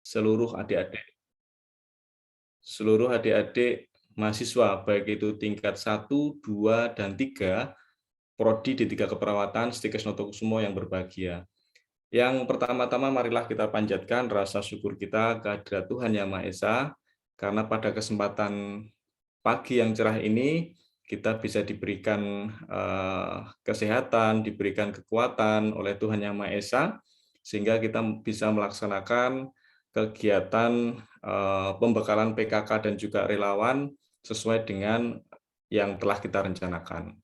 seluruh adik-adik mahasiswa, baik itu tingkat 1, 2, dan 3, prodi di 3 keperawatan Stikes Notokusumo yang berbahagia. Yang pertama-tama marilah kita panjatkan rasa syukur kita kehadirat Tuhan Yang Maha Esa, karena pada kesempatan pagi yang cerah ini kita bisa diberikan kesehatan, diberikan kekuatan oleh Tuhan Yang Maha Esa, sehingga kita bisa melaksanakan kegiatan pembekalan PKK dan juga relawan sesuai dengan yang telah kita rencanakan.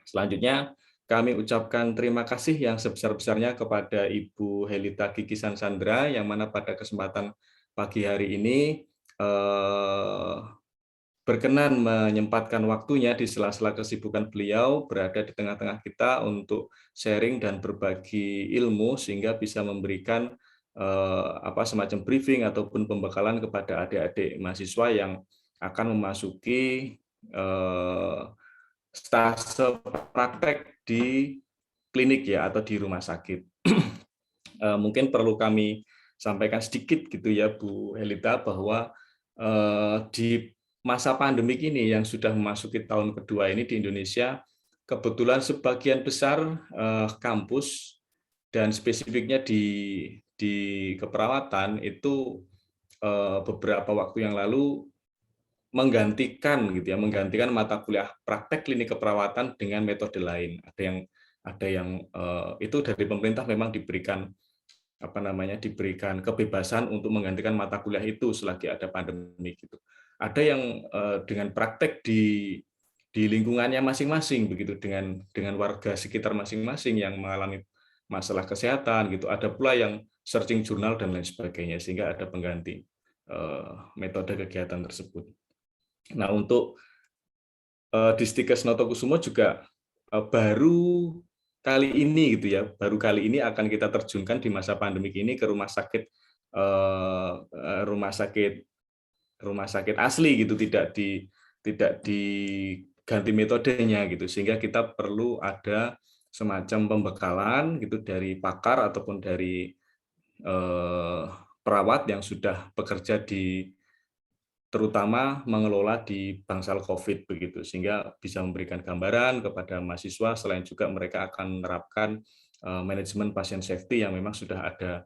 Selanjutnya, kami ucapkan terima kasih yang sebesar-besarnya kepada Ibu Helita Kikisan Sandra, yang mana pada kesempatan pagi hari ini berkenan menyempatkan waktunya di sela-sela kesibukan beliau berada di tengah-tengah kita untuk sharing dan berbagi ilmu, sehingga bisa memberikan semacam briefing ataupun pembekalan kepada adik-adik mahasiswa yang akan memasuki stase praktek di klinik ya, atau di rumah sakit. Mungkin perlu kami sampaikan sedikit gitu ya Bu Helita, bahwa di masa pandemik ini yang sudah memasuki tahun kedua ini di Indonesia, kebetulan sebagian besar kampus dan spesifiknya di keperawatan itu beberapa waktu yang lalu menggantikan mata kuliah praktek klinik keperawatan dengan metode lain. Ada yang itu dari pemerintah memang diberikan kebebasan untuk menggantikan mata kuliah itu selagi ada pandemi gitu. Ada yang dengan praktek di lingkungannya masing-masing begitu, dengan warga sekitar masing-masing yang mengalami masalah kesehatan gitu. Ada pula yang searching jurnal dan lain sebagainya, sehingga ada pengganti metode kegiatan tersebut. Nah, untuk di Stikes Notokusumo juga baru kali ini baru kali ini akan kita terjunkan di masa pandemi ini ke rumah sakit asli gitu, tidak diganti metodenya gitu, sehingga kita perlu ada semacam pembekalan gitu dari pakar ataupun dari perawat yang sudah bekerja terutama mengelola di bangsal COVID begitu, sehingga bisa memberikan gambaran kepada mahasiswa, selain juga mereka akan menerapkan manajemen pasien safety yang memang sudah ada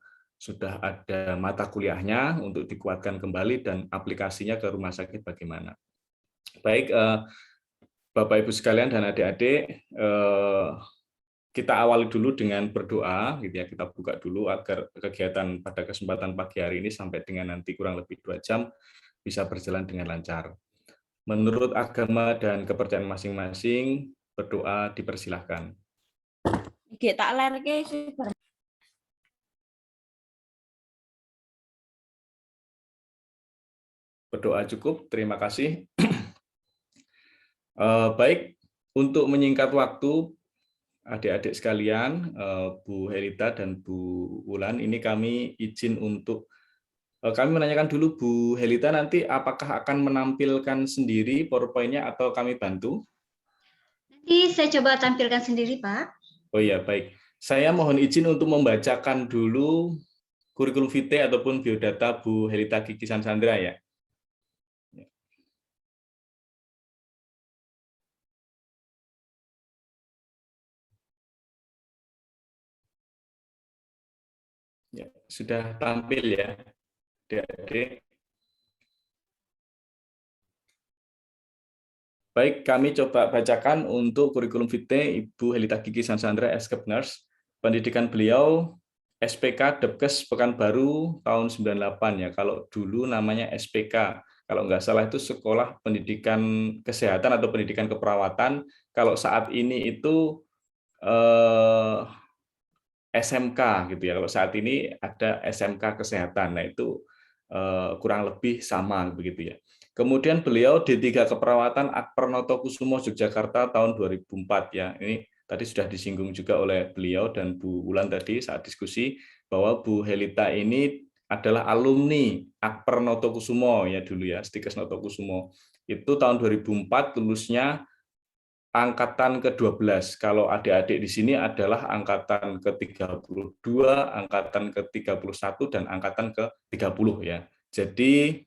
mata kuliahnya untuk dikuatkan kembali dan aplikasinya ke rumah sakit bagaimana. Baik, Bapak Ibu sekalian dan adik-adik, kita awali dulu dengan berdoa gitu ya, kita buka dulu agar kegiatan pada kesempatan pagi hari ini sampai dengan nanti kurang lebih 2 jam bisa berjalan dengan lancar. Menurut agama dan kepercayaan masing-masing, berdoa dipersilahkan. Berdoa cukup, terima kasih. Baik, untuk menyingkat waktu, adik-adik sekalian, Bu Helita dan Bu Wulan, ini kami izin untuk kami menanyakan dulu Bu Helita, nanti apakah akan menampilkan sendiri PowerPoint-nya atau kami bantu? Nanti saya coba tampilkan sendiri, Pak. Oh iya, baik. Saya mohon izin untuk membacakan dulu kurikulum vitae ataupun biodata Bu Helita Kikisan Sandra ya. Ya, sudah tampil ya, adik-adik. Baik, kami coba bacakan untuk kurikulum vitae Ibu Helita Kikisan Sandra Eskep Nurse. Pendidikan beliau SPK Depkes Pekanbaru tahun 98 ya. Kalau dulu namanya SPK, kalau nggak salah itu Sekolah Pendidikan Kesehatan atau Pendidikan Keperawatan. Kalau saat ini itu SMK gitu ya. Kalau saat ini ada SMK Kesehatan. Nah, itu kurang lebih sama begitu ya. Kemudian beliau D3 Keperawatan Akper Notokusumo Yogyakarta tahun 2004 ya. Ini tadi sudah disinggung juga oleh beliau dan Bu Wulan tadi saat diskusi, bahwa Bu Helita ini adalah alumni Akper Notokusumo ya dulu ya, Stikes Notokusumo. Itu tahun 2004 lulusnya angkatan ke-12. Kalau adik-adik di sini adalah angkatan ke-32, angkatan ke-31, dan angkatan ke-30 ya. Jadi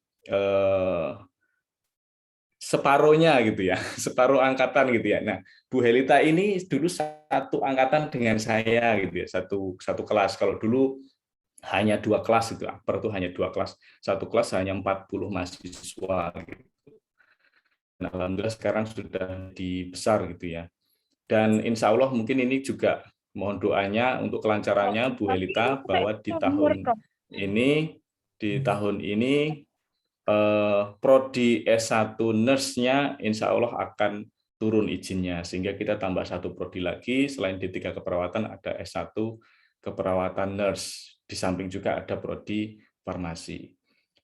separuhnya gitu ya, separuh angkatan gitu ya. Nah, Bu Helita ini dulu satu angkatan dengan saya gitu ya, satu kelas. Kalau dulu hanya 2 kelas itu, Akper itu hanya 2 kelas. Satu kelas hanya 40 mahasiswa gitu. Nah, alhamdulillah sekarang sudah dibesar gitu ya. Dan insya Allah mungkin ini juga mohon doanya untuk kelancarannya Bu Helita bahwa di tahun ini prodi S1 nurse-nya insya Allah akan turun izinnya, sehingga kita tambah satu prodi lagi, selain D3 keperawatan ada S1 keperawatan nurse, di samping juga ada prodi farmasi.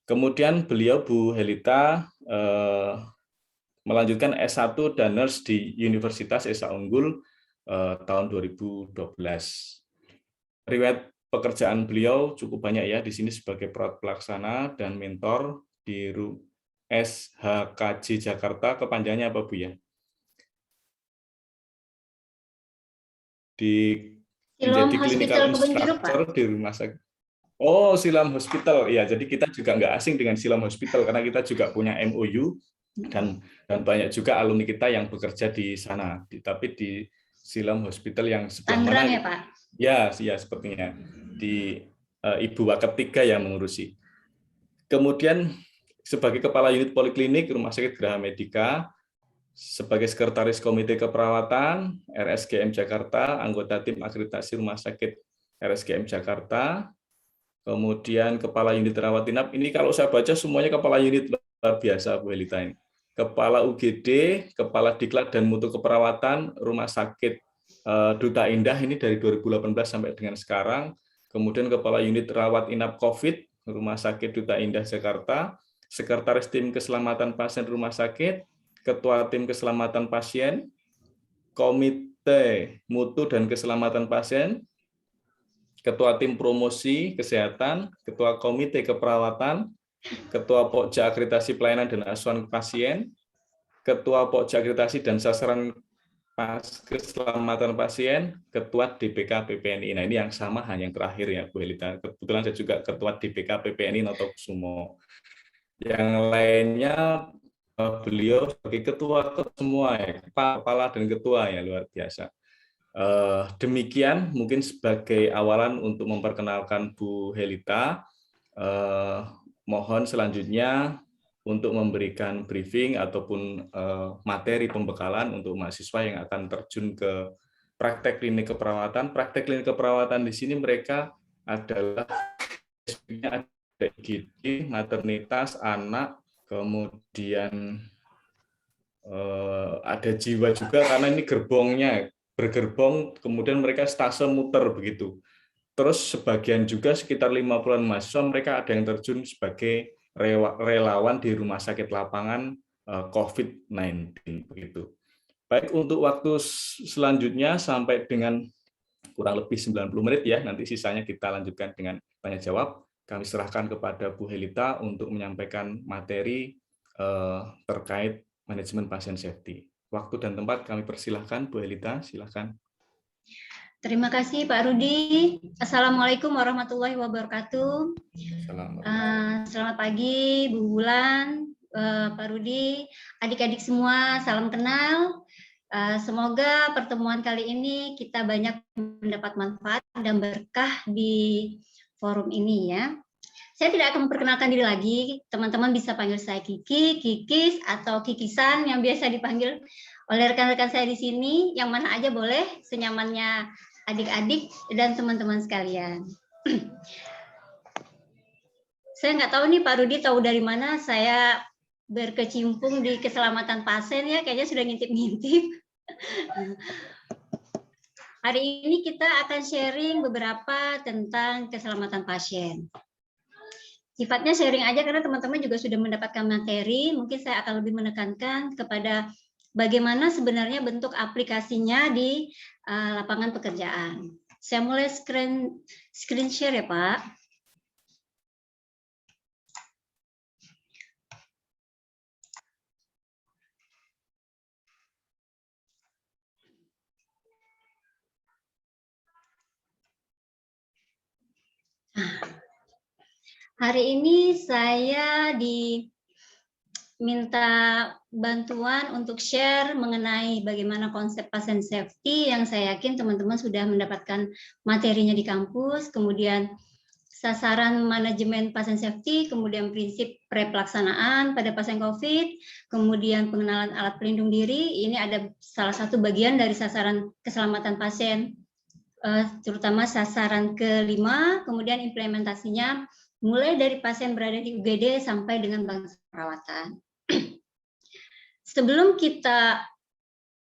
Kemudian beliau Bu Helita melanjutkan S1 dan nurse di Universitas Esa Unggul tahun 2012. Riwayat pekerjaan beliau cukup banyak ya di sini sebagai perawat pelaksana dan mentor di SHKJ Jakarta, kepanjangannya apa Bu ya? Menjadi clinical instructor di rumah sakit. Oh, Silam Hospital. Ya, jadi kita juga nggak asing dengan Silam Hospital karena kita juga punya MOU dan banyak juga alumni kita yang bekerja di sana. Tapi di Silam Hospital yang sebelah mana? Ya, Pak? Ya, sepertinya di Ibu Waketiga yang mengurusi. Kemudian sebagai kepala unit poliklinik Rumah Sakit Graha Medica, sebagai sekretaris Komite Keperawatan RSGM Jakarta, anggota tim akreditasi Rumah Sakit RSGM Jakarta, kemudian kepala unit rawat inap. Ini kalau saya baca semuanya kepala unit, luar biasa Bu Helita ini. Kepala UGD, kepala Diklat dan Mutu Keperawatan Rumah Sakit Duta Indah ini dari 2018 sampai dengan sekarang. Kemudian kepala unit rawat inap COVID Rumah Sakit Duta Indah Jakarta, sekretaris tim keselamatan pasien rumah sakit, ketua tim keselamatan pasien, komite mutu dan keselamatan pasien, ketua tim promosi kesehatan, ketua komite keperawatan, ketua Pokja akreditasi pelayanan dan asuhan pasien, ketua Pokja akreditasi dan sasaran keselamatan pasien, ketua DPK PPNI. Nah, ini yang sama hanya yang terakhir ya Bu Helita. Kebetulan saya juga ketua DPK PPNI Notokusumo. Yang lainnya beliau sebagai ketua semua ya, kepala dan ketua ya, luar biasa. Demikian mungkin sebagai awalan untuk memperkenalkan Bu Helita. Mohon selanjutnya untuk memberikan briefing ataupun materi pembekalan untuk mahasiswa yang akan terjun ke praktek klinik keperawatan. Praktek klinik keperawatan di sini mereka adalah ada IGD, maternitas, anak, kemudian ada jiwa juga karena ini gerbongnya bergerbong, kemudian mereka stase muter begitu. Terus sebagian juga sekitar 50-an mahasiswa mereka ada yang terjun sebagai relawan di rumah sakit lapangan COVID-19 begitu. Baik, untuk waktu selanjutnya sampai dengan kurang lebih 90 menit ya, nanti sisanya kita lanjutkan dengan tanya jawab. Kami serahkan kepada Bu Helita untuk menyampaikan materi terkait manajemen pasien safety. Waktu dan tempat kami persilahkan, Bu Helita, silakan. Terima kasih Pak Rudi. Assalamualaikum warahmatullahi wabarakatuh. Selamat pagi Bu Bulan, Pak Rudi, adik-adik semua, salam kenal. Semoga pertemuan kali ini kita banyak mendapat manfaat dan berkah di forum ini ya. Saya tidak akan memperkenalkan diri lagi, teman-teman bisa panggil saya Kiki, Kikis, atau Kikisan yang biasa dipanggil oleh rekan-rekan saya di sini, yang mana aja boleh, senyamannya adik-adik dan teman-teman sekalian. Saya nggak tahu nih Pak Rudi tahu dari mana saya berkecimpung di keselamatan pasien ya, kayaknya sudah ngintip-ngintip. Hari ini kita akan sharing beberapa tentang keselamatan pasien. Sifatnya sharing aja karena teman-teman juga sudah mendapatkan materi, mungkin saya akan lebih menekankan kepada bagaimana sebenarnya bentuk aplikasinya di lapangan pekerjaan. Saya mulai screen share ya Pak. Hari ini saya diminta bantuan untuk share mengenai bagaimana konsep pasien safety yang saya yakin teman-teman sudah mendapatkan materinya di kampus, kemudian sasaran manajemen pasien safety, kemudian prinsip pelaksanaan pada pasien COVID, kemudian pengenalan alat pelindung diri. Ini ada salah satu bagian dari sasaran keselamatan pasien, terutama sasaran ke-5, kemudian implementasinya mulai dari pasien berada di UGD sampai dengan bangsa perawatan. Sebelum kita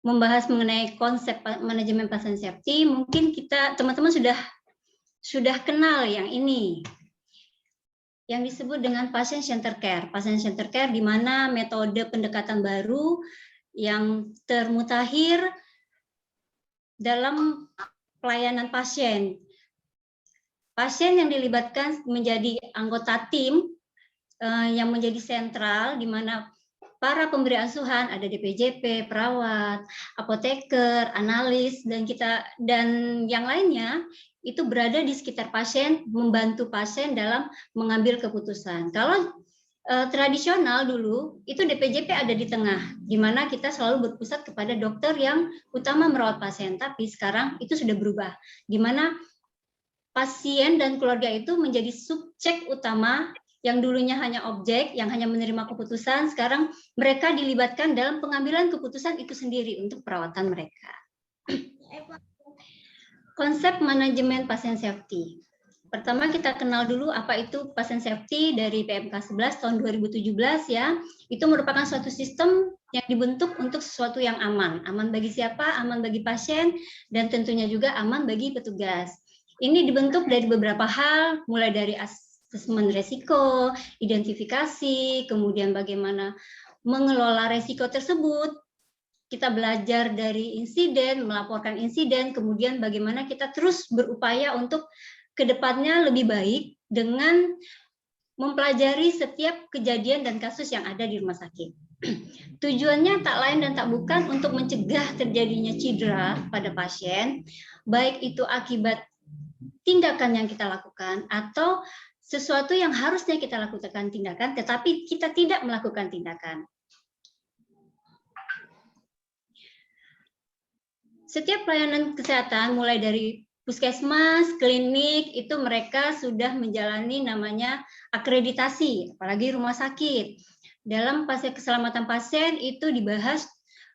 membahas mengenai konsep manajemen pasien safety, mungkin kita teman-teman sudah kenal yang ini, yang disebut dengan patient center care. Patient center care di mana metode pendekatan baru yang termutakhir dalam pelayanan pasien. Pasien yang dilibatkan menjadi anggota tim yang menjadi sentral, di mana para pemberi asuhan, ada DPJP, perawat, apoteker, analis, dan yang lainnya itu berada di sekitar pasien, membantu pasien dalam mengambil keputusan. Kalau tradisional dulu itu DPJP ada di tengah, di mana kita selalu berpusat kepada dokter yang utama merawat pasien. Tapi sekarang itu sudah berubah, di mana pasien dan keluarga itu menjadi subjek utama yang dulunya hanya objek, yang hanya menerima keputusan, sekarang mereka dilibatkan dalam pengambilan keputusan itu sendiri untuk perawatan mereka. Konsep manajemen pasien safety. Pertama kita kenal dulu apa itu pasien safety dari PMK 11 tahun 2017 ya. Itu merupakan suatu sistem yang dibentuk untuk sesuatu yang aman. Aman bagi siapa? Aman bagi pasien dan tentunya juga aman bagi petugas. Ini dibentuk dari beberapa hal, mulai dari asesmen resiko, identifikasi, kemudian bagaimana mengelola resiko tersebut. Kita belajar dari insiden, melaporkan insiden, kemudian bagaimana kita terus berupaya untuk kedepannya lebih baik dengan mempelajari setiap kejadian dan kasus yang ada di rumah sakit. Tujuannya tak lain dan tak bukan untuk mencegah terjadinya cedera pada pasien, baik itu akibat tindakan yang kita lakukan atau sesuatu yang harusnya kita lakukan tindakan, tetapi kita tidak melakukan tindakan. Setiap pelayanan kesehatan, mulai dari puskesmas, klinik, itu mereka sudah menjalani namanya akreditasi, apalagi rumah sakit. Dalam keselamatan pasien itu dibahas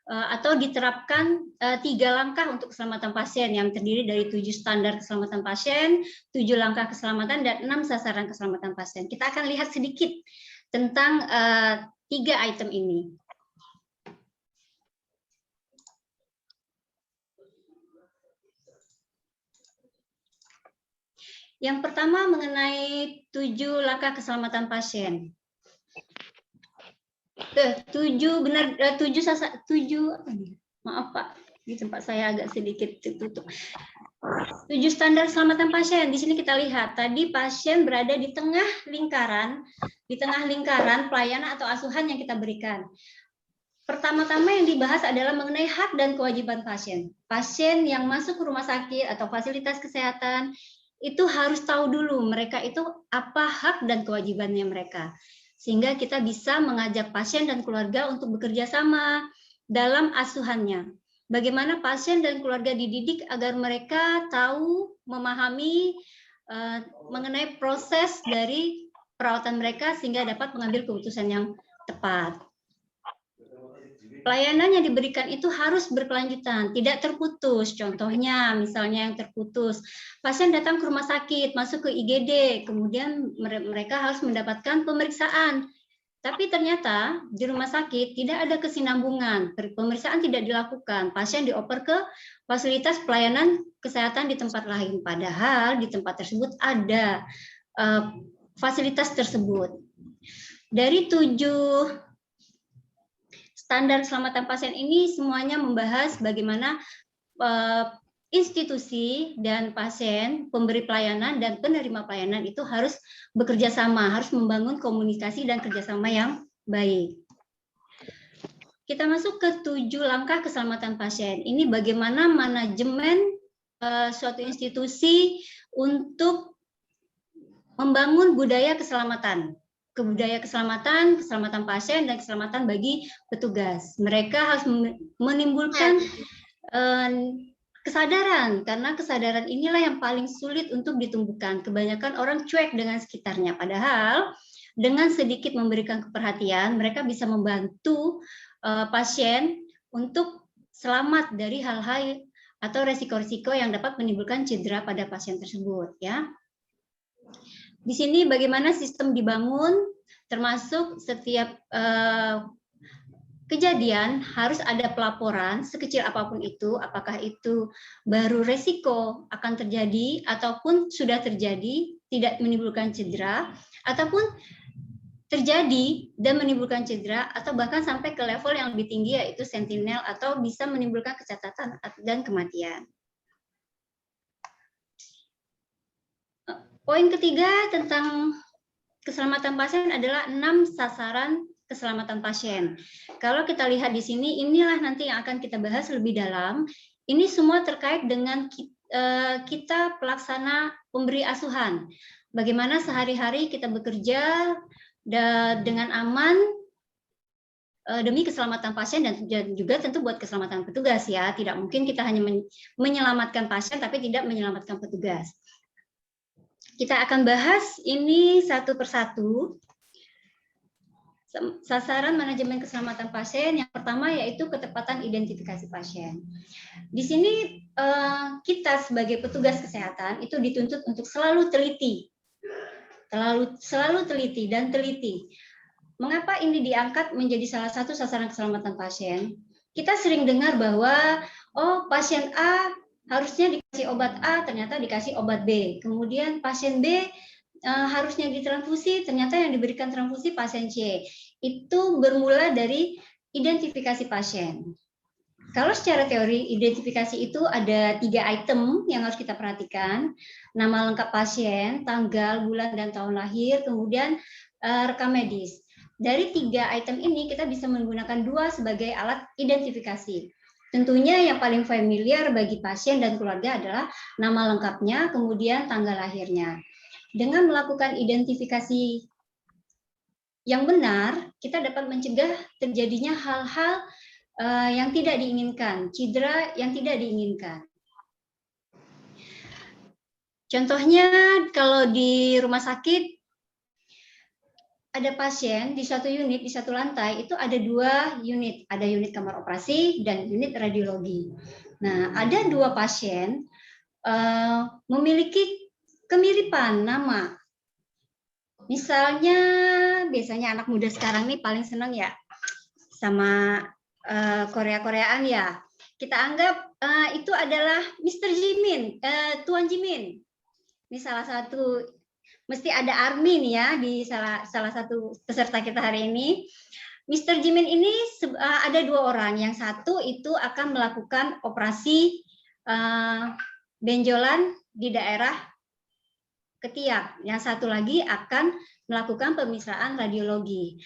atau diterapkan 3 langkah untuk keselamatan pasien yang terdiri dari 7 standar keselamatan pasien, 7 langkah keselamatan, dan 6 sasaran keselamatan pasien. Kita akan lihat sedikit tentang 3 item ini. Yang pertama mengenai 7 langkah keselamatan pasien. 7 maaf Pak, di tempat saya agak sedikit tertutup. 7 standar keselamatan pasien. Di sini kita lihat tadi pasien berada di tengah lingkaran pelayanan atau asuhan yang kita berikan. Pertama-tama yang dibahas adalah mengenai hak dan kewajiban pasien. Pasien yang masuk ke rumah sakit atau fasilitas kesehatan itu harus tahu dulu mereka itu apa hak dan kewajibannya mereka. Sehingga kita bisa mengajak pasien dan keluarga untuk bekerja sama dalam asuhannya. Bagaimana pasien dan keluarga dididik agar mereka tahu, memahami mengenai proses dari perawatan mereka sehingga dapat mengambil keputusan yang tepat. Pelayanan yang diberikan itu harus berkelanjutan, tidak terputus. Contohnya, misalnya yang terputus, pasien datang ke rumah sakit, masuk ke IGD, kemudian mereka harus mendapatkan pemeriksaan. Tapi ternyata di rumah sakit tidak ada kesinambungan, pemeriksaan tidak dilakukan, pasien dioper ke fasilitas pelayanan kesehatan di tempat lain. Padahal di tempat tersebut ada fasilitas tersebut. Dari 7 standar keselamatan pasien ini semuanya membahas bagaimana institusi dan pasien, pemberi pelayanan dan penerima pelayanan itu harus bekerja sama, harus membangun komunikasi dan kerjasama yang baik. Kita masuk ke 7 langkah keselamatan pasien. Ini bagaimana manajemen suatu institusi untuk membangun budaya keselamatan. Keselamatan pasien, dan keselamatan bagi petugas. Mereka harus menimbulkan kesadaran, karena kesadaran inilah yang paling sulit untuk ditumbuhkan. Kebanyakan orang cuek dengan sekitarnya, padahal dengan sedikit memberikan keperhatian, mereka bisa membantu pasien untuk selamat dari hal-hal atau resiko-resiko yang dapat menimbulkan cedera pada pasien tersebut. Ya. Di sini bagaimana sistem dibangun, termasuk setiap kejadian harus ada pelaporan sekecil apapun itu, apakah itu baru resiko akan terjadi ataupun sudah terjadi, tidak menimbulkan cedera, ataupun terjadi dan menimbulkan cedera, atau bahkan sampai ke level yang lebih tinggi yaitu sentinel atau bisa menimbulkan kecacatan dan kematian. Poin ketiga tentang keselamatan pasien adalah 6 sasaran keselamatan pasien. Kalau kita lihat di sini, inilah nanti yang akan kita bahas lebih dalam. Ini semua terkait dengan kita pelaksana pemberi asuhan. Bagaimana sehari-hari kita bekerja dengan aman demi keselamatan pasien dan juga tentu buat keselamatan petugas ya. Tidak mungkin kita hanya menyelamatkan pasien tapi tidak menyelamatkan petugas. Kita akan bahas ini satu persatu. Sasaran manajemen keselamatan pasien yang pertama yaitu ketepatan identifikasi pasien. Di sini kita sebagai petugas kesehatan itu dituntut untuk selalu teliti, selalu teliti dan teliti. Mengapa ini diangkat menjadi salah satu sasaran keselamatan pasien? Kita sering dengar bahwa pasien A harusnya dikasih obat A, ternyata dikasih obat B. Kemudian pasien B harusnya ditransfusi, ternyata yang diberikan transfusi pasien C. Itu bermula dari identifikasi pasien. Kalau secara teori, identifikasi itu ada 3 item yang harus kita perhatikan. Nama lengkap pasien, tanggal, bulan, dan tahun lahir, kemudian rekam medis. Dari 3 item ini, kita bisa menggunakan 2 sebagai alat identifikasi. Tentunya yang paling familiar bagi pasien dan keluarga adalah nama lengkapnya, kemudian tanggal lahirnya. Dengan melakukan identifikasi yang benar, kita dapat mencegah terjadinya hal-hal yang tidak diinginkan, cedera yang tidak diinginkan. Contohnya, kalau di rumah sakit, ada pasien di satu unit, di satu lantai, itu ada 2 unit. Ada unit kamar operasi dan unit radiologi. Nah, ada 2 pasien memiliki kemiripan nama. Misalnya, biasanya anak muda sekarang nih paling senang ya sama Korea-Koreaan ya. Kita anggap itu adalah Mr. Jimin, Tuan Jimin. Ini salah satu, mesti ada Armin ya di salah satu peserta kita hari ini. Mr. Jimin ini ada 2 orang. Yang satu itu akan melakukan operasi benjolan di daerah ketiak. Yang satu lagi akan melakukan pemeriksaan radiologi.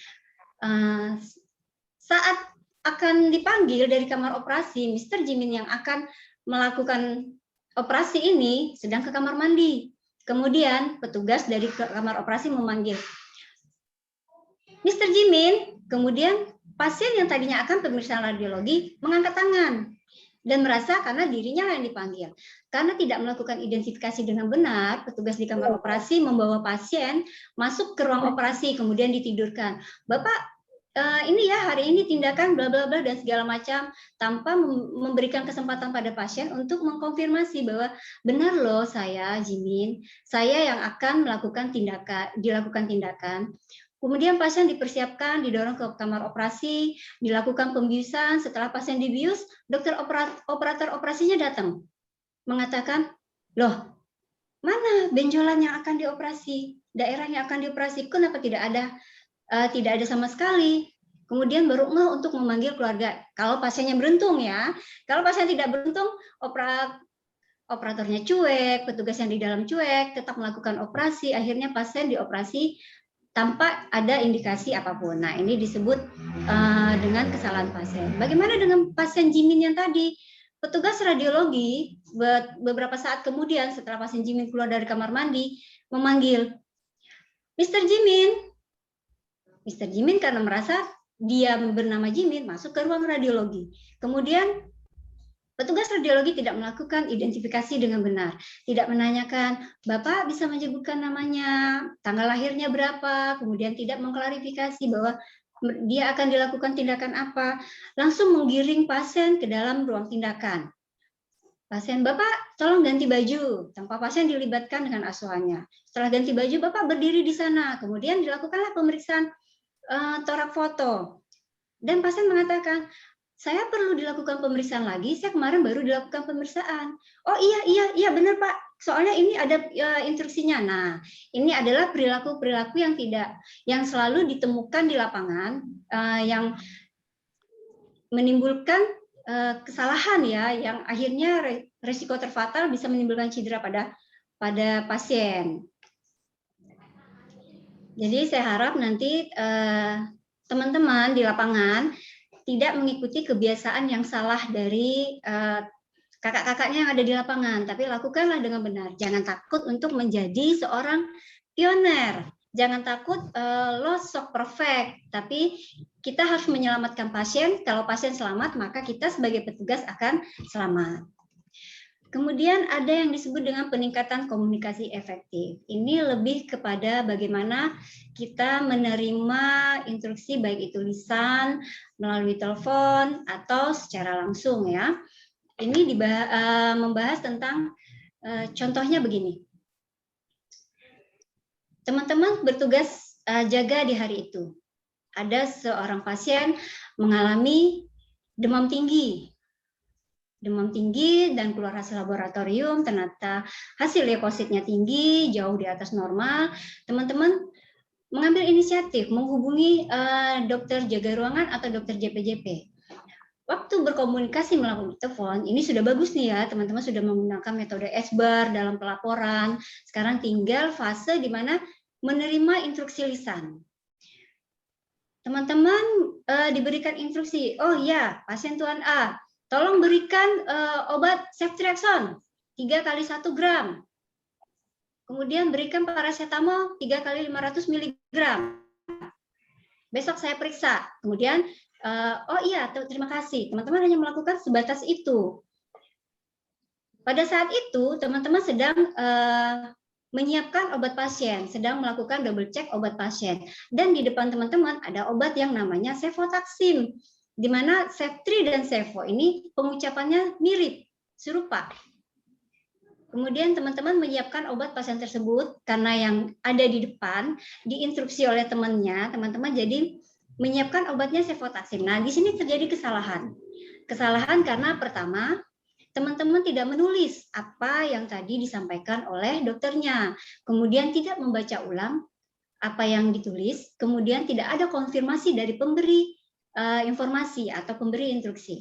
Saat akan dipanggil dari kamar operasi, Mr. Jimin yang akan melakukan operasi ini sedang ke kamar mandi. Kemudian petugas dari kamar operasi memanggil Mr. Jimin. Kemudian pasien yang tadinya akan pemeriksaan radiologi mengangkat tangan dan merasa karena dirinya yang dipanggil. Karena tidak melakukan identifikasi dengan benar, petugas di kamar operasi membawa pasien masuk ke ruang operasi, kemudian ditidurkan. Bapak, ini ya hari ini tindakan bla bla bla dan segala macam, tanpa memberikan kesempatan pada pasien untuk mengkonfirmasi bahwa benar loh saya Jimin, saya yang akan dilakukan tindakan. Kemudian pasien dipersiapkan, didorong ke kamar operasi, dilakukan pembiusan. Setelah pasien dibius, dokter operator operasinya datang mengatakan, loh, mana benjolan yang akan dioperasi, daerah yang akan dioperasi, kenapa tidak ada sama sekali. Kemudian baru untuk memanggil keluarga. Kalau pasiennya beruntung ya, kalau pasien tidak beruntung, operatornya cuek, petugas yang di dalam cuek, tetap melakukan operasi, akhirnya pasien dioperasi tanpa ada indikasi apapun. Nah, ini disebut dengan kesalahan pasien. Bagaimana dengan pasien Jimin yang tadi? Petugas radiologi beberapa saat kemudian setelah pasien Jimin keluar dari kamar mandi, memanggil, Mr. Jimin. Mr. Jimin karena merasa dia bernama Jimin masuk ke ruang radiologi. Kemudian petugas radiologi tidak melakukan identifikasi dengan benar, tidak menanyakan, Bapak bisa menyebutkan namanya, tanggal lahirnya berapa, kemudian tidak mengklarifikasi bahwa dia akan dilakukan tindakan apa, langsung menggiring pasien ke dalam ruang tindakan. Pasien, Bapak tolong ganti baju, tanpa pasien dilibatkan dengan asuhannya. Setelah ganti baju, Bapak berdiri di sana, kemudian dilakukanlah pemeriksaan torak foto. Dan pasien mengatakan, saya perlu dilakukan pemeriksaan lagi, saya kemarin baru dilakukan pemeriksaan. Oh iya benar Pak, soalnya ini ada instruksinya. Nah, ini adalah perilaku-perilaku yang selalu ditemukan di lapangan, yang menimbulkan kesalahan ya, yang akhirnya resiko terfatal bisa menimbulkan cedera pada pasien. Jadi saya harap nanti teman-teman di lapangan tidak mengikuti kebiasaan yang salah dari kakak-kakaknya yang ada di lapangan, tapi lakukanlah dengan benar. Jangan takut untuk menjadi seorang pioner. Jangan takut lo sok perfect, tapi kita harus menyelamatkan pasien. Kalau pasien selamat, maka kita sebagai petugas akan selamat. Kemudian ada yang disebut dengan peningkatan komunikasi efektif. Ini lebih kepada bagaimana kita menerima instruksi baik itu lisan, melalui telepon, atau secara langsung ya. Ini membahas tentang contohnya begini. Teman-teman bertugas jaga di hari itu. Ada seorang pasien mengalami demam tinggi dan keluar hasil laboratorium, ternyata hasil leukositnya tinggi, jauh di atas normal. Teman-teman mengambil inisiatif menghubungi dokter jaga ruangan atau dokter JPJP. Waktu berkomunikasi melalui telepon, ini sudah bagus nih ya, teman-teman sudah menggunakan metode SBAR dalam pelaporan. Sekarang tinggal fase di mana menerima instruksi lisan. Teman-teman diberikan instruksi, oh ya, pasien Tuan A, tolong berikan obat ceftriaxone 3 kali 1 gram. Kemudian berikan paracetamol 3 kali 500 mg. Besok saya periksa. Kemudian, oh iya, terima kasih. Teman-teman hanya melakukan sebatas itu. Pada saat itu, teman-teman sedang menyiapkan obat pasien, sedang melakukan double check obat pasien. Dan di depan teman-teman ada obat yang namanya cefotaxime, di mana Ceftri dan Cevo ini pengucapannya mirip, serupa. Kemudian teman-teman menyiapkan obat pasien tersebut karena yang ada di depan diinstruksi oleh temannya, teman-teman jadi menyiapkan obatnya cefotaxime. Nah, di sini terjadi kesalahan. Kesalahan karena pertama, teman-teman tidak menulis apa yang tadi disampaikan oleh dokternya. Kemudian tidak membaca ulang apa yang ditulis, kemudian tidak ada konfirmasi dari pemberi informasi atau pemberi instruksi.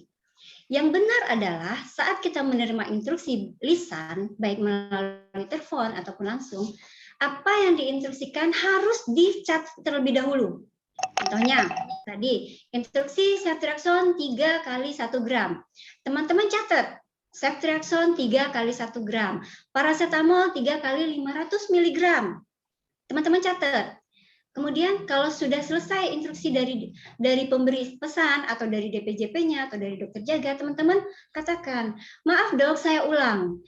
Yang benar adalah saat kita menerima instruksi lisan, baik melalui telepon ataupun langsung, apa yang diinstruksikan harus dicat terlebih dahulu. Contohnya, tadi instruksi ceftriaxone 3 kali 1 gram. Teman-teman catat, ceftriaxone 3 kali 1 gram, paracetamol 3 kali 500 mg. Teman-teman catat. Kemudian kalau sudah selesai instruksi dari pemberi pesan atau dari DPJP-nya atau dari dokter jaga, teman-teman katakan, maaf dok, saya ulang.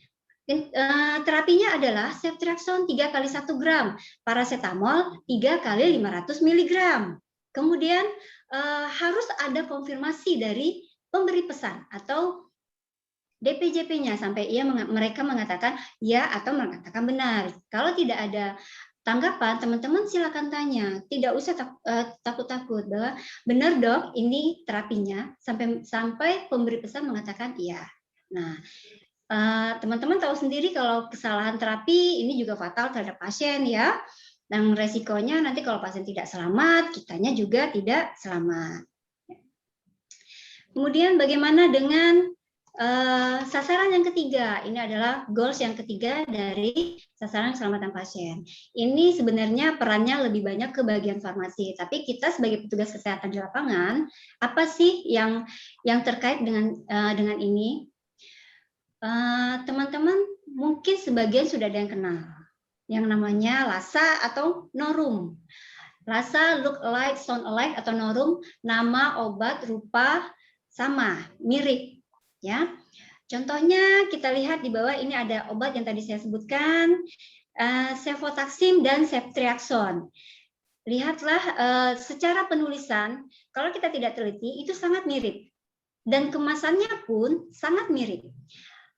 Terapinya adalah ceftriaxone 3 kali 1 gram, paracetamol 3 kali 500 mg. Kemudian harus ada konfirmasi dari pemberi pesan atau DPJP-nya sampai mereka mengatakan ya atau mengatakan benar. Kalau tidak ada tanggapan, teman-teman silakan tanya. Tidak usah takut-takut bahwa benar dok, ini terapinya sampai pemberi pesan mengatakan iya. Nah, teman-teman tahu sendiri kalau kesalahan terapi ini juga fatal terhadap pasien ya. Dan resikonya nanti kalau pasien tidak selamat, kitanya juga tidak selamat. Kemudian bagaimana dengan sasaran yang ketiga? Ini adalah goals yang ketiga dari sasaran keselamatan pasien. Ini sebenarnya perannya lebih banyak ke bagian farmasi, tapi kita sebagai petugas kesehatan di lapangan, apa sih yang terkait dengan ini? Teman-teman mungkin sebagian sudah ada yang kenal. yang namanya LASA atau norum. LASA look alike, sound alike atau norum, nama obat rupa sama, mirip, ya. Contohnya kita lihat di bawah ini ada obat yang tadi saya sebutkan, cefotaxime dan ceftriaxone. Lihatlah secara penulisan, kalau kita tidak teliti itu sangat mirip dan kemasannya pun sangat mirip.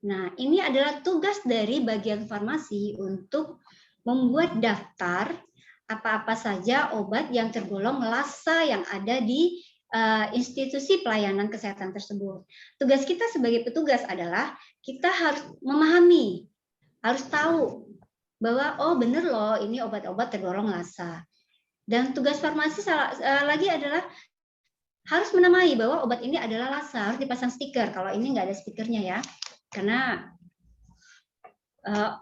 Nah, ini adalah tugas dari bagian farmasi untuk membuat daftar apa-apa saja obat yang tergolong LASA yang ada di institusi pelayanan kesehatan tersebut. Tugas kita sebagai petugas adalah kita harus memahami, harus tahu bahwa oh benar loh ini obat-obat tergolong LASA. Dan tugas farmasi lagi adalah harus menamai bahwa obat ini adalah LASA, harus dipasang stiker. Kalau ini nggak ada stikernya ya, karena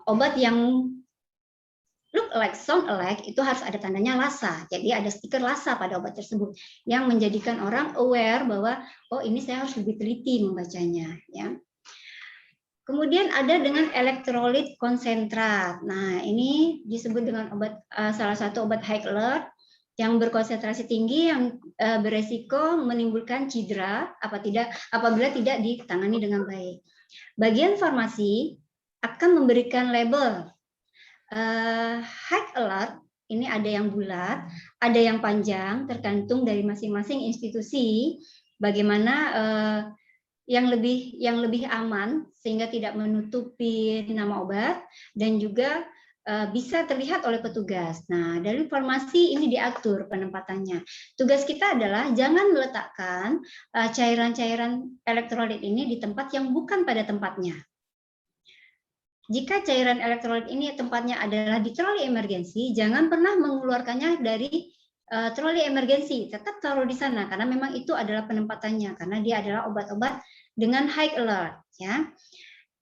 obat yang look alike, sound alike itu harus ada tandanya LASA. Jadi ada stiker LASA pada obat tersebut yang menjadikan orang aware bahwa oh ini saya harus lebih teliti membacanya. Ya. Kemudian ada dengan elektrolit konsentrat. Nah ini disebut dengan obat salah satu obat high alert yang berkonsentrasi tinggi yang beresiko menimbulkan cedera apabila tidak ditangani dengan baik. Bagian farmasi akan memberikan label high alert. Ini ada yang bulat, ada yang panjang, tergantung dari masing-masing institusi. Bagaimana yang lebih aman sehingga tidak menutupi nama obat dan juga bisa terlihat oleh petugas. Nah, dari farmasi ini diatur penempatannya. Tugas kita adalah jangan meletakkan cairan-cairan elektrolit ini di tempat yang bukan pada tempatnya. Jika cairan elektrolit ini tempatnya adalah di troli emergensi, jangan pernah mengeluarkannya dari troli emergensi. Tetap taruh di sana karena memang itu adalah penempatannya karena dia adalah obat-obat dengan high alert. Ya.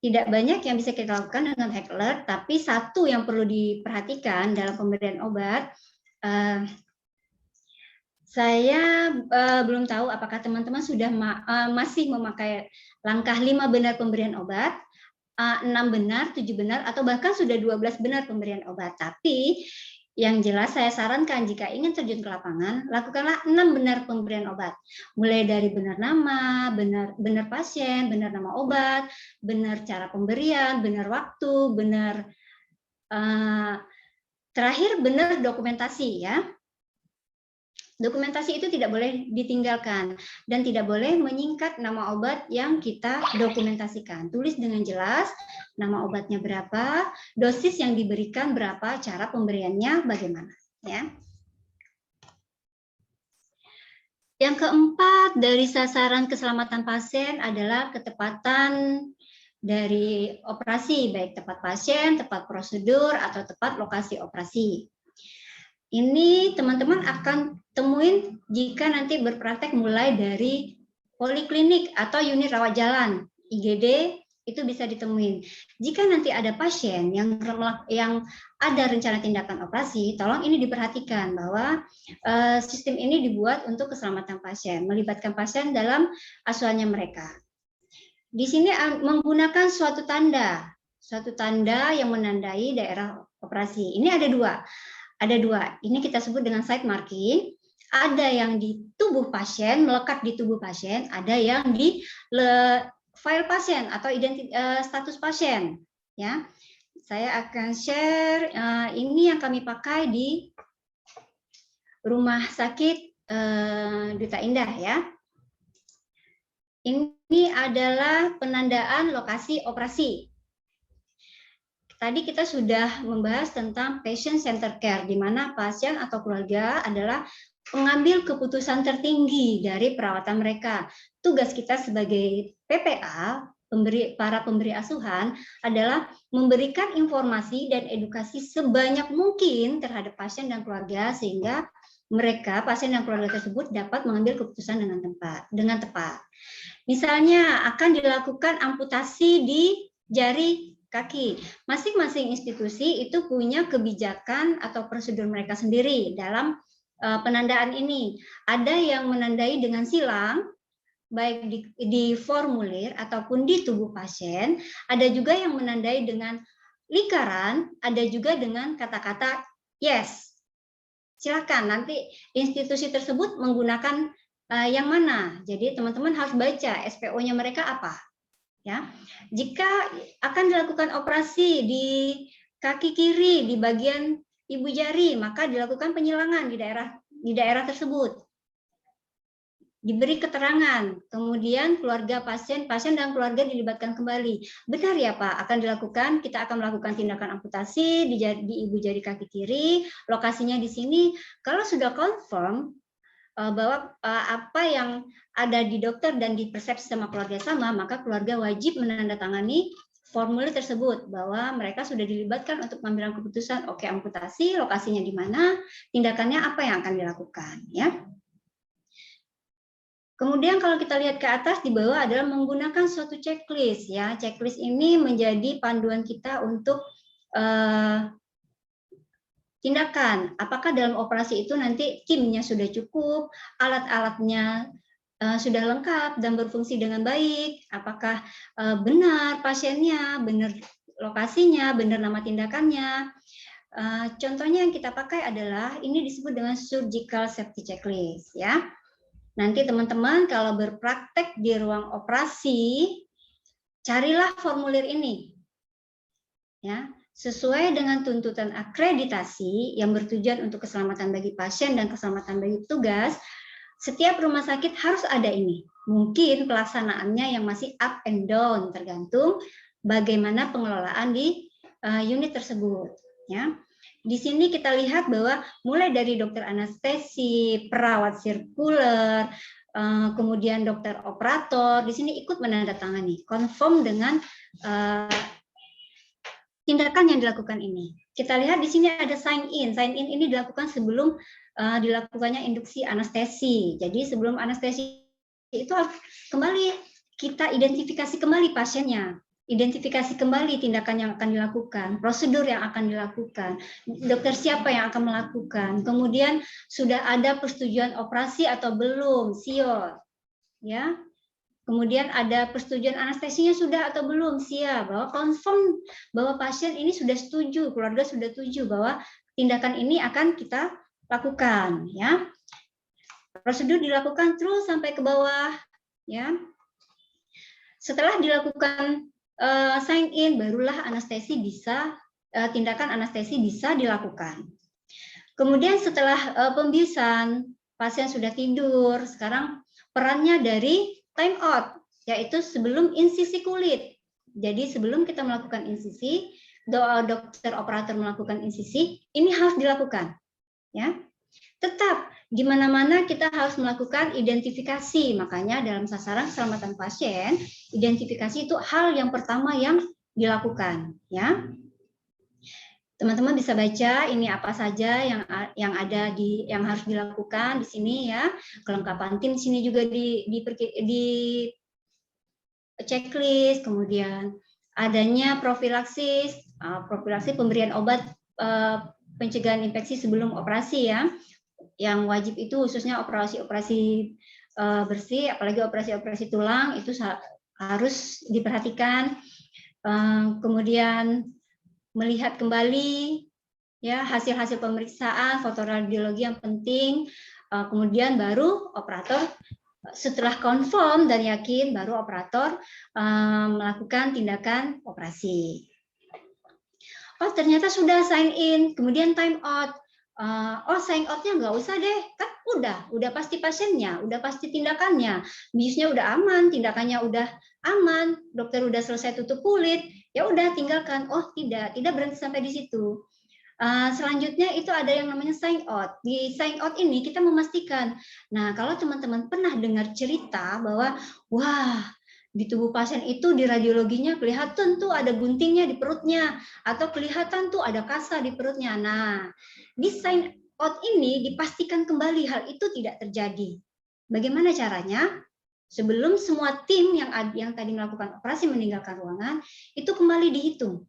Tidak banyak yang bisa kita lakukan dengan high alert, tapi satu yang perlu diperhatikan dalam pemberian obat, saya belum tahu apakah teman-teman sudah masih memakai langkah 5 benar pemberian obat, 6 benar, 7 benar, atau bahkan sudah 12 benar pemberian obat. Tapi yang jelas saya sarankan jika ingin terjun ke lapangan, lakukanlah 6 benar pemberian obat. Mulai dari benar nama, benar pasien, benar nama obat, benar cara pemberian, benar waktu, benar terakhir benar dokumentasi ya. Dokumentasi itu tidak boleh ditinggalkan dan tidak boleh menyingkat nama obat yang kita dokumentasikan. Tulis dengan jelas nama obatnya berapa, dosis yang diberikan berapa, cara pemberiannya bagaimana. Ya. Yang keempat dari sasaran keselamatan pasien adalah ketepatan dari operasi, baik tepat pasien, tepat prosedur, atau tepat lokasi operasi. Ini teman-teman akan temuin jika nanti berpraktek mulai dari poliklinik atau unit rawat jalan, IGD, itu bisa ditemuin. Jika nanti ada pasien yang ada rencana tindakan operasi, tolong ini diperhatikan bahwa sistem ini dibuat untuk keselamatan pasien, melibatkan pasien dalam asuhannya mereka. Di sini menggunakan suatu tanda yang menandai daerah operasi. Ini ada dua. Ini kita sebut dengan site marking. Ada yang di tubuh pasien, melekat di tubuh pasien. Ada yang di file pasien atau status pasien. Ya, saya akan share. Ini yang kami pakai di rumah sakit Duta Indah ya. Ini adalah penandaan lokasi operasi. Tadi kita sudah membahas tentang patient center care, di mana pasien atau keluarga adalah pengambil keputusan tertinggi dari perawatan mereka. Tugas kita sebagai PPA, para pemberi asuhan, adalah memberikan informasi dan edukasi sebanyak mungkin terhadap pasien dan keluarga, sehingga mereka, pasien dan keluarga tersebut, dapat mengambil keputusan dengan tepat. Misalnya akan dilakukan amputasi di jari kaki. Masing-masing institusi itu punya kebijakan atau prosedur mereka sendiri dalam penandaan ini. Ada yang menandai dengan silang, baik di formulir ataupun di tubuh pasien. Ada juga yang menandai dengan lingkaran, ada juga dengan kata-kata yes. Silakan nanti institusi tersebut menggunakan yang mana. Jadi teman-teman harus baca SPO-nya mereka apa. Ya, jika akan dilakukan operasi di kaki kiri di bagian ibu jari, maka dilakukan penyilangan di daerah tersebut. Diberi keterangan, kemudian keluarga pasien dan keluarga dilibatkan kembali. Benar ya Pak, akan dilakukan, kita akan melakukan tindakan amputasi di ibu jari kaki kiri, lokasinya di sini. Kalau sudah confirm bahwa apa yang ada di dokter dan di persepsi sama keluarga sama, maka keluarga wajib menandatangani formulir tersebut bahwa mereka sudah dilibatkan untuk mengambil keputusan, oke, amputasi, lokasinya di mana, tindakannya apa yang akan dilakukan, ya. Kemudian kalau kita lihat ke atas di bawah adalah menggunakan suatu checklist, ya. Checklist ini menjadi panduan kita untuk tindakan. Apakah dalam operasi itu nanti timnya sudah cukup, alat-alatnya sudah lengkap dan berfungsi dengan baik, apakah benar pasiennya, benar lokasinya, benar nama tindakannya. Contohnya yang kita pakai adalah ini disebut dengan surgical safety checklist, ya. Nanti teman-teman kalau berpraktek di ruang operasi, carilah formulir ini, ya, sesuai dengan tuntutan akreditasi yang bertujuan untuk keselamatan bagi pasien dan keselamatan bagi petugas. Setiap rumah sakit harus ada ini. Mungkin pelaksanaannya yang masih up and down, tergantung bagaimana pengelolaan di unit tersebut, ya. Di sini kita lihat bahwa mulai dari dokter anestesi, perawat sirkuler, kemudian dokter operator, di sini ikut menandatangani, confirm dengan tindakan yang dilakukan ini. Kita lihat di sini ada sign in. Sign in ini dilakukan sebelum dilakukannya induksi anestesi. Jadi sebelum anestesi itu harus kembali kita identifikasi kembali pasiennya. Identifikasi kembali tindakan yang akan dilakukan, prosedur yang akan dilakukan, dokter siapa yang akan melakukan, kemudian sudah ada persetujuan operasi atau belum, siap, ya. Kemudian ada persetujuan anestesinya sudah atau belum, siap, bahwa confirm bahwa pasien ini sudah setuju, keluarga sudah setuju bahwa tindakan ini akan kita lakukan, ya. Prosedur dilakukan terus sampai ke bawah, ya. Setelah dilakukan sign in, barulah anestesi bisa, tindakan anestesi bisa dilakukan. Kemudian setelah pembiusan, pasien sudah tidur, sekarang perannya dari time out, yaitu sebelum insisi kulit. Jadi sebelum kita melakukan insisi, dokter operator melakukan insisi, ini harus dilakukan, ya. Tetap di mana-mana kita harus melakukan identifikasi. Makanya dalam sasaran keselamatan pasien, identifikasi itu hal yang pertama yang dilakukan, ya. Teman-teman bisa baca ini apa saja yang ada yang harus dilakukan di sini, ya. Kelengkapan tim di sini juga di checklist, kemudian adanya profilaksis pemberian obat pencegahan infeksi sebelum operasi, ya. Yang wajib itu khususnya operasi-operasi bersih, apalagi operasi-operasi tulang itu harus diperhatikan. Kemudian melihat kembali, ya, hasil-hasil pemeriksaan fotoradiologi yang penting. Kemudian baru operator setelah confirm dan yakin baru operator melakukan tindakan operasi. Oh, ternyata sudah sign in, kemudian time out. Sign out-nya nggak usah deh, kan udah pasti pasiennya, udah pasti tindakannya, biusnya udah aman, tindakannya udah aman, dokter udah selesai tutup kulit, ya udah tinggalkan. Oh tidak berhenti sampai di situ. Selanjutnya itu ada yang namanya sign out. Di sign out ini kita memastikan, nah kalau teman-teman pernah dengar cerita bahwa wah, di tubuh pasien itu di radiologinya kelihatan tuh ada guntingnya di perutnya, atau kelihatan tuh ada kasa di perutnya. Nah, di sign out ini dipastikan kembali hal itu tidak terjadi. Bagaimana caranya? Sebelum semua tim yang tadi melakukan operasi meninggalkan ruangan, itu kembali dihitung.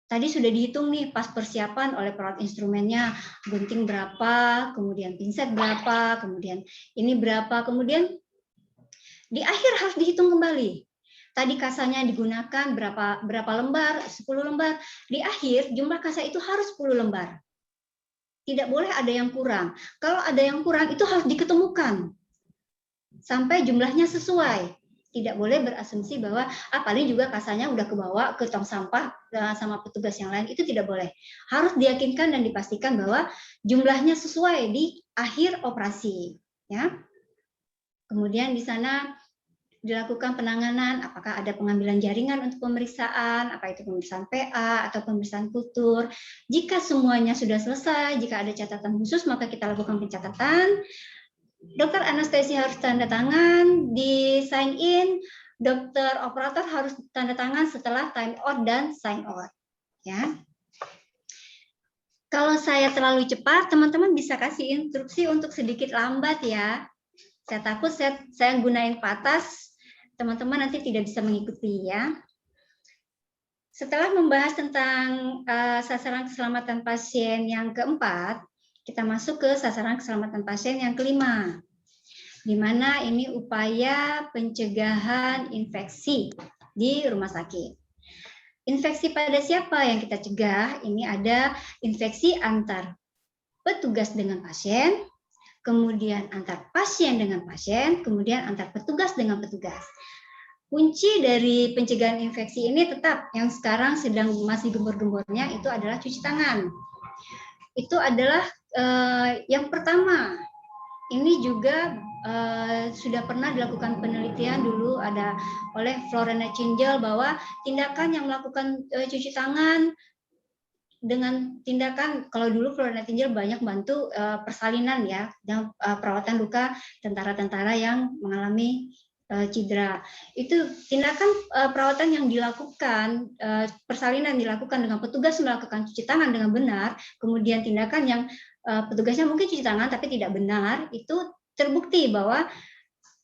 Tadi sudah dihitung nih pas persiapan oleh perawat instrumennya, gunting berapa, kemudian pinset berapa, kemudian ini berapa, kemudian di akhir harus dihitung kembali. Tadi kasanya digunakan berapa lembar, 10 lembar. Di akhir jumlah kasa itu harus 10 lembar. Tidak boleh ada yang kurang. Kalau ada yang kurang itu harus diketemukan sampai jumlahnya sesuai. Tidak boleh berasumsi bahwa paling juga kasanya udah kebawa ke tong sampah sama petugas yang lain, itu tidak boleh. Harus diyakinkan dan dipastikan bahwa jumlahnya sesuai di akhir operasi, ya. Kemudian di sana dilakukan penanganan, apakah ada pengambilan jaringan untuk pemeriksaan, apa itu pemeriksaan PA atau pemeriksaan kultur. Jika semuanya sudah selesai, jika ada catatan khusus, maka kita lakukan pencatatan. Dokter anestesi harus tanda tangan, di sign in, dokter operator harus tanda tangan setelah time out dan sign out. Ya. Kalau saya terlalu cepat, teman-teman bisa kasih instruksi untuk sedikit lambat ya. Saya takut saya gunain patas, teman-teman nanti tidak bisa mengikuti ya. Setelah membahas tentang sasaran keselamatan pasien yang keempat, kita masuk ke sasaran keselamatan pasien yang kelima, di mana ini upaya pencegahan infeksi di rumah sakit. Infeksi pada siapa yang kita cegah? Ini ada infeksi antar petugas dengan pasien, kemudian antar pasien dengan pasien, kemudian antar petugas dengan petugas. Kunci dari pencegahan infeksi ini tetap yang sekarang sedang masih gembor-gembornya itu adalah cuci tangan. Itu adalah yang pertama. Ini juga sudah pernah dilakukan penelitian dulu ada oleh Flora Nightingale bahwa tindakan yang melakukan cuci tangan dengan tindakan, kalau dulu Flora Nightingale banyak bantu persalinan ya, dan perawatan luka tentara-tentara yang mengalami cedera. Itu tindakan perawatan yang dilakukan, persalinan dilakukan dengan petugas melakukan cuci tangan dengan benar, kemudian tindakan yang petugasnya mungkin cuci tangan tapi tidak benar, itu terbukti bahwa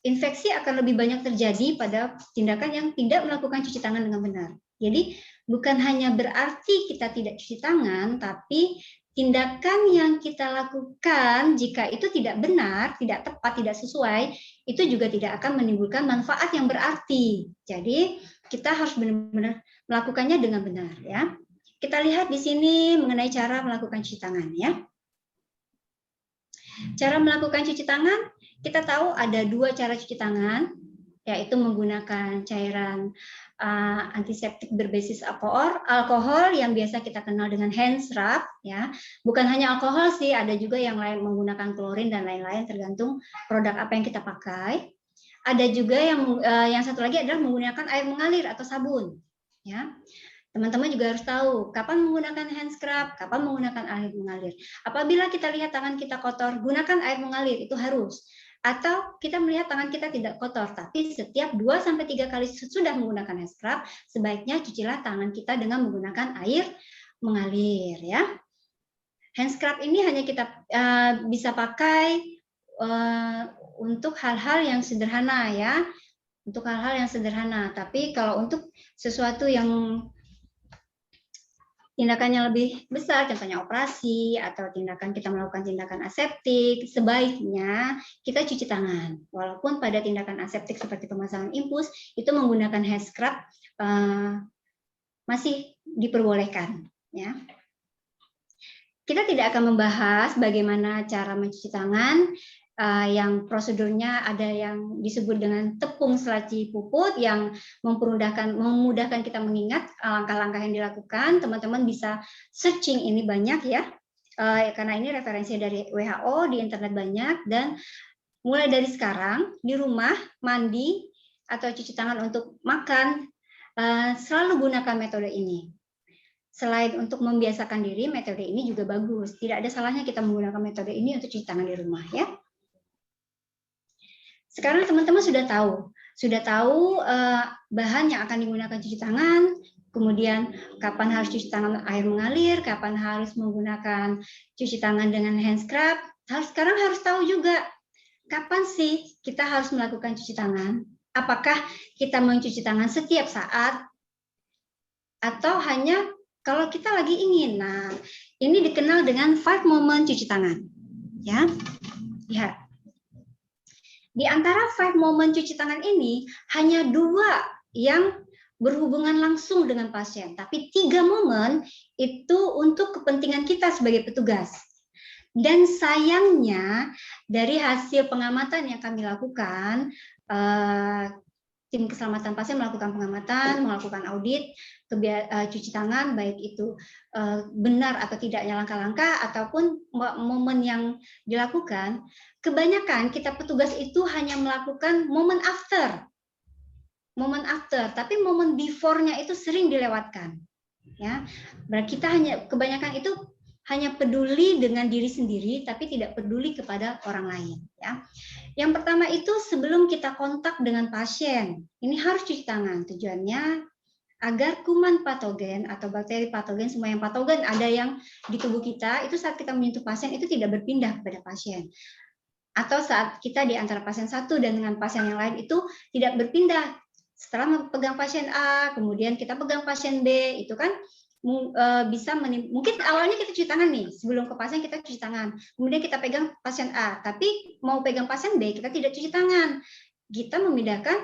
infeksi akan lebih banyak terjadi pada tindakan yang tidak melakukan cuci tangan dengan benar. Jadi bukan hanya berarti kita tidak cuci tangan, tapi tindakan yang kita lakukan jika itu tidak benar, tidak tepat, tidak sesuai, itu juga tidak akan menimbulkan manfaat yang berarti. Jadi kita harus benar-benar melakukannya dengan benar ya. Kita lihat di sini mengenai cara melakukan cuci tangan ya. Cara melakukan cuci tangan, kita tahu ada 2 cara cuci tangan, yaitu menggunakan cairan antiseptik berbasis alkohol yang biasa kita kenal dengan hand scrub ya. Bukan hanya alkohol sih, ada juga yang lain menggunakan klorin dan lain-lain tergantung produk apa yang kita pakai. Ada juga yang satu lagi adalah menggunakan air mengalir atau sabun ya. Teman-teman juga harus tahu kapan menggunakan hand scrub, kapan menggunakan air mengalir. Apabila kita lihat tangan kita kotor, gunakan air mengalir, itu harus. Atau kita melihat tangan kita tidak kotor, tapi setiap 2-3 kali sudah menggunakan hand scrub, sebaiknya cucilah tangan kita dengan menggunakan air mengalir ya. Hand scrub ini hanya kita bisa pakai untuk hal-hal yang sederhana ya. Untuk hal-hal yang sederhana, tapi kalau untuk sesuatu yang tindakannya lebih besar, contohnya operasi atau tindakan kita melakukan tindakan aseptik, sebaiknya kita cuci tangan. Walaupun pada tindakan aseptik seperti pemasangan infus itu menggunakan hand scrub masih diperbolehkan. Ya. Kita tidak akan membahas bagaimana cara mencuci tangan. Yang prosedurnya ada yang disebut dengan tepung selaci puput yang memudahkan kita mengingat langkah-langkah yang dilakukan. Teman-teman bisa searching ini banyak ya, karena ini referensi dari WHO, di internet banyak, dan mulai dari sekarang di rumah mandi atau cuci tangan untuk makan selalu gunakan metode ini. Selain untuk membiasakan diri, metode ini juga bagus. Tidak ada salahnya kita menggunakan metode ini untuk cuci tangan di rumah ya. Sekarang teman-teman sudah tahu bahan yang akan digunakan cuci tangan, kemudian kapan harus cuci tangan air mengalir, kapan harus menggunakan cuci tangan dengan hand scrub. Sekarang harus tahu juga kapan sih kita harus melakukan cuci tangan. Apakah kita mencuci tangan setiap saat atau hanya kalau kita lagi ingin. Nah, ini dikenal dengan 5 moment cuci tangan. Ya, lihat. Di antara 5 moment cuci tangan ini, hanya 2 yang berhubungan langsung dengan pasien, tapi 3 momen itu untuk kepentingan kita sebagai petugas. Dan sayangnya dari hasil pengamatan yang kami lakukan, tim keselamatan pasien melakukan pengamatan, melakukan audit, cuci tangan, baik itu benar atau tidaknya langkah-langkah ataupun momen yang dilakukan, kebanyakan kita petugas itu hanya melakukan momen after, tapi momen before-nya itu sering dilewatkan. Ya, berarti kita kebanyakan itu hanya peduli dengan diri sendiri, tapi tidak peduli kepada orang lain. Ya. Yang pertama itu sebelum kita kontak dengan pasien, ini harus cuci tangan. Tujuannya agar kuman patogen atau bakteri patogen, semua yang patogen ada yang di tubuh kita, itu saat kita menyentuh pasien itu tidak berpindah kepada pasien. Atau saat kita di antara pasien satu dan dengan pasien yang lain itu tidak berpindah. Setelah pegang pasien A, kemudian kita pegang pasien B, itu kan bisa mungkin awalnya kita cuci tangan nih, sebelum ke pasien kita cuci tangan, kemudian kita pegang pasien A, tapi mau pegang pasien B kita tidak cuci tangan, kita memindahkan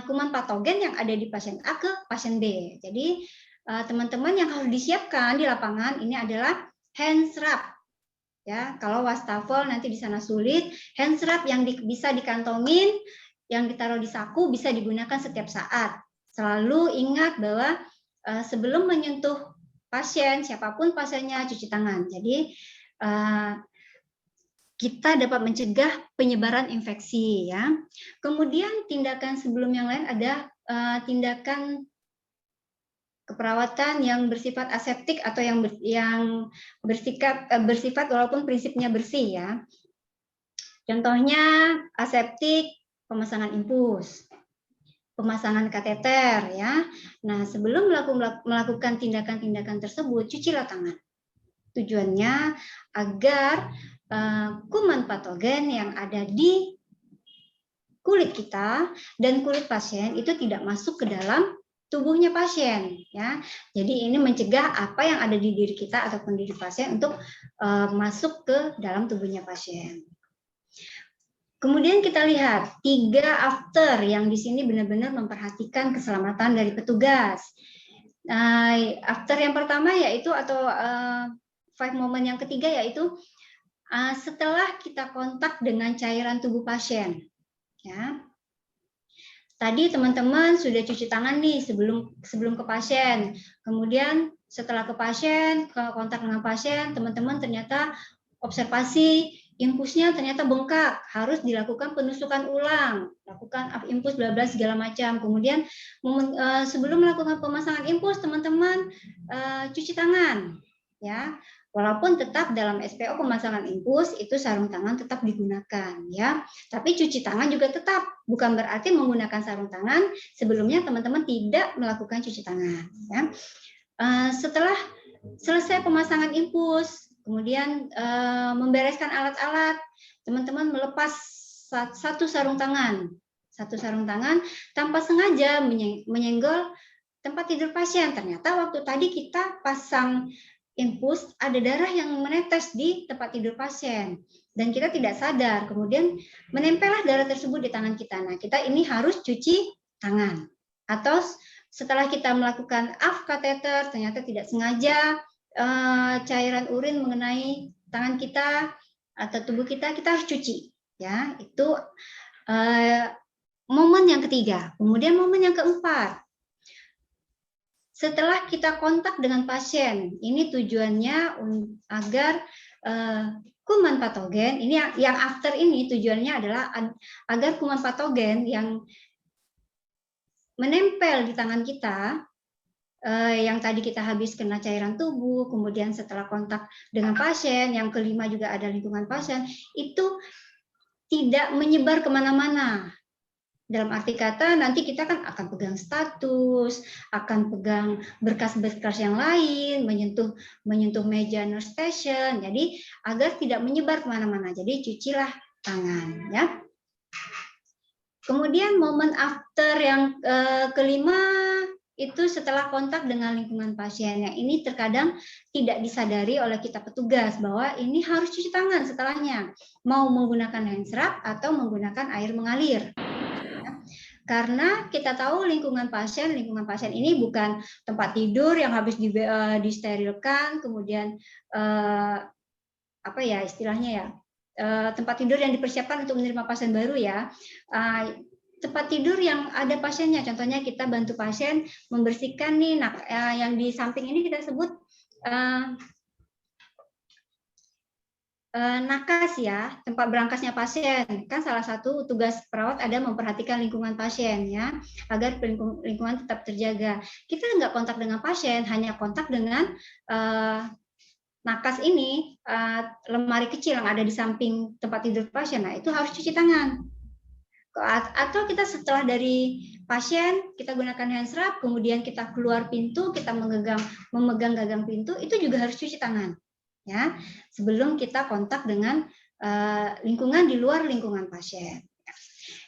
kuman patogen yang ada di pasien A ke pasien B. Jadi teman-teman yang harus disiapkan di lapangan ini adalah hand rub. Ya, kalau wastafel nanti di sana sulit, hand rub yang bisa dikantongin, yang ditaruh di saku bisa digunakan setiap saat. Selalu ingat bahwa sebelum menyentuh pasien, siapapun pasiennya, cuci tangan. Jadi kita dapat mencegah penyebaran infeksi. Ya. Kemudian tindakan sebelum yang lain ada tindakan keperawatan yang bersifat aseptik atau yang bersifat walaupun prinsipnya bersih. Ya. Contohnya aseptik, pemasangan infus, pemasangan kateter, ya. Nah, sebelum melakukan tindakan-tindakan tersebut, cucilah tangan. Tujuannya agar kuman patogen yang ada di kulit kita dan kulit pasien itu tidak masuk ke dalam tubuhnya pasien, ya. Jadi ini mencegah apa yang ada di diri kita ataupun di diri pasien untuk masuk ke dalam tubuhnya pasien. Kemudian kita lihat 3 after yang di sini benar-benar memperhatikan keselamatan dari petugas. After yang pertama yaitu atau 5 moment yang ketiga yaitu setelah kita kontak dengan cairan tubuh pasien. Ya. Tadi teman-teman sudah cuci tangan nih sebelum ke pasien. Kemudian setelah ke pasien, ke kontak dengan pasien, teman-teman ternyata observasi infusnya ternyata bengkak, harus dilakukan penusukan ulang, lakukan infus bla bla segala macam. Kemudian sebelum melakukan pemasangan infus, teman-teman cuci tangan, ya. Walaupun tetap dalam SPO pemasangan infus itu sarung tangan tetap digunakan, ya. Tapi cuci tangan juga tetap, bukan berarti menggunakan sarung tangan sebelumnya teman-teman tidak melakukan cuci tangan, ya. Setelah selesai pemasangan infus, kemudian membereskan alat-alat, teman-teman melepas satu sarung tangan tanpa sengaja menyenggol tempat tidur pasien. Ternyata waktu tadi kita pasang infus ada darah yang menetes di tempat tidur pasien dan kita tidak sadar, kemudian menempellah darah tersebut di tangan kita. Nah, kita ini harus cuci tangan. Atau setelah kita melakukan AF kateter ternyata tidak sengaja cairan urin mengenai tangan kita atau tubuh kita harus cuci, ya. Itu momen yang ketiga. Kemudian momen yang keempat, setelah kita kontak dengan pasien, ini tujuannya agar kuman patogen, ini yang after ini tujuannya adalah agar kuman patogen yang menempel di tangan kita, yang tadi kita habis kena cairan tubuh, kemudian setelah kontak dengan pasien, yang kelima juga ada lingkungan pasien, itu tidak menyebar kemana-mana. Dalam arti kata, nanti kita kan akan pegang status, akan pegang berkas-berkas yang lain, menyentuh meja nurse station, jadi agar tidak menyebar kemana-mana. Jadi cucilah tangan, ya. Kemudian momen after yang kelima, itu setelah kontak dengan lingkungan pasien. Yang ini terkadang tidak disadari oleh kita petugas bahwa ini harus cuci tangan setelahnya, mau menggunakan hand rub atau menggunakan air mengalir. Karena kita tahu lingkungan pasien ini bukan tempat tidur yang habis disterilkan, kemudian apa ya istilahnya ya, tempat tidur yang dipersiapkan untuk menerima pasien baru ya. Tempat tidur yang ada pasiennya, contohnya kita bantu pasien membersihkan nih, yang di samping ini kita sebut nakas ya, tempat berangkasnya pasien. Kan salah satu tugas perawat ada memperhatikan lingkungan pasien ya, agar lingkungan tetap terjaga. Kita nggak kontak dengan pasien, hanya kontak dengan nakas ini, lemari kecil yang ada di samping tempat tidur pasien. Nah, itu harus cuci tangan. Atau kita setelah dari pasien, kita gunakan hand scrub, kemudian kita keluar pintu, kita memegang gagang pintu, itu juga harus cuci tangan. Ya, sebelum kita kontak dengan lingkungan di luar lingkungan pasien.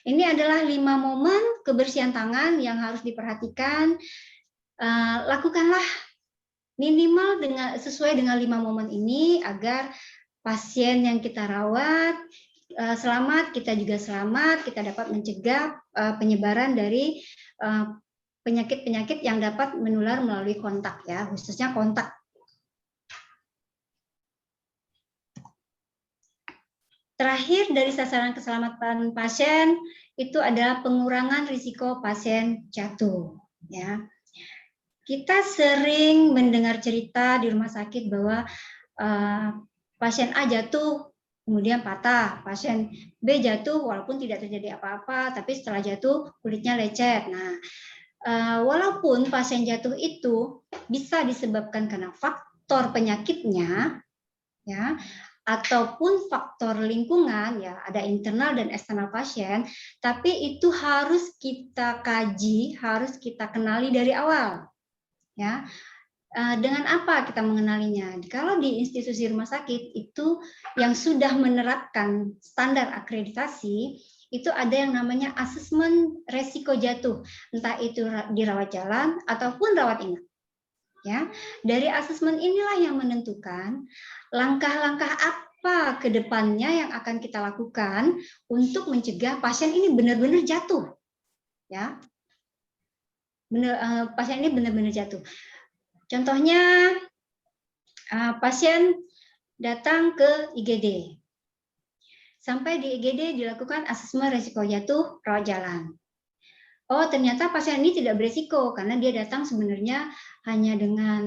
Ini adalah 5 momen kebersihan tangan yang harus diperhatikan. Lakukanlah minimal sesuai dengan 5 momen ini agar pasien yang kita rawat selamat, kita juga selamat, kita dapat mencegah penyebaran dari penyakit-penyakit yang dapat menular melalui kontak ya, khususnya kontak. Terakhir dari sasaran keselamatan pasien itu adalah pengurangan risiko pasien jatuh. Ya, kita sering mendengar cerita di rumah sakit bahwa pasien A jatuh kemudian patah, pasien B jatuh walaupun tidak terjadi apa-apa, tapi setelah jatuh kulitnya lecet. Nah, walaupun pasien jatuh itu bisa disebabkan karena faktor penyakitnya, ya, ataupun faktor lingkungan, ya ada internal dan eksternal pasien, tapi itu harus kita kaji, harus kita kenali dari awal, ya. Dengan apa kita mengenalinya? Kalau di institusi rumah sakit itu yang sudah menerapkan standar akreditasi, itu ada yang namanya asesmen resiko jatuh, entah itu di rawat jalan ataupun rawat inap. Ya, dari asesmen inilah yang menentukan langkah-langkah apa ke depannya yang akan kita lakukan untuk mencegah pasien ini benar-benar jatuh. Ya, pasien ini benar-benar jatuh. Contohnya, pasien datang ke IGD. Sampai di IGD dilakukan asesmen risiko jatuh rawat jalan. Oh, ternyata pasien ini tidak berisiko karena dia datang sebenarnya hanya dengan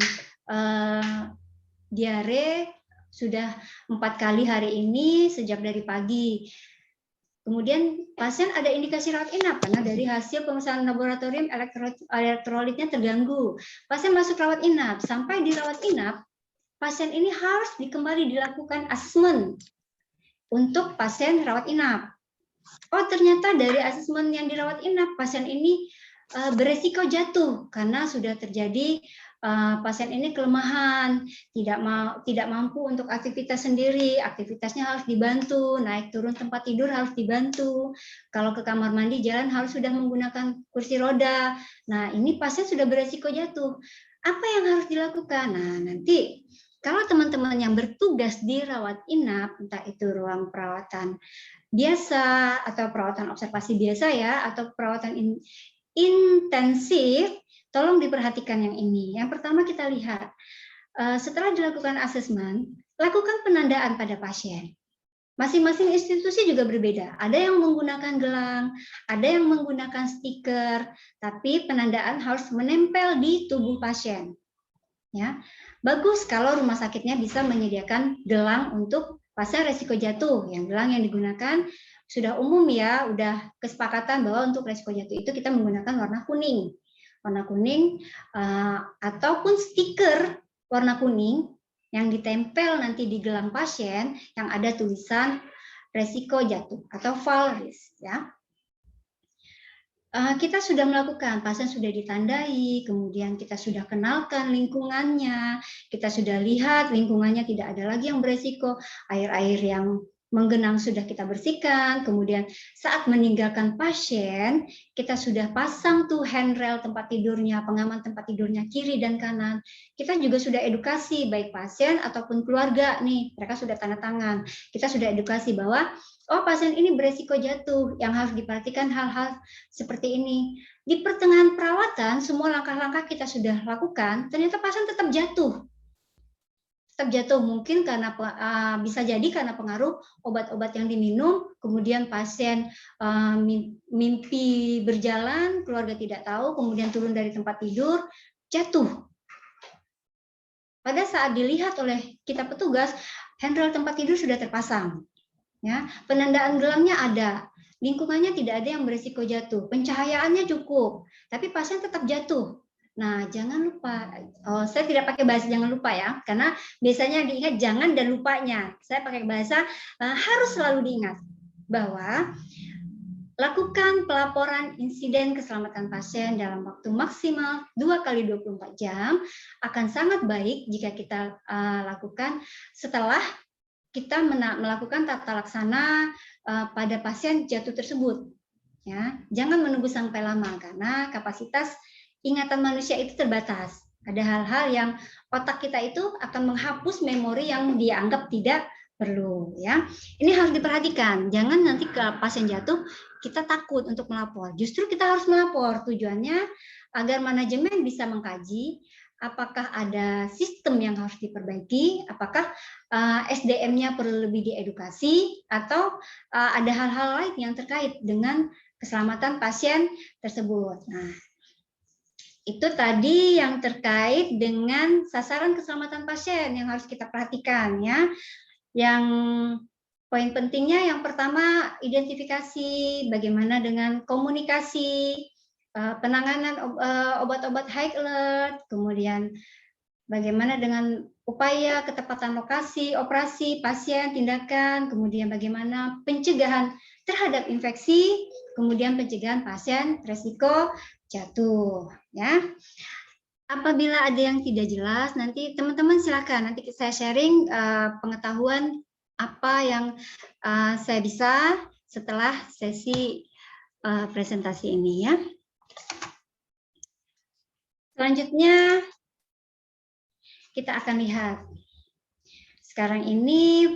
diare sudah 4 kali hari ini sejak dari pagi. Kemudian pasien ada indikasi rawat inap karena dari hasil pemeriksaan laboratorium elektrolitnya terganggu. Pasien masuk rawat inap, sampai di rawat inap, pasien ini harus kembali dilakukan asesmen untuk pasien rawat inap. Oh, ternyata dari asesmen yang dirawat inap, pasien ini beresiko jatuh karena sudah terjadi pasien ini kelemahan, tidak mampu untuk aktivitas sendiri, aktivitasnya harus dibantu, naik turun tempat tidur harus dibantu, kalau ke kamar mandi jalan harus sudah menggunakan kursi roda. Nah, ini pasien sudah beresiko jatuh. Apa yang harus dilakukan? Nah, nanti kalau teman-teman yang bertugas di rawat inap, entah itu ruang perawatan biasa atau perawatan observasi biasa ya, atau perawatan intensif, tolong diperhatikan yang ini. Yang pertama kita lihat, setelah dilakukan asesmen, lakukan penandaan pada pasien. Masing-masing institusi juga berbeda. Ada yang menggunakan gelang, ada yang menggunakan stiker, tapi penandaan harus menempel di tubuh pasien. Ya, bagus kalau rumah sakitnya bisa menyediakan gelang untuk pasien resiko jatuh. Yang gelang yang digunakan sudah umum ya, udah kesepakatan bahwa untuk resiko jatuh itu kita menggunakan warna kuning. Warna kuning ataupun stiker warna kuning yang ditempel nanti di gelang pasien yang ada tulisan resiko jatuh atau fall risk ya. Kita sudah melakukan, pasien sudah ditandai, kemudian kita sudah kenalkan lingkungannya, kita sudah lihat lingkungannya tidak ada lagi yang beresiko, air-air yang menggenang sudah kita bersihkan, kemudian saat meninggalkan pasien, kita sudah pasang tuh handrail tempat tidurnya, pengaman tempat tidurnya kiri dan kanan. Kita juga sudah edukasi baik pasien ataupun keluarga nih, mereka sudah tanda tangan. Kita sudah edukasi bahwa oh pasien ini beresiko jatuh, yang harus diperhatikan hal-hal seperti ini. Di pertengahan perawatan, semua langkah-langkah kita sudah lakukan, ternyata pasien tetap jatuh. Tetap jatuh, mungkin karena bisa jadi karena pengaruh obat-obat yang diminum, kemudian pasien mimpi berjalan, keluarga tidak tahu, kemudian turun dari tempat tidur, jatuh. Pada saat dilihat oleh kita petugas, handrail tempat tidur sudah terpasang. Ya, penandaan gelangnya ada, lingkungannya tidak ada yang berisiko jatuh, pencahayaannya cukup, tapi pasien tetap jatuh. Nah, jangan lupa, saya tidak pakai bahasa jangan lupa ya, karena biasanya diingat jangan dan lupanya. Saya pakai bahasa harus selalu diingat bahwa lakukan pelaporan insiden keselamatan pasien dalam waktu maksimal 2 kali 24 jam akan sangat baik jika kita lakukan setelah kita melakukan tata laksana pada pasien jatuh tersebut. Ya, jangan menunggu sampai lama karena kapasitas ingatan manusia itu terbatas. Ada hal-hal yang otak kita itu akan menghapus memori yang dianggap tidak perlu. Ya, ini harus diperhatikan. Jangan nanti ke pasien jatuh kita takut untuk melapor. Justru kita harus melapor. Tujuannya agar manajemen bisa mengkaji apakah ada sistem yang harus diperbaiki, apakah SDM-nya perlu lebih diedukasi, atau ada hal-hal lain yang terkait dengan keselamatan pasien tersebut. Nah, itu tadi yang terkait dengan sasaran keselamatan pasien yang harus kita perhatikan ya. Yang poin pentingnya yang pertama identifikasi, bagaimana dengan komunikasi, penanganan obat-obat high alert, kemudian bagaimana dengan upaya ketepatan lokasi, operasi, pasien, tindakan, kemudian bagaimana pencegahan terhadap infeksi, kemudian pencegahan pasien resiko jatuh. Ya, apabila ada yang tidak jelas, nanti teman-teman silakan nanti saya sharing pengetahuan apa yang saya bisa setelah sesi presentasi ini ya. Selanjutnya kita akan lihat sekarang ini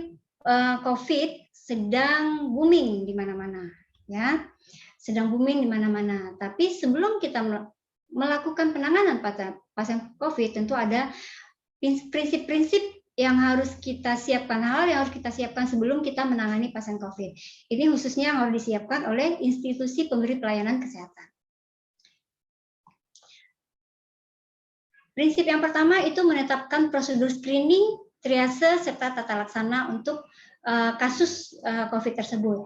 COVID sedang booming di mana-mana, ya, sedang booming di mana-mana. Tapi sebelum kita melakukan penanganan pada pasien COVID, tentu ada prinsip-prinsip yang harus kita siapkan, hal yang harus kita siapkan sebelum kita menangani pasien COVID. Ini khususnya yang harus disiapkan oleh institusi pemberi pelayanan kesehatan. Prinsip yang pertama itu menetapkan prosedur screening, triase, serta tata laksana untuk kasus COVID tersebut.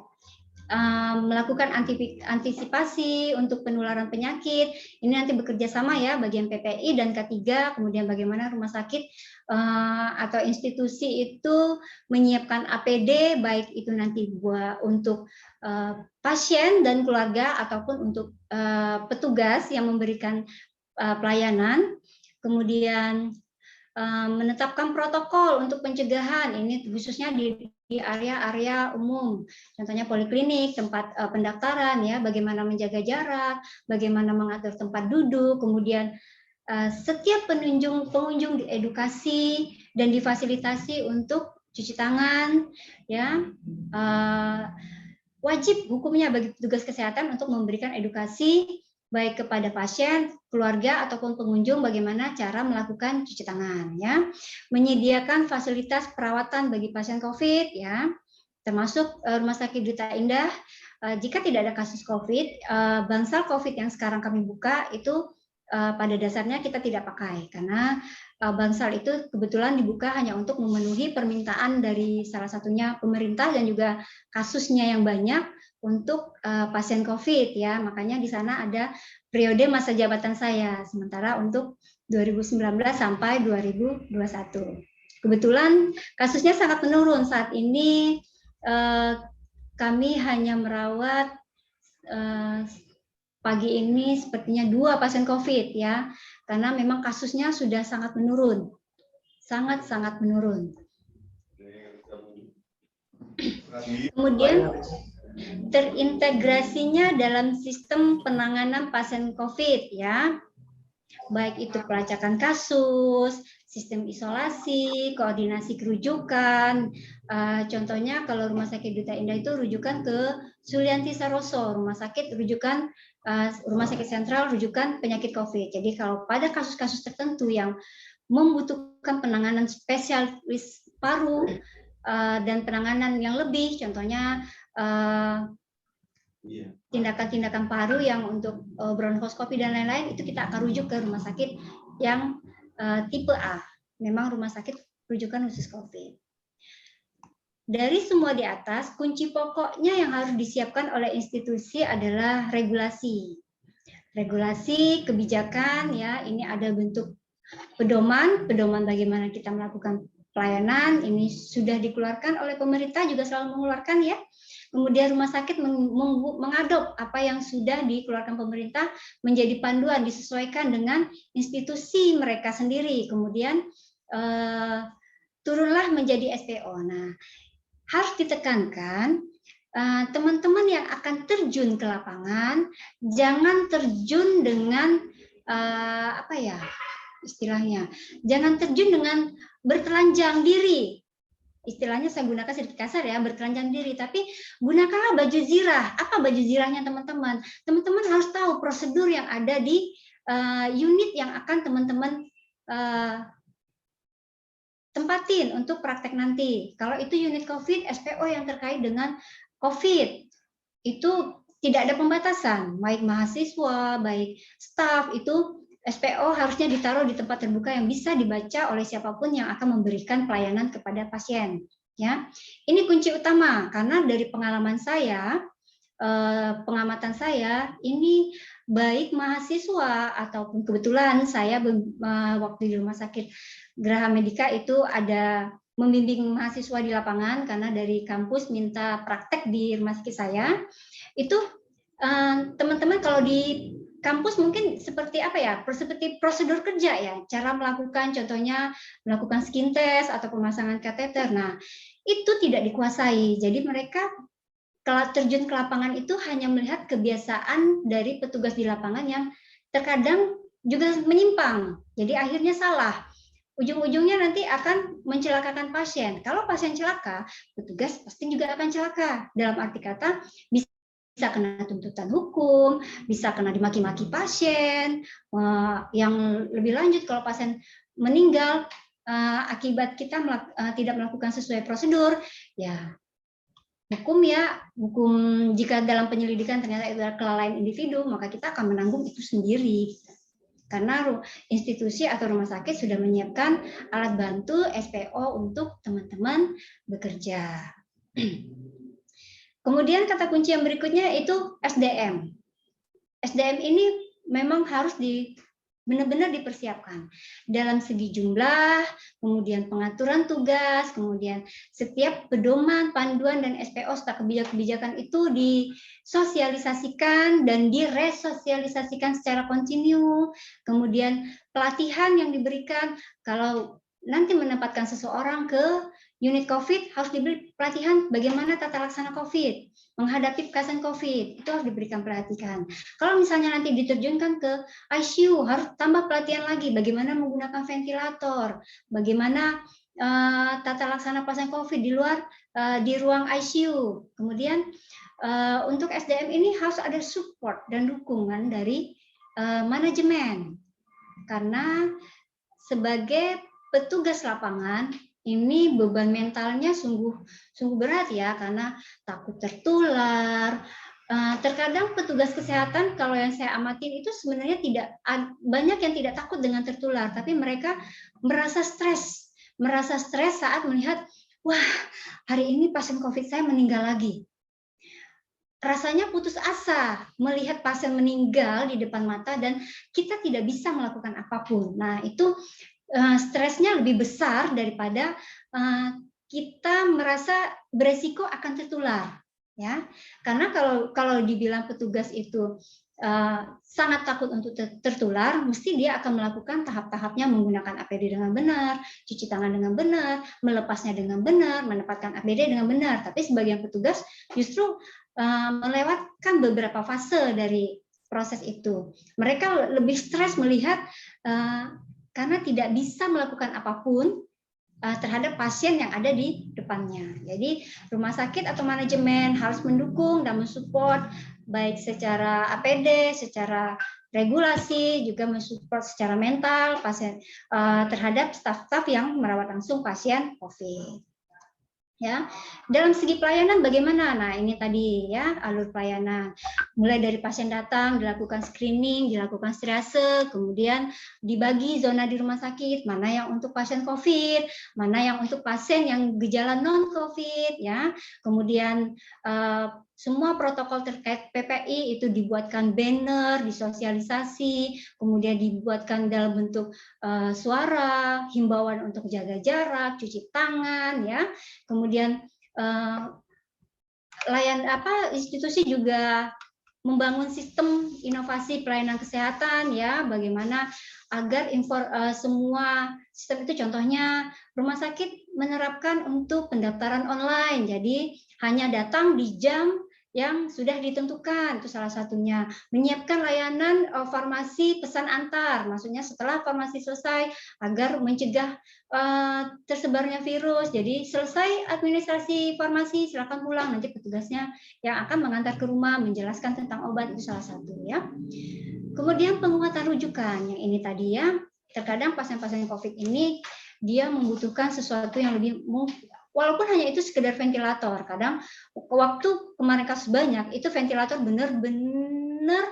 Melakukan antisipasi untuk penularan penyakit, ini nanti bekerja sama ya, bagian PPI dan K3, kemudian bagaimana rumah sakit atau institusi itu menyiapkan APD, baik itu nanti untuk pasien dan keluarga, ataupun untuk petugas yang memberikan pelayanan. Kemudian menetapkan protokol untuk pencegahan, ini khususnya di area-area umum, contohnya poliklinik, tempat pendaftaran, ya, bagaimana menjaga jarak, bagaimana mengatur tempat duduk, kemudian setiap pengunjung diedukasi dan difasilitasi untuk cuci tangan, ya, wajib hukumnya bagi petugas kesehatan untuk memberikan edukasi baik kepada pasien, keluarga, ataupun pengunjung bagaimana cara melakukan cuci tangan, ya. Menyediakan fasilitas perawatan bagi pasien COVID, ya, termasuk Rumah Sakit Duta Indah. Jika tidak ada kasus COVID, bangsal COVID yang sekarang kami buka itu pada dasarnya kita tidak pakai, karena bangsal itu kebetulan dibuka hanya untuk memenuhi permintaan dari salah satunya pemerintah dan juga kasusnya yang banyak untuk pasien COVID, ya, makanya di sana ada periode masa jabatan saya, sementara untuk 2019 sampai 2021. Kebetulan kasusnya sangat menurun saat ini, kami hanya merawat pagi ini sepertinya 2 pasien COVID, ya, karena memang kasusnya sudah sangat menurun, sangat menurun. Kemudian terintegrasinya dalam sistem penanganan pasien COVID, ya, baik itu pelacakan kasus, sistem isolasi, koordinasi kerujukan. Contohnya kalau Rumah Sakit Duta Indah itu rujukan ke Sulianti Saroso, rumah sakit rujukan Rumah Sakit Sentral rujukan penyakit COVID. Jadi kalau pada kasus-kasus tertentu yang membutuhkan penanganan spesialis paru dan penanganan yang lebih, contohnya tindakan-tindakan paru yang untuk bronkoskopi dan lain-lain, itu kita akan rujuk ke rumah sakit yang tipe A, memang rumah sakit rujukan khusus COVID. Dari semua di atas, kunci pokoknya yang harus disiapkan oleh institusi adalah regulasi. Regulasi, kebijakan, ya, ini ada bentuk pedoman bagaimana kita melakukan pelayanan, ini sudah dikeluarkan oleh pemerintah, juga selalu mengeluarkan, ya. Kemudian rumah sakit mengadop apa yang sudah dikeluarkan pemerintah menjadi panduan, disesuaikan dengan institusi mereka sendiri. Kemudian turunlah menjadi SPO. Nah, harus ditekankan teman-teman yang akan terjun ke lapangan jangan terjun dengan apa ya istilahnya, jangan terjun dengan bertelanjang diri. Istilahnya saya gunakan sedikit kasar ya, bertelanjang diri, tapi gunakanlah baju zirah. Apa baju zirahnya teman-teman? Teman-teman harus tahu prosedur yang ada di unit yang akan teman-teman tempatin untuk praktek nanti. Kalau itu unit COVID, SPO yang terkait dengan COVID, itu tidak ada pembatasan, baik mahasiswa, baik staf, itu SPO harusnya ditaruh di tempat terbuka yang bisa dibaca oleh siapapun yang akan memberikan pelayanan kepada pasien. Ya, ini kunci utama karena dari pengalaman saya, pengamatan saya, ini baik mahasiswa ataupun kebetulan saya waktu di Rumah Sakit Graha Medica itu ada membimbing mahasiswa di lapangan karena dari kampus minta praktek di rumah sakit saya. Itu teman-teman kalau di kampus mungkin seperti apa ya, seperti prosedur kerja ya, cara melakukan, contohnya melakukan skin test atau pemasangan kateter. Nah, itu tidak dikuasai. Jadi mereka kalau terjun ke lapangan itu hanya melihat kebiasaan dari petugas di lapangan yang terkadang juga menyimpang. Jadi akhirnya salah. Ujung-ujungnya nanti akan mencelakakan pasien. Kalau pasien celaka, petugas pasti juga akan celaka. Dalam arti kata, bisa kena tuntutan hukum, bisa kena dimaki-maki pasien, yang lebih lanjut kalau pasien meninggal akibat kita tidak melakukan sesuai prosedur, ya hukum jika dalam penyelidikan ternyata itu adalah kelalaian individu, maka kita akan menanggung itu sendiri. Karena institusi atau rumah sakit sudah menyiapkan alat bantu SPO untuk teman-teman bekerja. Kemudian kata kunci yang berikutnya itu SDM. SDM ini memang harus benar-benar dipersiapkan dalam segi jumlah, kemudian pengaturan tugas, kemudian setiap pedoman, panduan, dan SPO serta kebijakan itu disosialisasikan dan diresosialisasikan secara kontinu. Kemudian pelatihan yang diberikan, kalau nanti menempatkan seseorang ke unit COVID harus diberi pelatihan bagaimana tata laksana COVID, menghadapi pasien COVID, itu harus diberikan pelatihan. Kalau misalnya nanti diterjunkan ke ICU, harus tambah pelatihan lagi, bagaimana menggunakan ventilator, bagaimana tata laksana pasien COVID di luar, di ruang ICU. Kemudian untuk SDM ini harus ada support dan dukungan dari manajemen. Karena sebagai petugas lapangan, ini beban mentalnya sungguh berat ya, karena takut tertular. Terkadang petugas kesehatan kalau yang saya amatin itu sebenarnya banyak yang tidak takut dengan tertular, tapi mereka merasa stres saat melihat, wah hari ini pasien COVID saya meninggal lagi. Rasanya putus asa melihat pasien meninggal di depan mata dan kita tidak bisa melakukan apapun. Nah itu stresnya lebih besar daripada kita merasa beresiko akan tertular, ya. Karena kalau dibilang petugas itu sangat takut untuk tertular, mesti dia akan melakukan tahap-tahapnya menggunakan APD dengan benar, cuci tangan dengan benar, melepasnya dengan benar, menempatkan APD dengan benar. Tapi sebagian petugas justru melewatkan beberapa fase dari proses itu. Mereka lebih stres melihat karena tidak bisa melakukan apapun terhadap pasien yang ada di depannya. Jadi rumah sakit atau manajemen harus mendukung dan mensupport baik secara APD, secara regulasi, juga mensupport secara mental pasien terhadap staf-staf yang merawat langsung pasien COVID. Ya, dalam segi pelayanan bagaimana? Nah, ini tadi ya alur pelayanan. Mulai dari pasien datang, dilakukan screening, dilakukan triase, kemudian dibagi zona di rumah sakit, mana yang untuk pasien COVID, mana yang untuk pasien yang gejala non-COVID, ya. Kemudian semua protokol terkait PPI itu dibuatkan banner, disosialisasi, kemudian dibuatkan dalam bentuk suara, himbauan untuk jaga jarak, cuci tangan, ya. Kemudian institusi juga membangun sistem inovasi pelayanan kesehatan, ya, bagaimana agar semua sistem itu, contohnya rumah sakit menerapkan untuk pendaftaran online, jadi hanya datang di jam yang sudah ditentukan, itu salah satunya. Menyiapkan layanan farmasi pesan antar, maksudnya setelah farmasi selesai agar mencegah tersebarnya virus. Jadi selesai administrasi farmasi, silakan pulang, nanti petugasnya yang akan mengantar ke rumah menjelaskan tentang obat, itu salah satu, ya. Kemudian penguatan rujukan, yang ini tadi ya, terkadang pasien-pasien COVID ini dia membutuhkan sesuatu yang lebih, walaupun hanya itu sekedar ventilator. Kadang waktu kemarin kasus banyak itu ventilator benar-benar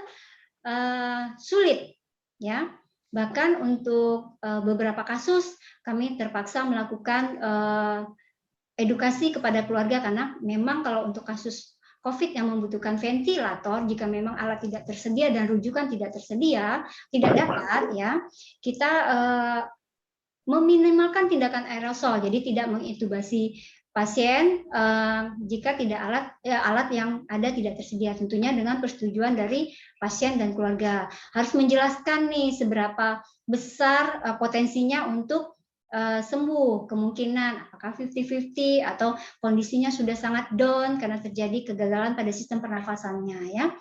sulit, ya. Bahkan untuk beberapa kasus kami terpaksa melakukan edukasi kepada keluarga, karena memang kalau untuk kasus COVID yang membutuhkan ventilator, jika memang alat tidak tersedia dan rujukan tidak tersedia, tidak dapat, ya, kita meminimalkan tindakan aerosol, jadi tidak mengintubasi pasien jika tidak alat yang ada tidak tersedia, tentunya dengan persetujuan dari pasien dan keluarga. Harus menjelaskan nih seberapa besar potensinya untuk sembuh, kemungkinan apakah 50-50 atau kondisinya sudah sangat down karena terjadi kegagalan pada sistem pernafasannya, ya.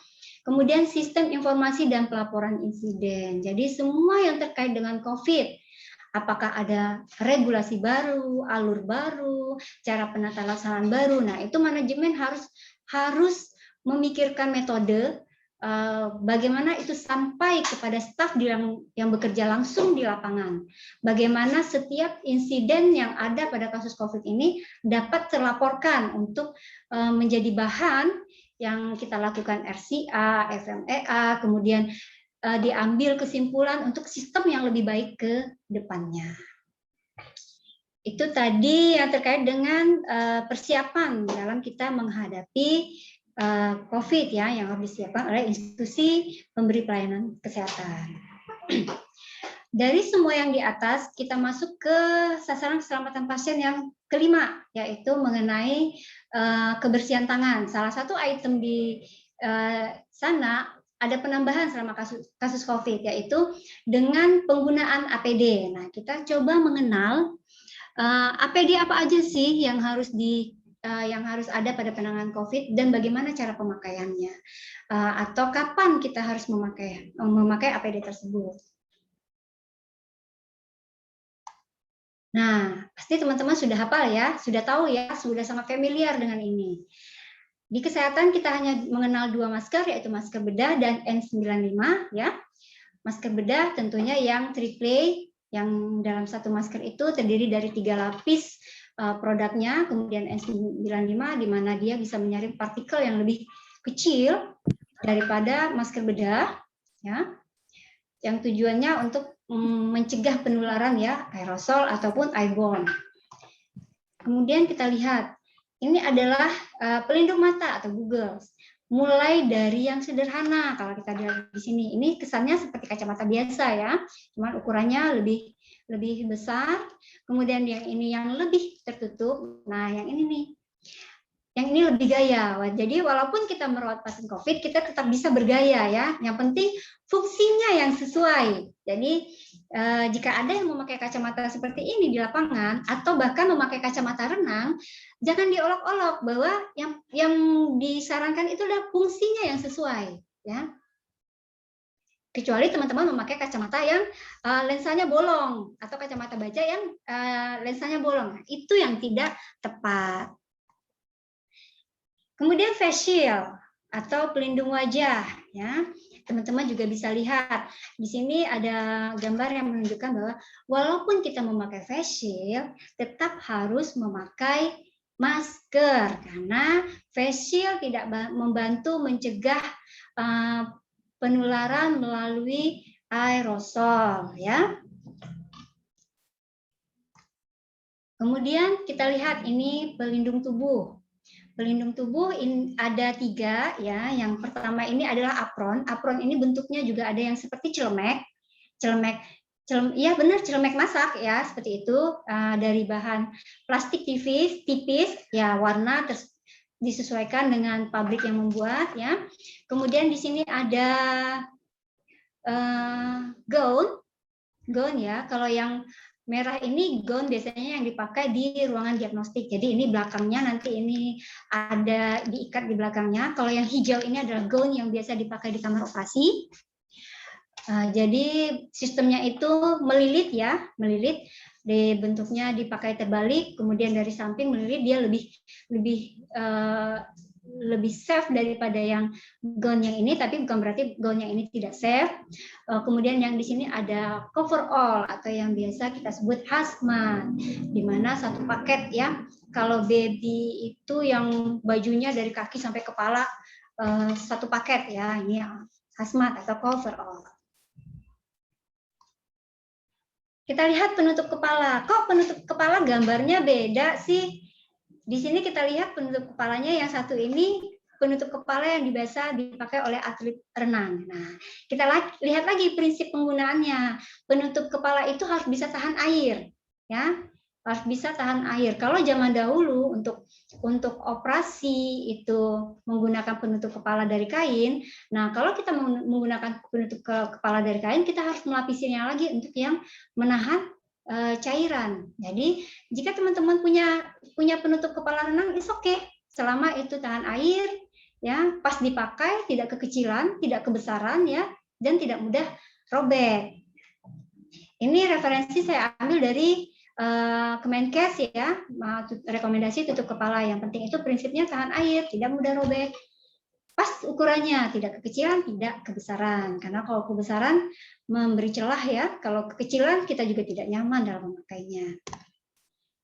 Kemudian sistem informasi dan pelaporan insiden. Jadi semua yang terkait dengan COVID, apakah ada regulasi baru, alur baru, cara penata laksanaan baru. Nah, itu manajemen harus memikirkan metode bagaimana itu sampai kepada staf yang bekerja langsung di lapangan. Bagaimana setiap insiden yang ada pada kasus COVID ini dapat terlaporkan untuk menjadi bahan yang kita lakukan RCA, FMEA, kemudian diambil kesimpulan untuk sistem yang lebih baik ke depannya. Itu tadi yang terkait dengan persiapan dalam kita menghadapi COVID, ya, yang harus disiapkan oleh institusi pemberi pelayanan kesehatan. Dari semua yang di atas, kita masuk ke sasaran keselamatan pasien yang kelima, yaitu mengenai kebersihan tangan. Salah satu item di sana ada penambahan selama kasus COVID, yaitu dengan penggunaan APD. Nah, kita coba mengenal APD apa aja sih yang harus ada pada penanganan COVID dan bagaimana cara pemakaiannya, atau kapan kita harus memakai APD tersebut. Nah, pasti teman-teman sudah hafal ya, sudah tahu ya, sudah sangat familiar dengan ini. Di kesehatan kita hanya mengenal dua masker, yaitu masker bedah dan N95, ya. Masker bedah tentunya yang triple, yang dalam satu masker itu terdiri dari 3 lapis produknya, kemudian N95 di mana dia bisa menyaring partikel yang lebih kecil daripada masker bedah, ya, yang tujuannya untuk mencegah penularan, ya, aerosol ataupun airborne. Kemudian kita lihat, ini adalah pelindung mata atau goggles. Mulai dari yang sederhana, kalau kita lihat di sini, ini kesannya seperti kacamata biasa, ya, cuman ukurannya lebih besar. Kemudian yang ini yang lebih tertutup. Nah, yang ini nih, yang ini lebih gaya. Jadi walaupun kita merawat pasien COVID, kita tetap bisa bergaya, ya. Yang penting fungsinya yang sesuai. Jadi jika ada yang memakai kacamata seperti ini di lapangan atau bahkan memakai kacamata renang, jangan diolok-olok, bahwa yang disarankan itu adalah fungsinya yang sesuai, ya. Kecuali teman-teman memakai kacamata yang lensanya bolong atau kacamata baca yang lensanya bolong. Itu yang tidak tepat. Kemudian face shield atau pelindung wajah, ya. Teman-teman juga bisa lihat di sini ada gambar yang menunjukkan bahwa walaupun kita memakai face shield, tetap harus memakai masker karena face shield tidak membantu mencegah penularan melalui aerosol, ya. Kemudian kita lihat ini pelindung tubuh. Pelindung tubuh ada 3 ya. Yang pertama ini adalah apron. Apron ini bentuknya juga ada yang seperti celemek. Ya benar, celemek masak ya, seperti itu, dari bahan plastik tipis ya, warna disesuaikan dengan pabrik yang membuat ya. Kemudian di sini ada gaun ya. Kalau yang merah ini gaun biasanya yang dipakai di ruangan diagnostik. Jadi ini belakangnya nanti ini ada diikat di belakangnya. Kalau yang hijau ini adalah gaun yang biasa dipakai di kamar operasi. Jadi sistemnya itu melilit ya, melilit. Di bentuknya dipakai terbalik, kemudian dari samping melilit, dia lebih safe daripada yang gown yang ini, tapi bukan berarti gown yang ini tidak safe. Kemudian yang di sini ada coverall atau yang biasa kita sebut hazmat, di mana satu paket ya. Kalau baby itu yang bajunya dari kaki sampai kepala satu paket ya, ini hazmat atau coverall. Kita lihat penutup kepala. Kok penutup kepala gambarnya beda sih? Di sini kita lihat penutup kepalanya yang satu ini penutup kepala yang biasa dipakai oleh atlet renang. Nah, kita lihat lagi prinsip penggunaannya. Penutup kepala itu harus bisa tahan air, ya, harus bisa tahan air. Kalau zaman dahulu untuk operasi itu menggunakan penutup kepala dari kain. Nah, kalau kita menggunakan penutup kepala dari kain, kita harus melapisinya lagi untuk yang menahan cairan. Jadi jika teman-teman punya penutup kepala renang, it's okay, selama itu tahan air, ya, pas dipakai, tidak kekecilan, tidak kebesaran, ya, dan tidak mudah robek. Ini referensi saya ambil dari Kemenkes ya, rekomendasi tutup kepala. Yang penting itu prinsipnya tahan air, tidak mudah robek. Pas ukurannya, tidak kekecilan, tidak kebesaran. Karena kalau kebesaran memberi celah ya, kalau kekecilan kita juga tidak nyaman dalam memakainya.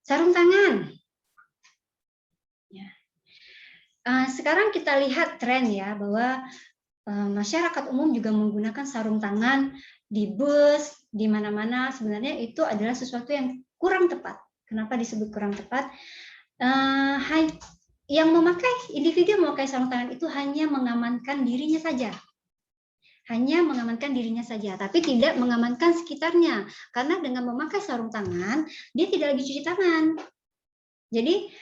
Sarung tangan. Ya. Sekarang kita lihat tren ya, bahwa masyarakat umum juga menggunakan sarung tangan di bus, di mana-mana. Sebenarnya itu adalah sesuatu yang kurang tepat. Kenapa disebut kurang tepat? Yang individu memakai sarung tangan itu hanya mengamankan dirinya saja. Hanya mengamankan dirinya saja, tapi tidak mengamankan sekitarnya. Karena dengan memakai sarung tangan, dia tidak lagi cuci tangan. Jadi,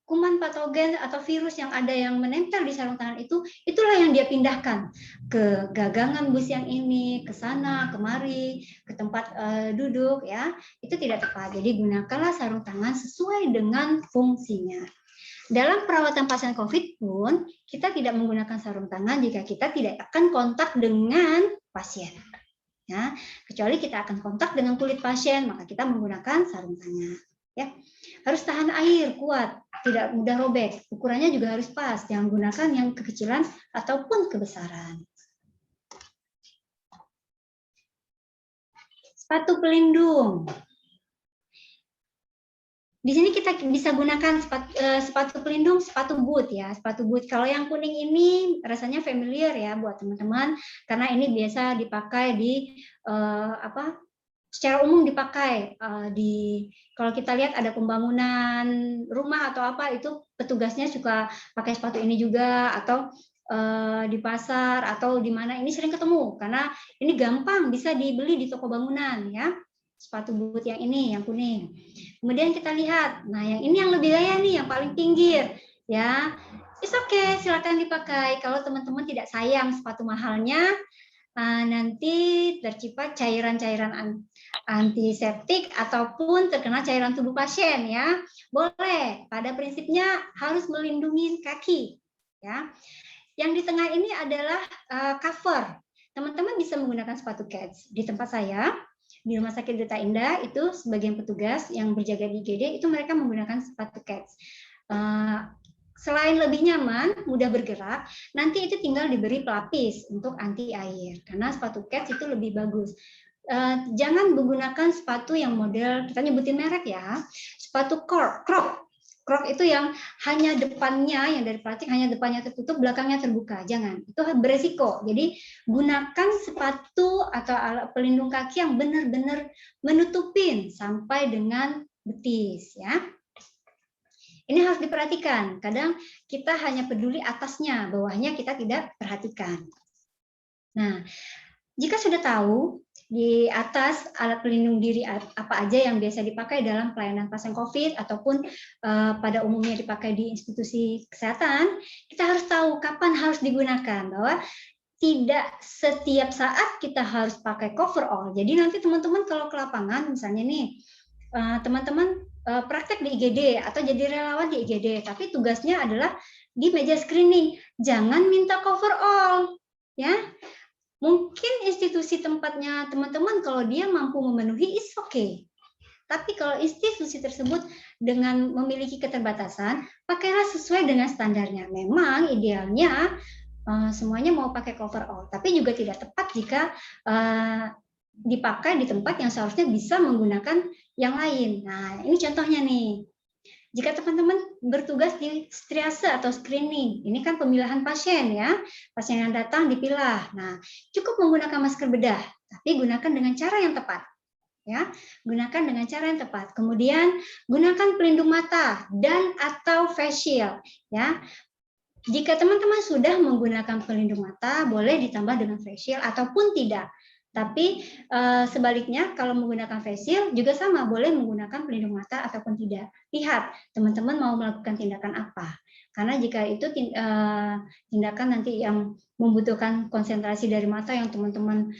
kuman patogen atau virus yang ada yang menempel di sarung tangan itulah yang dia pindahkan ke gagangan bus yang ini, ke sana, kemari, ke tempat duduk, ya. Itu tidak tepat. Jadi, gunakanlah sarung tangan sesuai dengan fungsinya. Dalam perawatan pasien COVID pun, kita tidak menggunakan sarung tangan jika kita tidak akan kontak dengan pasien. Ya, kecuali kita akan kontak dengan kulit pasien, maka kita menggunakan sarung tangan. Ya, harus tahan air, kuat, tidak mudah robek. Ukurannya juga harus pas, jangan gunakan yang kekecilan ataupun kebesaran. Sepatu pelindung. Di sini kita bisa gunakan sepatu pelindung, sepatu boot ya, sepatu boot. Kalau yang kuning ini rasanya familiar ya buat teman-teman, karena ini biasa dipakai di secara umum dipakai kalau kita lihat ada pembangunan rumah atau apa, itu petugasnya suka pakai sepatu ini juga, atau di pasar atau di mana ini sering ketemu karena ini gampang bisa dibeli di toko bangunan ya. Sepatu boot yang ini, yang kuning. Kemudian kita lihat, nah yang ini yang lebih gaya nih, yang paling pinggir, ya. It's okay, silakan dipakai. Kalau teman-teman tidak sayang sepatu mahalnya, nanti terciprat cairan-cairan antiseptik ataupun terkena cairan tubuh pasien, ya. Boleh. Pada prinsipnya harus melindungi kaki, ya. Yang di tengah ini adalah cover. teman-teman bisa menggunakan sepatu kets. Di tempat saya, di Rumah Sakit Duta Indah, itu sebagian petugas yang berjaga di IGD, itu mereka menggunakan sepatu kets. Selain lebih nyaman, mudah bergerak, nanti itu tinggal diberi pelapis untuk anti air. Karena sepatu kets itu lebih bagus. Jangan menggunakan sepatu yang model, kita nyebutin merek ya, sepatu Croc itu yang hanya depannya, yang dari plastik hanya depannya tertutup, belakangnya terbuka. Jangan, itu beresiko. Jadi gunakan sepatu atau alat pelindung kaki yang benar-benar menutupin sampai dengan betis ya. Ini harus diperhatikan. Kadang kita hanya peduli atasnya, bawahnya kita tidak perhatikan. Nah, jika sudah tahu di atas alat pelindung diri apa aja yang biasa dipakai dalam pelayanan pasien COVID ataupun pada umumnya dipakai di institusi kesehatan, kita harus tahu kapan harus digunakan, bahwa tidak setiap saat kita harus pakai coverall. Jadi nanti teman-teman kalau ke lapangan misalnya nih, teman-teman praktek di IGD atau jadi relawan di IGD, tapi tugasnya adalah di meja screening, jangan minta coverall, ya. Mungkin institusi tempatnya teman-teman kalau dia mampu memenuhi is okay. Tapi kalau institusi tersebut dengan memiliki keterbatasan, pakailah sesuai dengan standarnya. Memang idealnya semuanya mau pakai coverall, tapi juga tidak tepat jika dipakai di tempat yang seharusnya bisa menggunakan yang lain. Nah, ini contohnya nih. Jika teman-teman bertugas di triase atau screening, ini kan pemilahan pasien ya, pasien yang datang dipilah. Nah, cukup menggunakan masker bedah, tapi gunakan dengan cara yang tepat. Ya, gunakan dengan cara yang tepat. Kemudian gunakan pelindung mata dan atau face shield. Ya, jika teman-teman sudah menggunakan pelindung mata, boleh ditambah dengan face shield ataupun tidak. Tapi sebaliknya kalau menggunakan face shield juga sama, boleh menggunakan pelindung mata ataupun tidak. Lihat teman-teman mau melakukan tindakan apa. Karena jika itu tindakan nanti yang membutuhkan konsentrasi dari mata yang teman-teman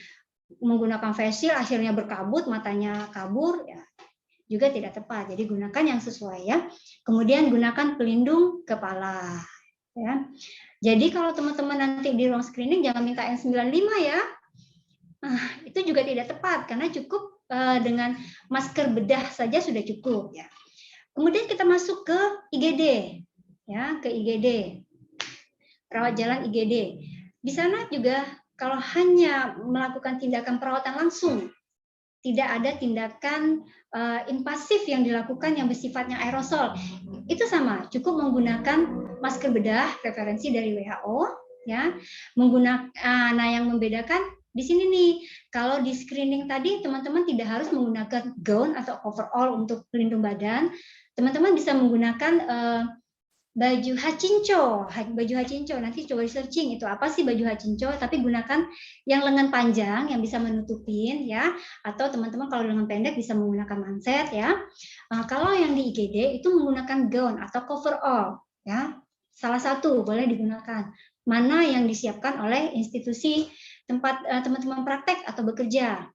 menggunakan face shield akhirnya berkabut, matanya kabur, ya juga tidak tepat. Jadi gunakan yang sesuai ya. Kemudian gunakan pelindung kepala. Ya. Jadi kalau teman-teman nanti di ruang screening jangan minta N95 ya. Itu juga tidak tepat karena cukup dengan masker bedah saja sudah cukup ya. Kemudian kita masuk ke IGD ya, ke IGD. Perawat jalan IGD. Di sana juga kalau hanya melakukan tindakan perawatan langsung, tidak ada tindakan invasif yang dilakukan yang bersifatnya aerosol. Itu sama, cukup menggunakan masker bedah referensi dari WHO ya. Nah yang membedakan di sini nih, kalau di screening tadi teman-teman tidak harus menggunakan gown atau overall untuk pelindung badan, teman-teman bisa menggunakan baju hachincho. Baju hachincho nanti coba di searching itu apa sih baju hachincho, tapi gunakan yang lengan panjang yang bisa menutupin ya, atau teman-teman kalau lengan pendek bisa menggunakan manset ya. Kalau yang di IGD itu menggunakan gown atau coverall ya, salah satu boleh digunakan. Mana yang disiapkan oleh institusi tempat teman-teman praktek atau bekerja.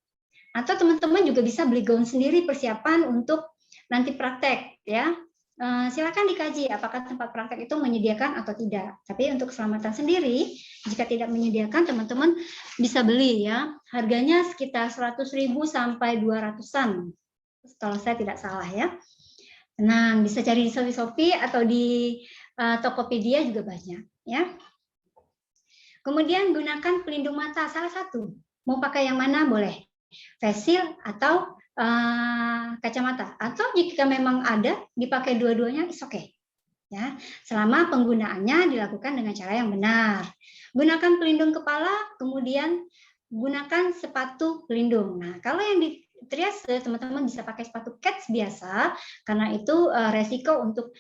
Atau teman-teman juga bisa beli gaun sendiri persiapan untuk nanti praktek ya. Silakan dikaji apakah tempat praktek itu menyediakan atau tidak. Tapi untuk keselamatan sendiri, jika tidak menyediakan, teman-teman bisa beli ya. Harganya sekitar 100.000 sampai 200-an. Kalau saya tidak salah ya. Nah, bisa cari di Shopee atau di Tokopedia juga banyak ya. Kemudian gunakan pelindung mata salah satu. Mau pakai yang mana boleh. Face shield atau kacamata. Atau jika memang ada dipakai dua-duanya, is okay. Ya, selama penggunaannya dilakukan dengan cara yang benar. Gunakan pelindung kepala, kemudian gunakan sepatu pelindung. Nah, kalau yang di triase teman-teman bisa pakai sepatu kets biasa karena itu resiko untuk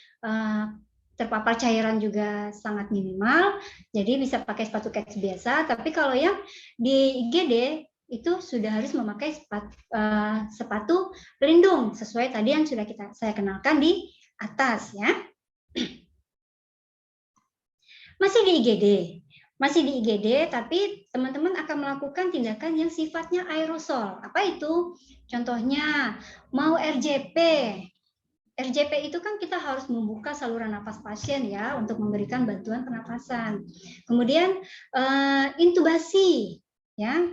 terpapar cairan juga sangat minimal, jadi bisa pakai sepatu kets biasa. Tapi kalau yang di IGD itu sudah harus memakai sepatu pelindung sesuai tadi yang sudah saya kenalkan di atas ya. Masih di IGD, tapi teman-teman akan melakukan tindakan yang sifatnya aerosol. Apa itu? Contohnya mau RJP. RJP itu kan kita harus membuka saluran nafas pasien ya untuk memberikan bantuan pernapasan. Kemudian intubasi. ya,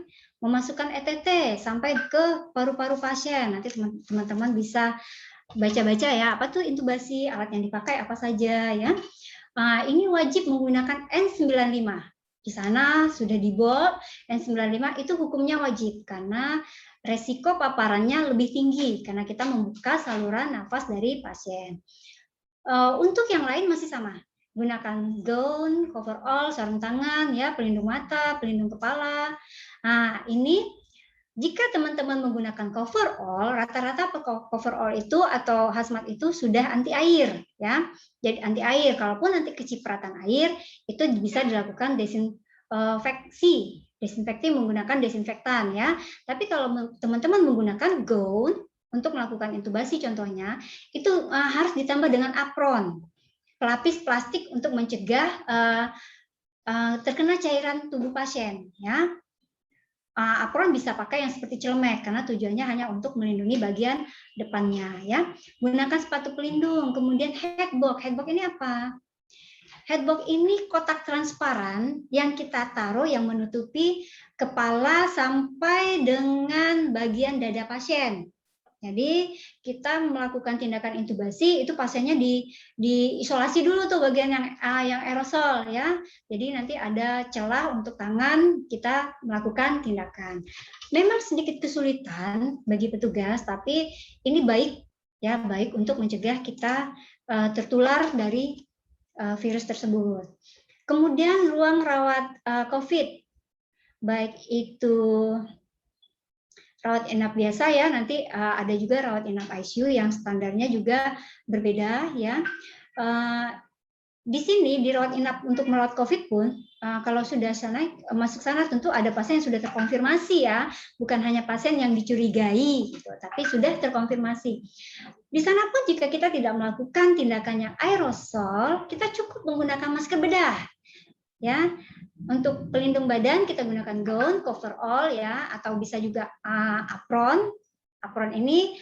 memasukkan ETT sampai ke paru-paru pasien. Nanti teman-teman bisa baca-baca ya, apa tuh intubasi, alat yang dipakai apa saja ya. Ini wajib menggunakan N95. Di sana sudah di bold, N95 itu hukumnya wajib karena resiko paparannya lebih tinggi karena kita membuka saluran nafas dari pasien. Untuk yang lain masih sama, gunakan gaun, coverall, sarung tangan, ya, pelindung mata, pelindung kepala. Nah, ini jika teman-teman menggunakan coverall, rata-rata coverall itu atau hazmat itu sudah anti air, ya. Jadi anti air. Kalaupun nanti kecipratan air, itu bisa dilakukan desinfeksi menggunakan desinfektan, ya. Tapi kalau teman-teman menggunakan gaun untuk melakukan intubasi, contohnya, itu harus ditambah dengan apron, pelapis plastik untuk mencegah terkena cairan tubuh pasien, ya. Apron bisa pakai yang seperti celemek karena tujuannya hanya untuk melindungi bagian depannya, ya. Gunakan sepatu pelindung, kemudian headbox. Headbox ini apa? Headbox ini kotak transparan yang kita taruh yang menutupi kepala sampai dengan bagian dada pasien. Jadi kita melakukan tindakan intubasi itu pasiennya diisolasi dulu tuh bagian yang aerosol, ya. Jadi nanti ada celah untuk tangan kita melakukan tindakan. Memang sedikit kesulitan bagi petugas, tapi ini baik ya, baik untuk mencegah kita tertular dari virus tersebut. Kemudian ruang rawat COVID, baik itu rawat inap biasa ya, nanti ada juga rawat inap ICU yang standarnya juga berbeda ya. Di sini di rawat inap untuk merawat COVID pun kalau sudah masuk sana tentu ada pasien yang sudah terkonfirmasi ya, bukan hanya pasien yang dicurigai gitu, tapi sudah terkonfirmasi. Di sana pun jika kita tidak melakukan tindakan yang aerosol, kita cukup menggunakan masker bedah ya. Untuk pelindung badan kita gunakan gaun, coverall ya, atau bisa juga apron. Apron ini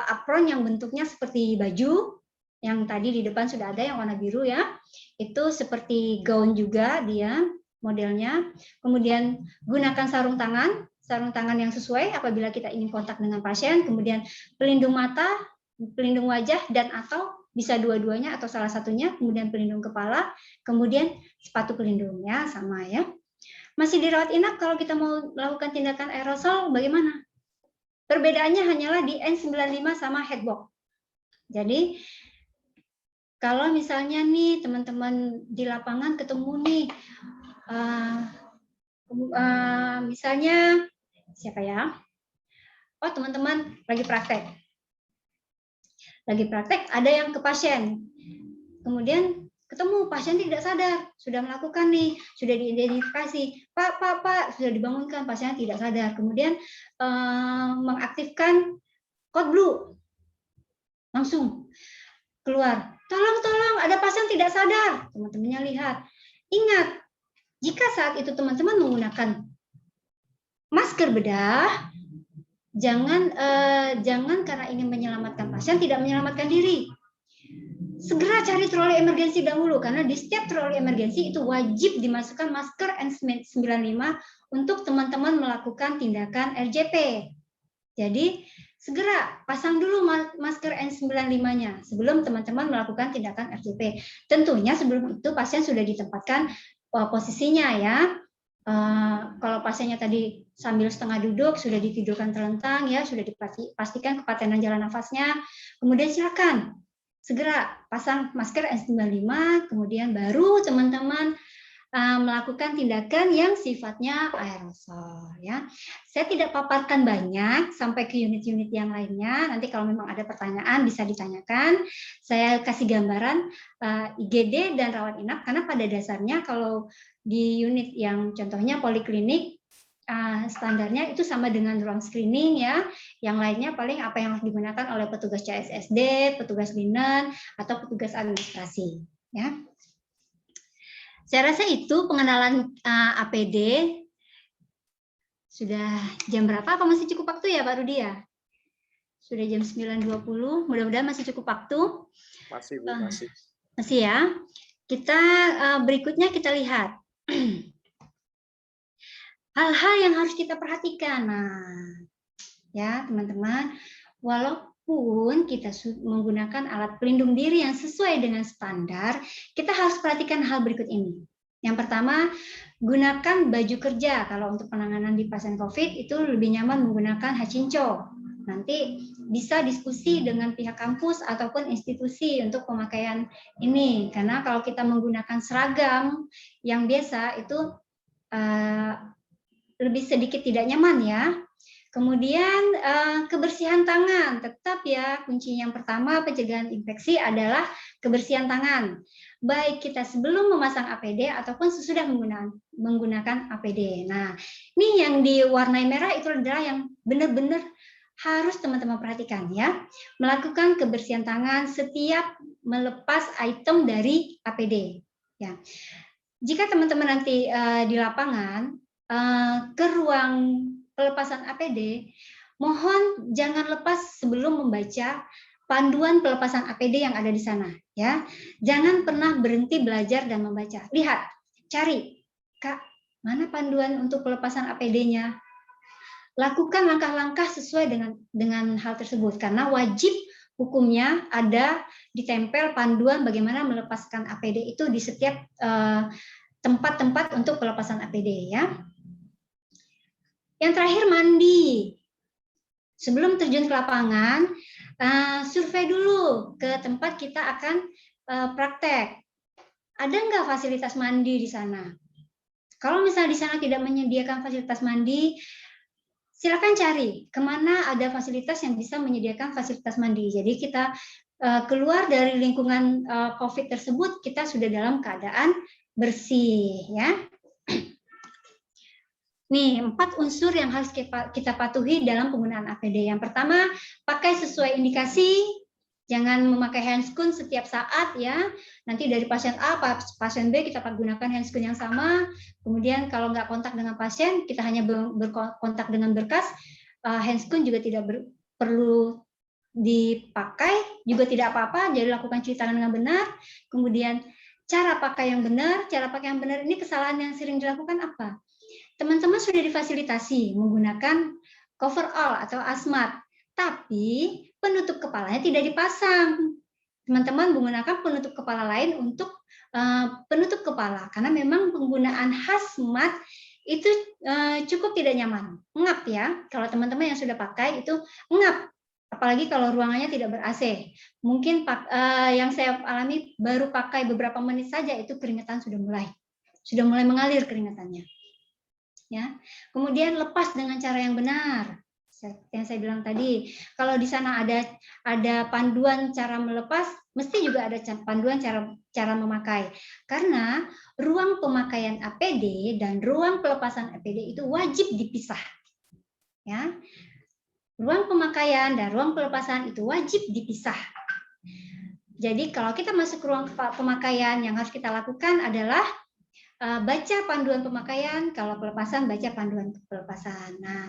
apron yang bentuknya seperti baju, yang tadi di depan sudah ada yang warna biru ya. Itu seperti gaun juga dia modelnya. Kemudian gunakan sarung tangan yang sesuai apabila kita ingin kontak dengan pasien. Kemudian pelindung mata, pelindung wajah, dan atau bisa dua-duanya atau salah satunya, kemudian pelindung kepala, kemudian sepatu pelindung ya, sama ya. Masih dirawat inap kalau kita mau melakukan tindakan aerosol bagaimana? Perbedaannya hanyalah di N95 sama headbox. Jadi kalau misalnya nih teman-teman di lapangan ketemu nih, misalnya siapa ya? Oh teman-teman lagi praktek. Ada yang ke pasien, kemudian ketemu pasien tidak sadar, sudah melakukan nih, sudah diidentifikasi, Pak, sudah dibangunkan, pasiennya tidak sadar, kemudian mengaktifkan code blue, langsung keluar, tolong, ada pasien tidak sadar, teman-temannya lihat. Ingat, jika saat itu teman-teman menggunakan masker bedah, jangan karena ingin menyelamatkan pasien tidak menyelamatkan diri. Segera cari troli emergensi dahulu karena di setiap troli emergensi itu wajib dimasukkan masker N95 untuk teman-teman melakukan tindakan RJP. Jadi segera pasang dulu masker N95-nya sebelum teman-teman melakukan tindakan RJP. Tentunya sebelum itu pasien sudah ditempatkan posisinya ya. Kalau pasiennya tadi sambil setengah duduk, sudah ditidurkan terlentang ya, sudah dipastikan kepatenan jalan nafasnya. Kemudian silakan segera pasang masker N95, kemudian baru teman-teman melakukan tindakan yang sifatnya aerosol ya. Saya tidak paparkan banyak sampai ke unit-unit yang lainnya. Nanti kalau memang ada pertanyaan bisa ditanyakan. Saya kasih gambaran IGD dan rawat inap karena pada dasarnya kalau di unit yang contohnya poliklinik standarnya itu sama dengan ruang screening ya. Yang lainnya paling apa yang harus digunakan oleh petugas CSSD, petugas linen atau petugas administrasi ya. Saya rasa itu pengenalan APD. Sudah jam berapa? Apa masih cukup waktu ya Pak Rudi ya? Sudah jam 9.20, mudah-mudahan masih cukup waktu. Masih, Bu, masih. Masih ya. Kita berikutnya kita lihat. hal-hal yang harus kita perhatikan. Nah, ya teman-teman, walaupun kita menggunakan alat pelindung diri yang sesuai dengan standar, kita harus perhatikan hal berikut ini. Yang pertama, gunakan baju kerja. Kalau untuk penanganan di pasien COVID itu lebih nyaman menggunakan hachincho. Nanti bisa diskusi dengan pihak kampus ataupun institusi untuk pemakaian ini. Karena kalau kita menggunakan seragam yang biasa itu lebih sedikit tidak nyaman ya. Kemudian kebersihan tangan, tetap ya kunci yang pertama pencegahan infeksi adalah kebersihan tangan. Baik kita sebelum memasang APD ataupun sesudah menggunakan APD. Nah, ini yang diwarnai merah itu adalah yang benar-benar harus teman-teman perhatikan ya. Melakukan kebersihan tangan setiap melepas item dari APD. Ya. Jika teman-teman nanti di lapangan ke ruang pelepasan APD, mohon jangan lepas sebelum membaca panduan pelepasan APD yang ada di sana ya. Jangan pernah berhenti belajar dan membaca. Lihat, cari, Kak, mana panduan untuk pelepasan APD-nya? Lakukan langkah-langkah sesuai dengan hal tersebut karena wajib hukumnya ada ditempel panduan bagaimana melepaskan APD itu di setiap tempat-tempat untuk pelepasan APD ya. Yang terakhir mandi. Sebelum terjun ke lapangan, survei dulu ke tempat kita akan praktek. Ada nggak fasilitas mandi di sana? Kalau misalnya di sana tidak menyediakan fasilitas mandi, silakan cari kemana ada fasilitas yang bisa menyediakan fasilitas mandi. Jadi kita keluar dari lingkungan COVID tersebut, kita sudah dalam keadaan bersih ya. Nih, 4 unsur yang harus kita patuhi dalam penggunaan APD. Yang pertama, pakai sesuai indikasi, jangan memakai handscoon setiap saat ya. Nanti dari pasien A, pasien B kita gunakan handscoon yang sama. Kemudian kalau nggak kontak dengan pasien, kita hanya berkontak dengan berkas, handscoon juga tidak perlu dipakai, juga tidak apa-apa. Jadi lakukan cuci tangan dengan benar. Kemudian cara pakai yang benar, ini kesalahan yang sering dilakukan apa? Teman-teman sudah difasilitasi menggunakan coverall atau asmat, tapi penutup kepalanya tidak dipasang. Teman-teman menggunakan penutup kepala lain untuk penutup kepala, karena memang penggunaan hazmat itu cukup tidak nyaman. Ngap ya, kalau teman-teman yang sudah pakai itu ngap, apalagi kalau ruangannya tidak ber-AC. Mungkin yang saya alami baru pakai beberapa menit saja itu keringetan sudah mulai mengalir keringetannya. Ya, kemudian lepas dengan cara yang benar. Yang saya bilang tadi, kalau di sana ada panduan cara melepas, mesti juga ada panduan cara memakai. Karena ruang pemakaian APD dan ruang pelepasan APD itu wajib dipisah. Ya, ruang pemakaian dan ruang pelepasan itu wajib dipisah. Jadi kalau kita masuk ke ruang pemakaian, yang harus kita lakukan adalah baca panduan pemakaian, kalau pelepasan baca panduan pelepasan. Nah,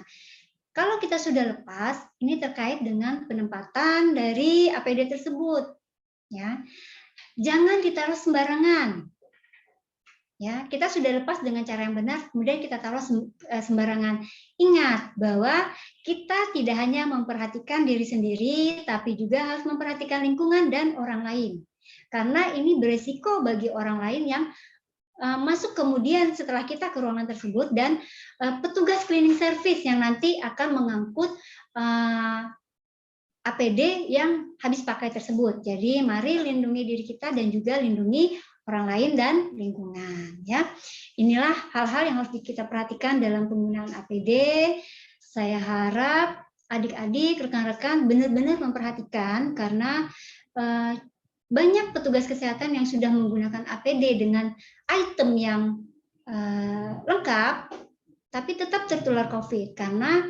kalau kita sudah lepas, ini terkait dengan penempatan dari APD tersebut. Ya, jangan ditaruh sembarangan. Ya, kita sudah lepas dengan cara yang benar, kemudian kita taruh sembarangan. Ingat bahwa kita tidak hanya memperhatikan diri sendiri, tapi juga harus memperhatikan lingkungan dan orang lain. Karena ini beresiko bagi orang lain yang masuk kemudian setelah kita ke ruangan tersebut, dan petugas cleaning service yang nanti akan mengangkut APD yang habis pakai tersebut. Jadi mari lindungi diri kita dan juga lindungi orang lain dan lingkungan ya. Inilah hal-hal yang harus kita perhatikan dalam penggunaan APD. Saya harap adik-adik, rekan-rekan benar-benar memperhatikan, karena banyak petugas kesehatan yang sudah menggunakan APD dengan item yang lengkap, tapi tetap tertular COVID karena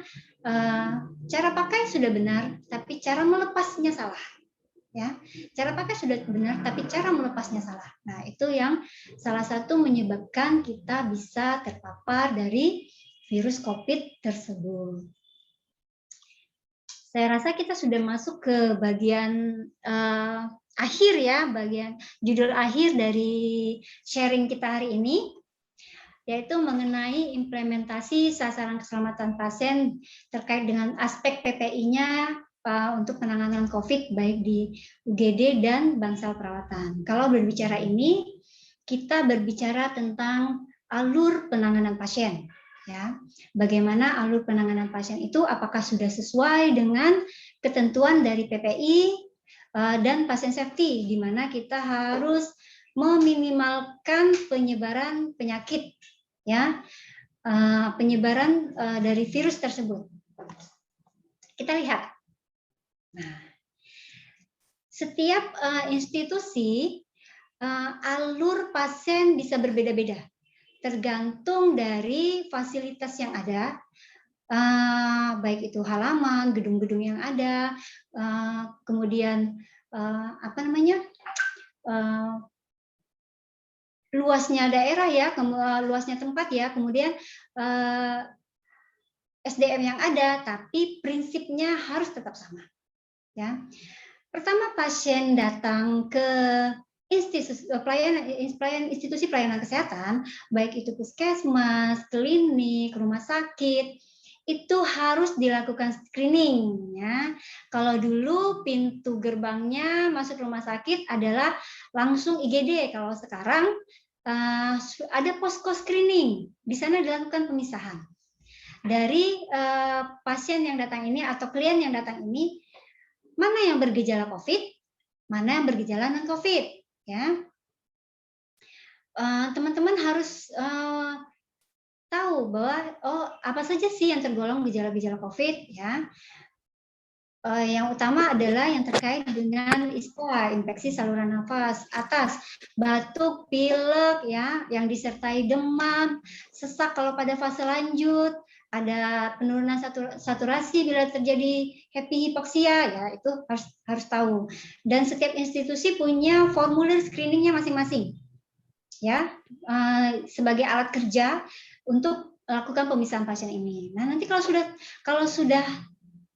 cara pakai sudah benar, tapi cara melepasnya salah. Ya, cara pakai sudah benar, tapi cara melepasnya salah. Nah, itu yang salah satu menyebabkan kita bisa terpapar dari virus COVID tersebut. Saya rasa kita sudah masuk ke bagian akhir ya, bagian judul akhir dari sharing kita hari ini. yaitu mengenai implementasi sasaran keselamatan pasien terkait dengan aspek PPI-nya untuk penanganan COVID baik di UGD dan bangsal perawatan. Kalau berbicara ini, kita berbicara tentang alur penanganan pasien. Ya, bagaimana alur penanganan pasien itu, apakah sudah sesuai dengan ketentuan dari PPI dan pasien safety, di mana kita harus meminimalkan penyebaran penyakit, ya, penyebaran dari virus tersebut. Kita lihat. Nah, setiap institusi alur pasien bisa berbeda-beda, tergantung dari fasilitas yang ada, baik itu halaman, gedung-gedung yang ada, kemudian luasnya daerah ya, luasnya tempat ya, kemudian SDM yang ada, tapi prinsipnya harus tetap sama. Ya, pertama pasien datang ke institusi pelayanan kesehatan, baik itu puskesmas, klinik, rumah sakit, itu harus dilakukan screening. Ya. Kalau dulu pintu gerbangnya masuk rumah sakit adalah langsung IGD, kalau sekarang ada posko screening. Di sana dilakukan pemisahan dari pasien yang datang ini atau klien yang datang ini. Mana yang bergejala COVID, mana yang bergejala non-COVID, ya. Teman-teman harus tahu bahwa apa saja sih yang tergolong gejala-gejala COVID, ya. Yang utama adalah yang terkait dengan ISPA, infeksi saluran nafas atas, batuk, pilek, ya, yang disertai demam, sesak kalau pada fase lanjut, ada penurunan saturasi bila terjadi happy hipoksia, ya itu harus tahu. Dan setiap institusi punya formulir screeningnya masing-masing, ya, sebagai alat kerja untuk melakukan pemisahan pasien ini. Nah, nanti kalau sudah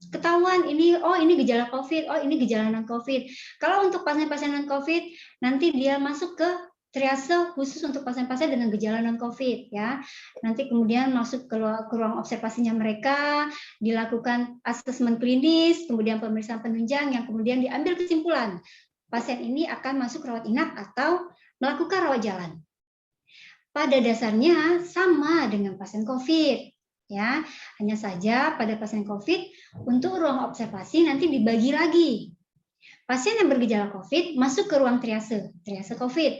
ketahuan ini gejala COVID, ini gejala non-COVID. Kalau untuk pasien-pasien non-COVID, nanti dia masuk ke triase khusus untuk pasien-pasien dengan gejala non-COVID, ya. Nanti kemudian masuk ke ruang observasinya mereka, dilakukan asesmen klinis, kemudian pemeriksaan penunjang yang kemudian diambil kesimpulan pasien ini akan masuk rawat inap atau melakukan rawat jalan. Pada dasarnya sama dengan pasien COVID, ya. Hanya saja pada pasien COVID untuk ruang observasi nanti dibagi lagi. Pasien yang bergejala COVID masuk ke ruang triase COVID.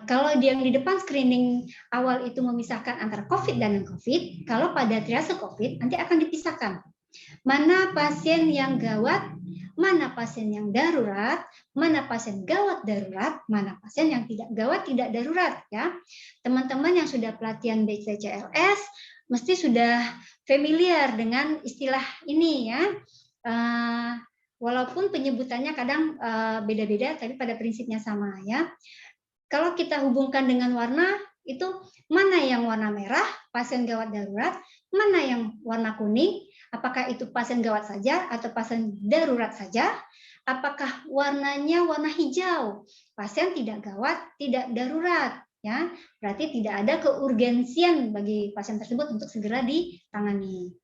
Kalau yang di depan screening awal itu memisahkan antara COVID dan non-COVID, kalau pada triase COVID nanti akan dipisahkan. Mana pasien yang gawat, mana pasien yang darurat, mana pasien gawat darurat, mana pasien yang tidak gawat tidak darurat, ya. Teman-teman yang sudah pelatihan BCCLS mesti sudah familiar dengan istilah ini, ya. Walaupun penyebutannya kadang beda-beda, tapi pada prinsipnya sama, ya. Kalau kita hubungkan dengan warna, itu mana yang warna merah, pasien gawat darurat, mana yang warna kuning, apakah itu pasien gawat saja atau pasien darurat saja, apakah warnanya warna hijau, pasien tidak gawat, tidak darurat, ya. Berarti tidak ada keurgensian bagi pasien tersebut untuk segera ditangani.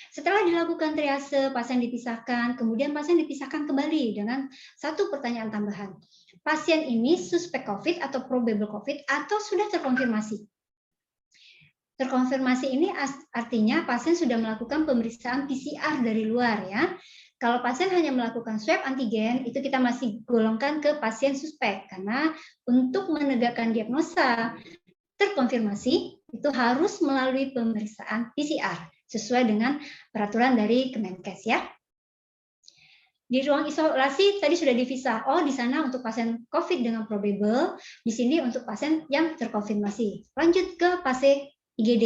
Setelah dilakukan triase, pasien dipisahkan, kemudian pasien dipisahkan kembali dengan satu pertanyaan tambahan. Pasien ini suspek COVID atau probable COVID atau sudah terkonfirmasi? Terkonfirmasi ini artinya pasien sudah melakukan pemeriksaan PCR dari luar, ya. Kalau pasien hanya melakukan swab antigen, itu kita masih golongkan ke pasien suspek, karena untuk menegakkan diagnosa terkonfirmasi itu harus melalui pemeriksaan PCR sesuai dengan peraturan dari Kemenkes, ya. Di ruang isolasi tadi sudah dipisah. Di sana untuk pasien COVID dengan probable, di sini untuk pasien yang terkonfirmasi. Lanjut ke fase IGD.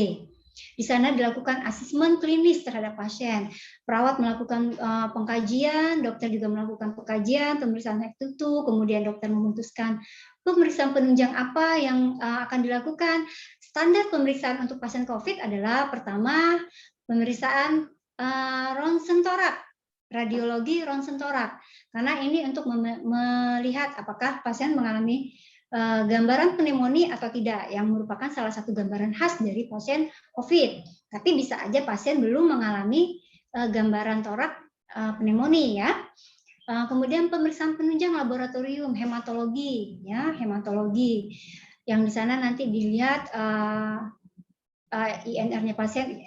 Di sana dilakukan asesmen klinis terhadap pasien. Perawat melakukan pengkajian, dokter juga melakukan pengkajian, pemeriksaan tutu, kemudian dokter memutuskan pemeriksaan penunjang apa yang akan dilakukan. Standar pemeriksaan untuk pasien COVID adalah pertama pemeriksaan ronsen torak, radiologi ronsen torak, karena ini untuk melihat apakah pasien mengalami gambaran pneumonia atau tidak, yang merupakan salah satu gambaran khas dari pasien COVID. Tapi bisa aja pasien belum mengalami gambaran torak pneumonia ya. Kemudian pemeriksaan penunjang laboratorium hematologi ya, hematologi yang di sana nanti dilihat INR-nya pasien,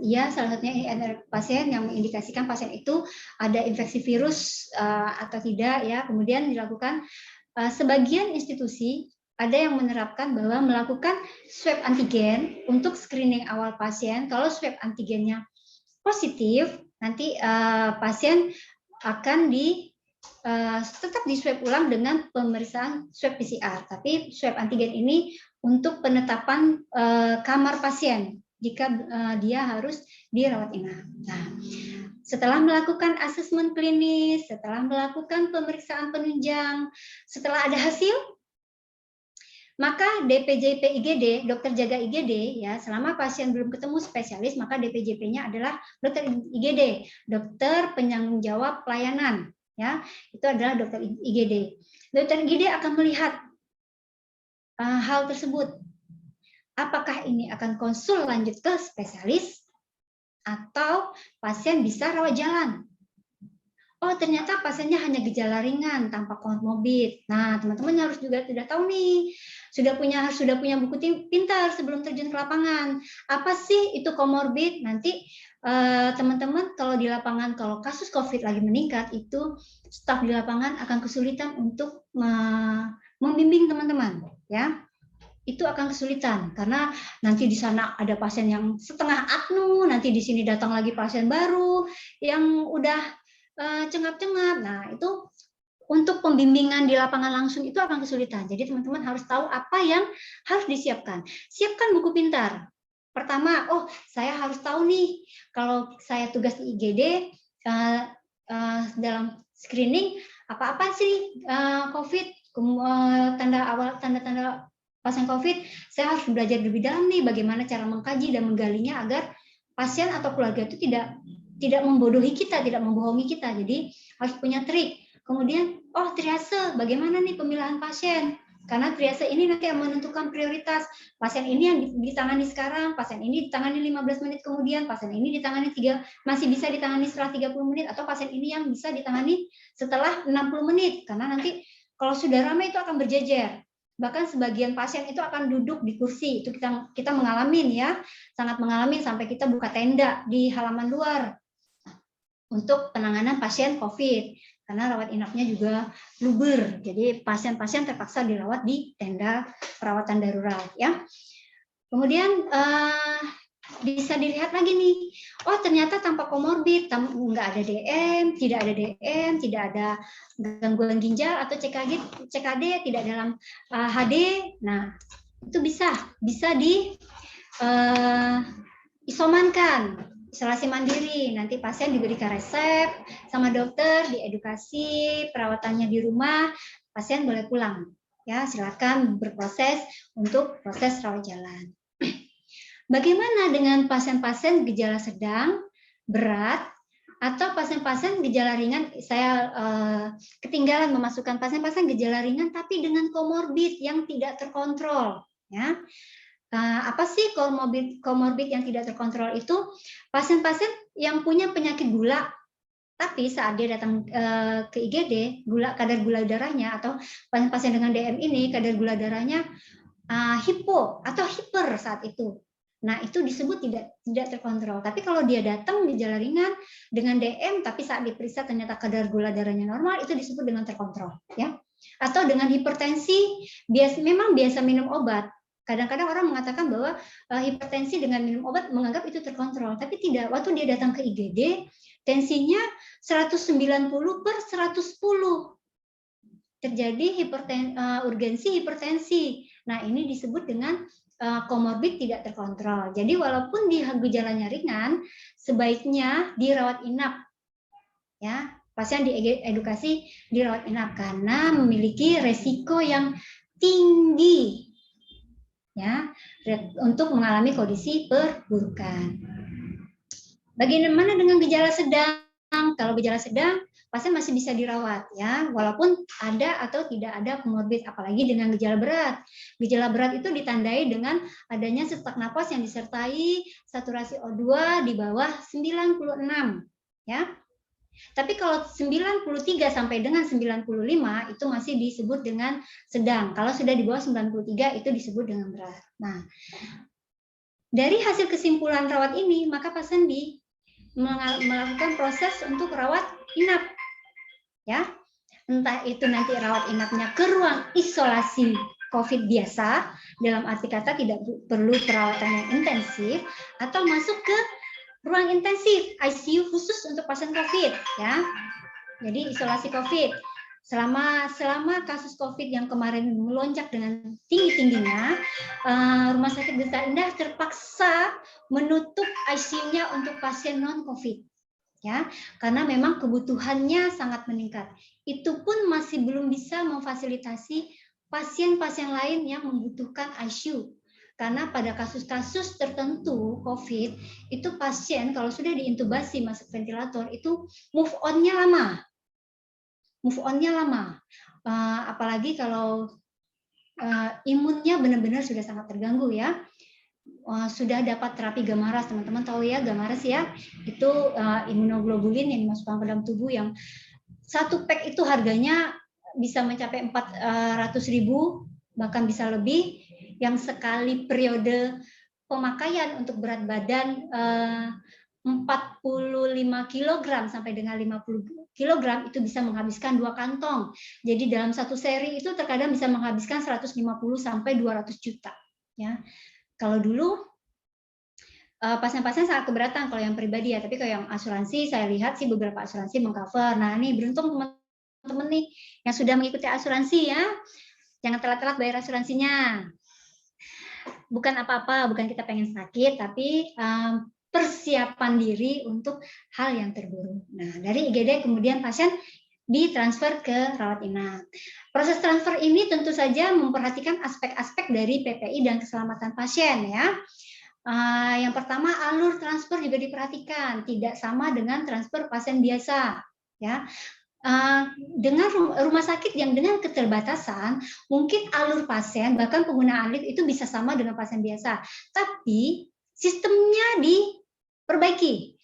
iya, salah satunya INR pasien yang mengindikasikan pasien itu ada infeksi virus atau tidak ya. Kemudian dilakukan sebagian institusi ada yang menerapkan bahwa melakukan swab antigen untuk screening awal pasien. Kalau swab antigennya positif, nanti pasien akan tetap di swab ulang dengan pemeriksaan swab PCR. Tapi swab antigen ini untuk penetapan kamar pasien jika dia harus dirawat inap. Nah, setelah melakukan asesmen klinis, setelah melakukan pemeriksaan penunjang, setelah ada hasil, maka DPJP IGD, dokter jaga IGD, ya, selama pasien belum ketemu spesialis, maka DPJP-nya adalah dokter IGD, dokter penanggung jawab pelayanan, ya, itu adalah dokter IGD. Dokter IGD akan melihat hal tersebut. Apakah ini akan konsul lanjut ke spesialis atau pasien bisa rawat jalan? Oh, ternyata pasiennya hanya gejala ringan tanpa komorbid. Nah, teman-teman harus juga sudah tahu nih, sudah punya buku pintar sebelum terjun ke lapangan. Apa sih itu komorbid? Nanti teman-teman kalau di lapangan, kalau kasus COVID lagi meningkat, itu staf di lapangan akan kesulitan untuk membimbing teman-teman, ya. Itu akan kesulitan karena nanti di sana ada pasien yang setengah apnu, nanti di sini datang lagi pasien baru yang udah cengap-cengap. Nah, itu untuk pembimbingan di lapangan langsung itu akan kesulitan. Jadi teman-teman harus tahu apa yang harus disiapkan. Siapkan buku pintar. Pertama, oh, saya harus tahu nih kalau saya tugas di IGD dalam screening apa-apa sih COVID, tanda-tanda pasien COVID, saya harus belajar lebih dalam nih bagaimana cara mengkaji dan menggalinya agar pasien atau keluarga itu tidak membodohi kita, tidak membohongi kita. Jadi harus punya trik. Kemudian, oh, triase, bagaimana nih pemilihan pasien? Karena triase ini nanti yang menentukan prioritas. Pasien ini yang ditangani sekarang, pasien ini ditangani 15 menit kemudian, pasien ini ditangani masih bisa ditangani setelah 30 menit, atau pasien ini yang bisa ditangani setelah 60 menit. Karena nanti kalau sudah ramai itu akan berjejer. Bahkan sebagian pasien itu akan duduk di kursi. Itu kita mengalami ya, sangat mengalami sampai kita buka tenda di halaman luar untuk penanganan pasien COVID. Karena rawat inapnya juga luber. Jadi pasien-pasien terpaksa dirawat di tenda perawatan darurat ya. Kemudian bisa dilihat lagi nih, oh ternyata tanpa komorbid, nggak ada DM, tidak ada gangguan ginjal atau CKD, tidak dalam HD. Nah, itu bisa di isomankan, isolasi mandiri. Nanti pasien diberikan resep sama dokter, diedukasi, perawatannya di rumah, pasien boleh pulang. Ya, silakan berproses untuk proses rawat jalan. Bagaimana dengan pasien-pasien gejala sedang, berat, atau pasien-pasien gejala ringan? Saya ketinggalan memasukkan pasien-pasien gejala ringan tapi dengan komorbid yang tidak terkontrol. Ya, apa sih komorbid yang tidak terkontrol itu? Pasien-pasien yang punya penyakit gula, tapi saat dia datang ke IGD, kadar gula darahnya, atau pasien-pasien dengan DM ini kadar gula darahnya hipo atau hiper saat itu. Nah, itu disebut tidak terkontrol. Tapi kalau dia datang gejala ringan dengan DM, tapi saat diperiksa ternyata kadar gula darahnya normal, itu disebut dengan terkontrol, ya. Atau dengan hipertensi, memang biasa minum obat. Kadang-kadang orang mengatakan bahwa hipertensi dengan minum obat menganggap itu terkontrol, tapi tidak. Waktu dia datang ke IGD, tensinya 190/110. Terjadi urgensi hipertensi. Nah, ini disebut dengan komorbid tidak terkontrol. Jadi walaupun gejalanya ringan, sebaiknya dirawat inap. Ya, pasien diedukasi dirawat inap karena memiliki resiko yang tinggi, ya, untuk mengalami kondisi perburukan. Bagaimana dengan gejala sedang? Kalau gejala sedang, pasien masih bisa dirawat ya, walaupun ada atau tidak ada komorbid, apalagi dengan gejala berat. Gejala berat itu ditandai dengan adanya sesak napas yang disertai saturasi O2 di bawah 96 ya. Tapi kalau 93 sampai dengan 95 itu masih disebut dengan sedang. Kalau sudah di bawah 93 itu disebut dengan berat. Nah, dari hasil kesimpulan rawat ini, maka pasien melakukan proses untuk rawat inap. Ya. Entah itu nanti rawat inapnya ke ruang isolasi COVID biasa, dalam arti kata tidak perlu perawatan yang intensif, atau masuk ke ruang intensif ICU khusus untuk pasien COVID ya. Jadi isolasi COVID. Selama kasus COVID yang kemarin melonjak dengan tinggi-tingginya, Rumah Sakit Bintang Indah terpaksa menutup ICU-nya untuk pasien non-COVID. Ya, karena memang kebutuhannya sangat meningkat. Itu pun masih belum bisa memfasilitasi pasien-pasien lain yang membutuhkan ICU. Karena pada kasus-kasus tertentu COVID, itu pasien kalau sudah diintubasi masuk ventilator, itu move on-nya lama. Apalagi kalau imunnya benar-benar sudah sangat terganggu ya. Sudah dapat terapi Gamaras, teman-teman tahu ya Gamaras ya, itu imunoglobulin yang dimasukkan ke dalam tubuh yang satu pack itu harganya bisa mencapai 400.000 bahkan bisa lebih, yang sekali periode pemakaian untuk berat badan 45 kg sampai dengan 50 kg itu bisa menghabiskan 2 kantong. Jadi dalam satu seri itu terkadang bisa menghabiskan 150 sampai 200 juta ya. Kalau dulu pasien-pasien sangat keberatan kalau yang pribadi ya, tapi kalau yang asuransi saya lihat sih beberapa asuransi mengcover. Nah, ini beruntung teman-teman nih yang sudah mengikuti asuransi ya. Jangan telat-telat bayar asuransinya. Bukan apa-apa, bukan kita pengen sakit, tapi persiapan diri untuk hal yang terburuk. Nah, dari IGD kemudian pasien ditransfer ke rawat inap. Proses transfer ini tentu saja memperhatikan aspek-aspek dari PPI dan keselamatan pasien ya. Yang pertama, alur transfer juga diperhatikan, tidak sama dengan transfer pasien biasa ya. Dengan rumah sakit yang dengan keterbatasan, mungkin alur pasien bahkan penggunaan lift itu bisa sama dengan pasien biasa, tapi sistemnya diperbaiki.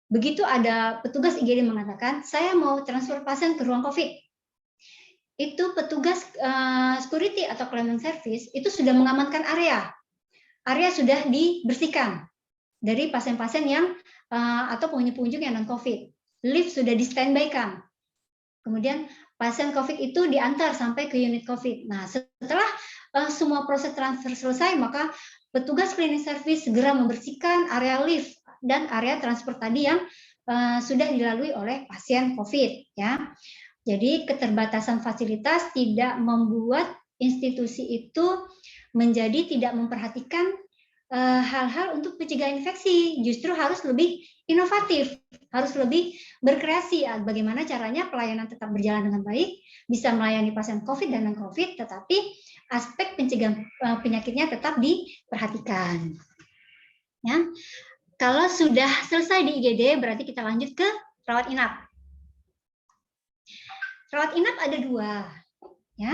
Begitu ada petugas IGD mengatakan, saya mau transfer pasien ke ruang COVID, itu petugas security atau cleaning service itu sudah mengamankan area sudah dibersihkan dari pasien-pasien yang atau pengunjung-pengunjung yang non-COVID, lift sudah di standby-kan. Kemudian pasien COVID itu diantar sampai ke unit COVID. Nah, setelah semua proses transfer selesai, maka petugas cleaning service segera membersihkan area lift dan area transfer tadi yang sudah dilalui oleh pasien COVID. Ya, jadi keterbatasan fasilitas tidak membuat institusi itu menjadi tidak memperhatikan hal-hal untuk mencegah infeksi, justru harus lebih inovatif, harus lebih berkreasi. Bagaimana caranya pelayanan tetap berjalan dengan baik, bisa melayani pasien COVID dan non-COVID, tetapi aspek pencegahan penyakitnya tetap diperhatikan. Ya, kalau sudah selesai di IGD, berarti kita lanjut ke rawat inap. Rawat inap ada 2, ya.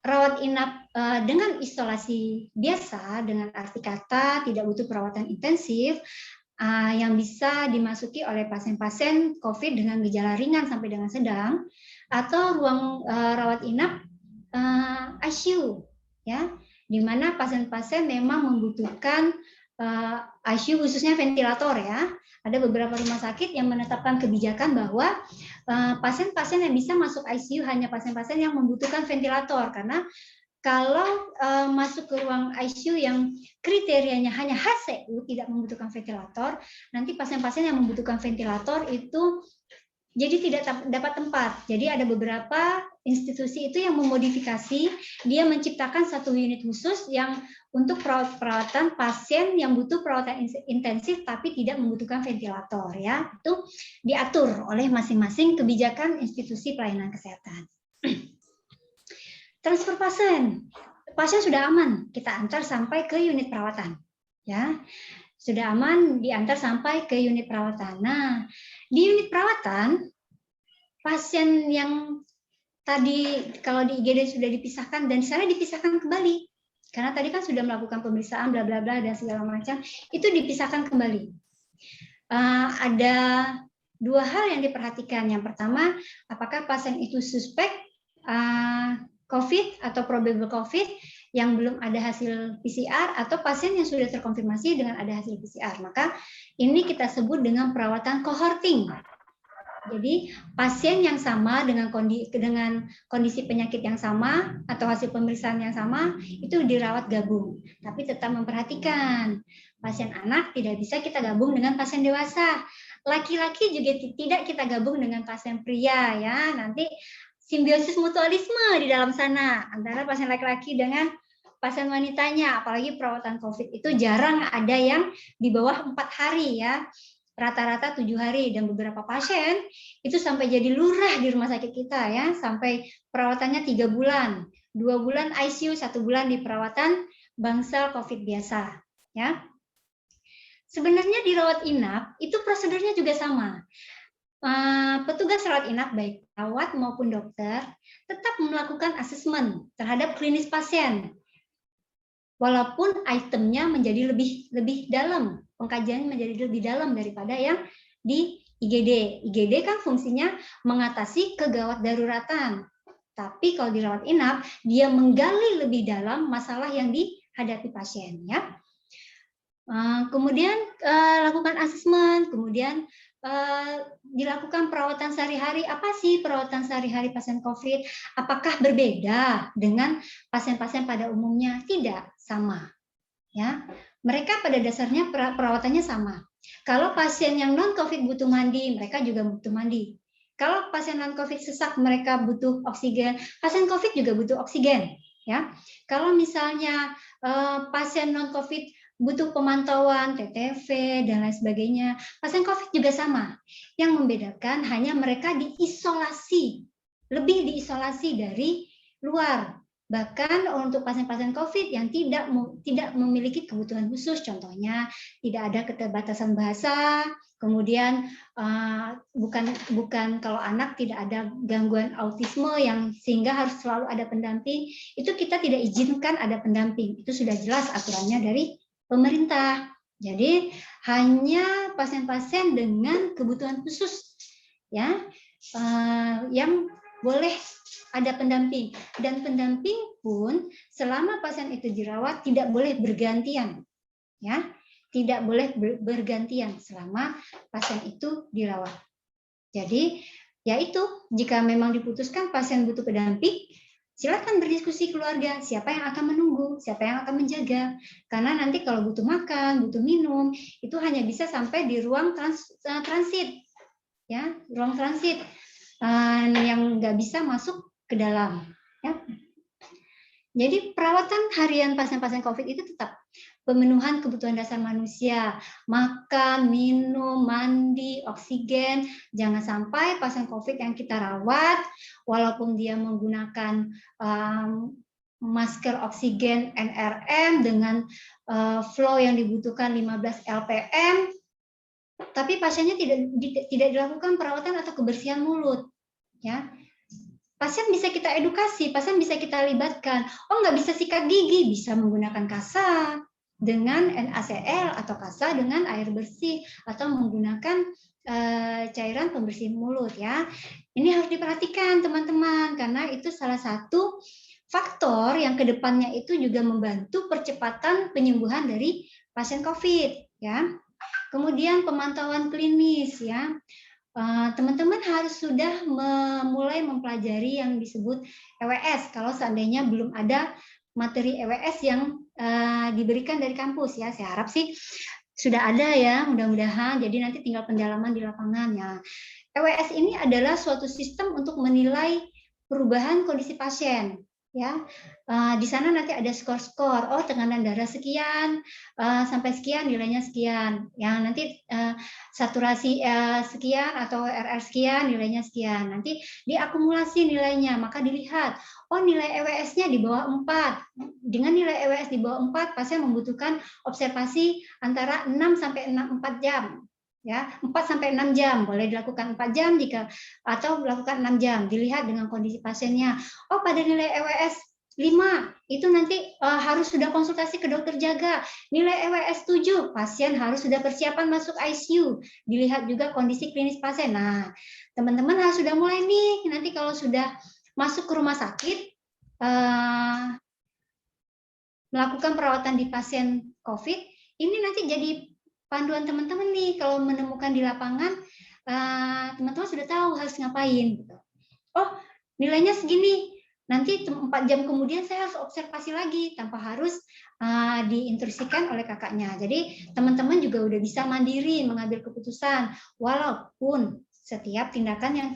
Rawat inap dengan isolasi biasa, dengan arti kata tidak butuh perawatan intensif, yang bisa dimasuki oleh pasien-pasien COVID dengan gejala ringan sampai dengan sedang, atau ruang rawat inap ICU, ya, di mana pasien-pasien memang membutuhkan ICU khususnya ventilator ya. Ada beberapa rumah sakit yang menetapkan kebijakan bahwa pasien-pasien yang bisa masuk ICU hanya pasien-pasien yang membutuhkan ventilator, karena kalau masuk ke ruang ICU yang kriterianya hanya HCU tidak membutuhkan ventilator, nanti pasien-pasien yang membutuhkan ventilator itu jadi tidak dapat tempat. Jadi ada beberapa institusi itu yang memodifikasi, dia menciptakan satu unit khusus yang untuk perawatan pasien yang butuh perawatan intensif tapi tidak membutuhkan ventilator ya. Itu diatur oleh masing-masing kebijakan institusi pelayanan kesehatan. Transfer pasien. Pasien sudah aman, kita antar sampai ke unit perawatan. Ya. Sudah aman diantar sampai ke unit perawatan. Nah, di unit perawatan pasien yang tadi kalau di IGD sudah dipisahkan dan di sana dipisahkan kembali. Karena tadi kan sudah melakukan pemeriksaan bla bla bla dan segala macam, itu dipisahkan kembali. Ada dua hal yang diperhatikan. Yang pertama, apakah pasien itu suspek COVID atau probable COVID yang belum ada hasil PCR atau pasien yang sudah terkonfirmasi dengan ada hasil PCR. Maka ini kita sebut dengan perawatan cohorting. Jadi pasien yang sama dengan kondisi penyakit yang sama atau hasil pemeriksaan yang sama itu dirawat gabung. Tapi tetap memperhatikan pasien anak tidak bisa kita gabung dengan pasien dewasa. Laki-laki juga tidak kita gabung dengan pasien pria ya. Nanti simbiosis mutualisme di dalam sana antara pasien laki-laki dengan pasien wanitanya. Apalagi perawatan COVID itu jarang ada yang di bawah 4 hari ya. Rata-rata 7 hari dan beberapa pasien itu sampai jadi lurah di rumah sakit kita ya, sampai perawatannya 3 bulan, 2 bulan ICU, 1 bulan di perawatan bangsal COVID biasa ya. Sebenarnya di rawat inap itu prosedurnya juga sama. Petugas rawat inap baik perawat maupun dokter tetap melakukan asesmen terhadap klinis pasien. Walaupun itemnya menjadi lebih dalam, pengkajian menjadi lebih dalam daripada yang di IGD. IGD kan fungsinya mengatasi kegawat daruratan. Tapi kalau di rawat inap, dia menggali lebih dalam masalah yang dihadapi pasien. Ya. Kemudian lakukan asesmen, kemudian dilakukan perawatan sehari-hari. Apa sih perawatan sehari-hari pasien COVID? Apakah berbeda dengan pasien-pasien pada umumnya? Tidak, sama. Ya, mereka pada dasarnya perawatannya sama. Kalau pasien yang non-COVID butuh mandi, mereka juga butuh mandi. Kalau pasien non-COVID sesak, mereka butuh oksigen. Pasien COVID juga butuh oksigen. Ya, kalau misalnya pasien non-COVID butuh pemantauan, TTV, dan lain sebagainya. Pasien COVID juga sama. Yang membedakan hanya mereka diisolasi, lebih diisolasi dari luar. Bahkan untuk pasien-pasien COVID yang tidak memiliki kebutuhan khusus, contohnya tidak ada keterbatasan bahasa, kemudian bukan kalau anak tidak ada gangguan autisme yang sehingga harus selalu ada pendamping, itu kita tidak izinkan ada pendamping. Itu sudah jelas aturannya dari pemerintah. Jadi hanya pasien-pasien dengan kebutuhan khusus ya yang boleh ada pendamping, dan pendamping pun selama pasien itu dirawat tidak boleh bergantian ya, tidak boleh bergantian selama pasien itu dirawat. Jadi yaitu jika memang diputuskan pasien butuh pendamping, silakan berdiskusi keluarga, siapa yang akan menunggu, siapa yang akan menjaga. Karena nanti kalau butuh makan, butuh minum, itu hanya bisa sampai di ruang transit, ya, ruang transit yang nggak bisa masuk ke dalam. Ya. Jadi perawatan harian pasien-pasien COVID itu tetap pemenuhan kebutuhan dasar manusia, makan, minum, mandi, oksigen. Jangan sampai pasien COVID yang kita rawat, walaupun dia menggunakan masker oksigen NRM dengan flow yang dibutuhkan 15 lpm, tapi pasiennya tidak dilakukan perawatan atau kebersihan mulut. Ya. Pasien bisa kita edukasi, pasien bisa kita libatkan. Oh, nggak bisa sikat gigi, bisa menggunakan kasa dengan NaCl atau kasa dengan air bersih atau menggunakan cairan pembersih mulut ya. Ini harus diperhatikan teman-teman karena itu salah satu faktor yang kedepannya itu juga membantu percepatan penyembuhan dari pasien COVID ya. Kemudian pemantauan klinis ya. Teman-teman harus sudah mulai mempelajari yang disebut EWS kalau seandainya belum ada materi EWS yang diberikan dari kampus ya. Saya harap sih sudah ada ya, mudah-mudahan. Jadi nanti tinggal pendalaman di lapangannya. EWS ini adalah suatu sistem untuk menilai perubahan kondisi pasien. Ya, di sana nanti ada skor-skor. Oh, tekanan darah sekian sampai sekian, nilainya sekian. Yang nanti saturasi sekian atau RR sekian, nilainya sekian. Nanti diakumulasi nilainya, maka dilihat. Oh, nilai EWS-nya di bawah 4. Dengan nilai EWS di bawah 4, pasien membutuhkan observasi antara 6 sampai 4 jam. ya 4 sampai 6 jam, boleh dilakukan 4 jam atau dilakukan 6 jam, dilihat dengan kondisi pasiennya. Oh, pada nilai EWS 5 itu nanti harus sudah konsultasi ke dokter jaga. Nilai EWS 7 pasien harus sudah persiapan masuk ICU, dilihat juga kondisi klinis pasien. Nah, teman-teman harus sudah mulai nih, nanti kalau sudah masuk ke rumah sakit melakukan perawatan di pasien COVID, ini nanti jadi panduan teman-teman nih, kalau menemukan di lapangan, teman-teman sudah tahu harus ngapain. Oh, nilainya segini, nanti 4 jam kemudian saya harus observasi lagi, tanpa harus diinstruksikan oleh kakaknya. Jadi teman-teman juga udah bisa mandiri mengambil keputusan, walaupun setiap tindakan yang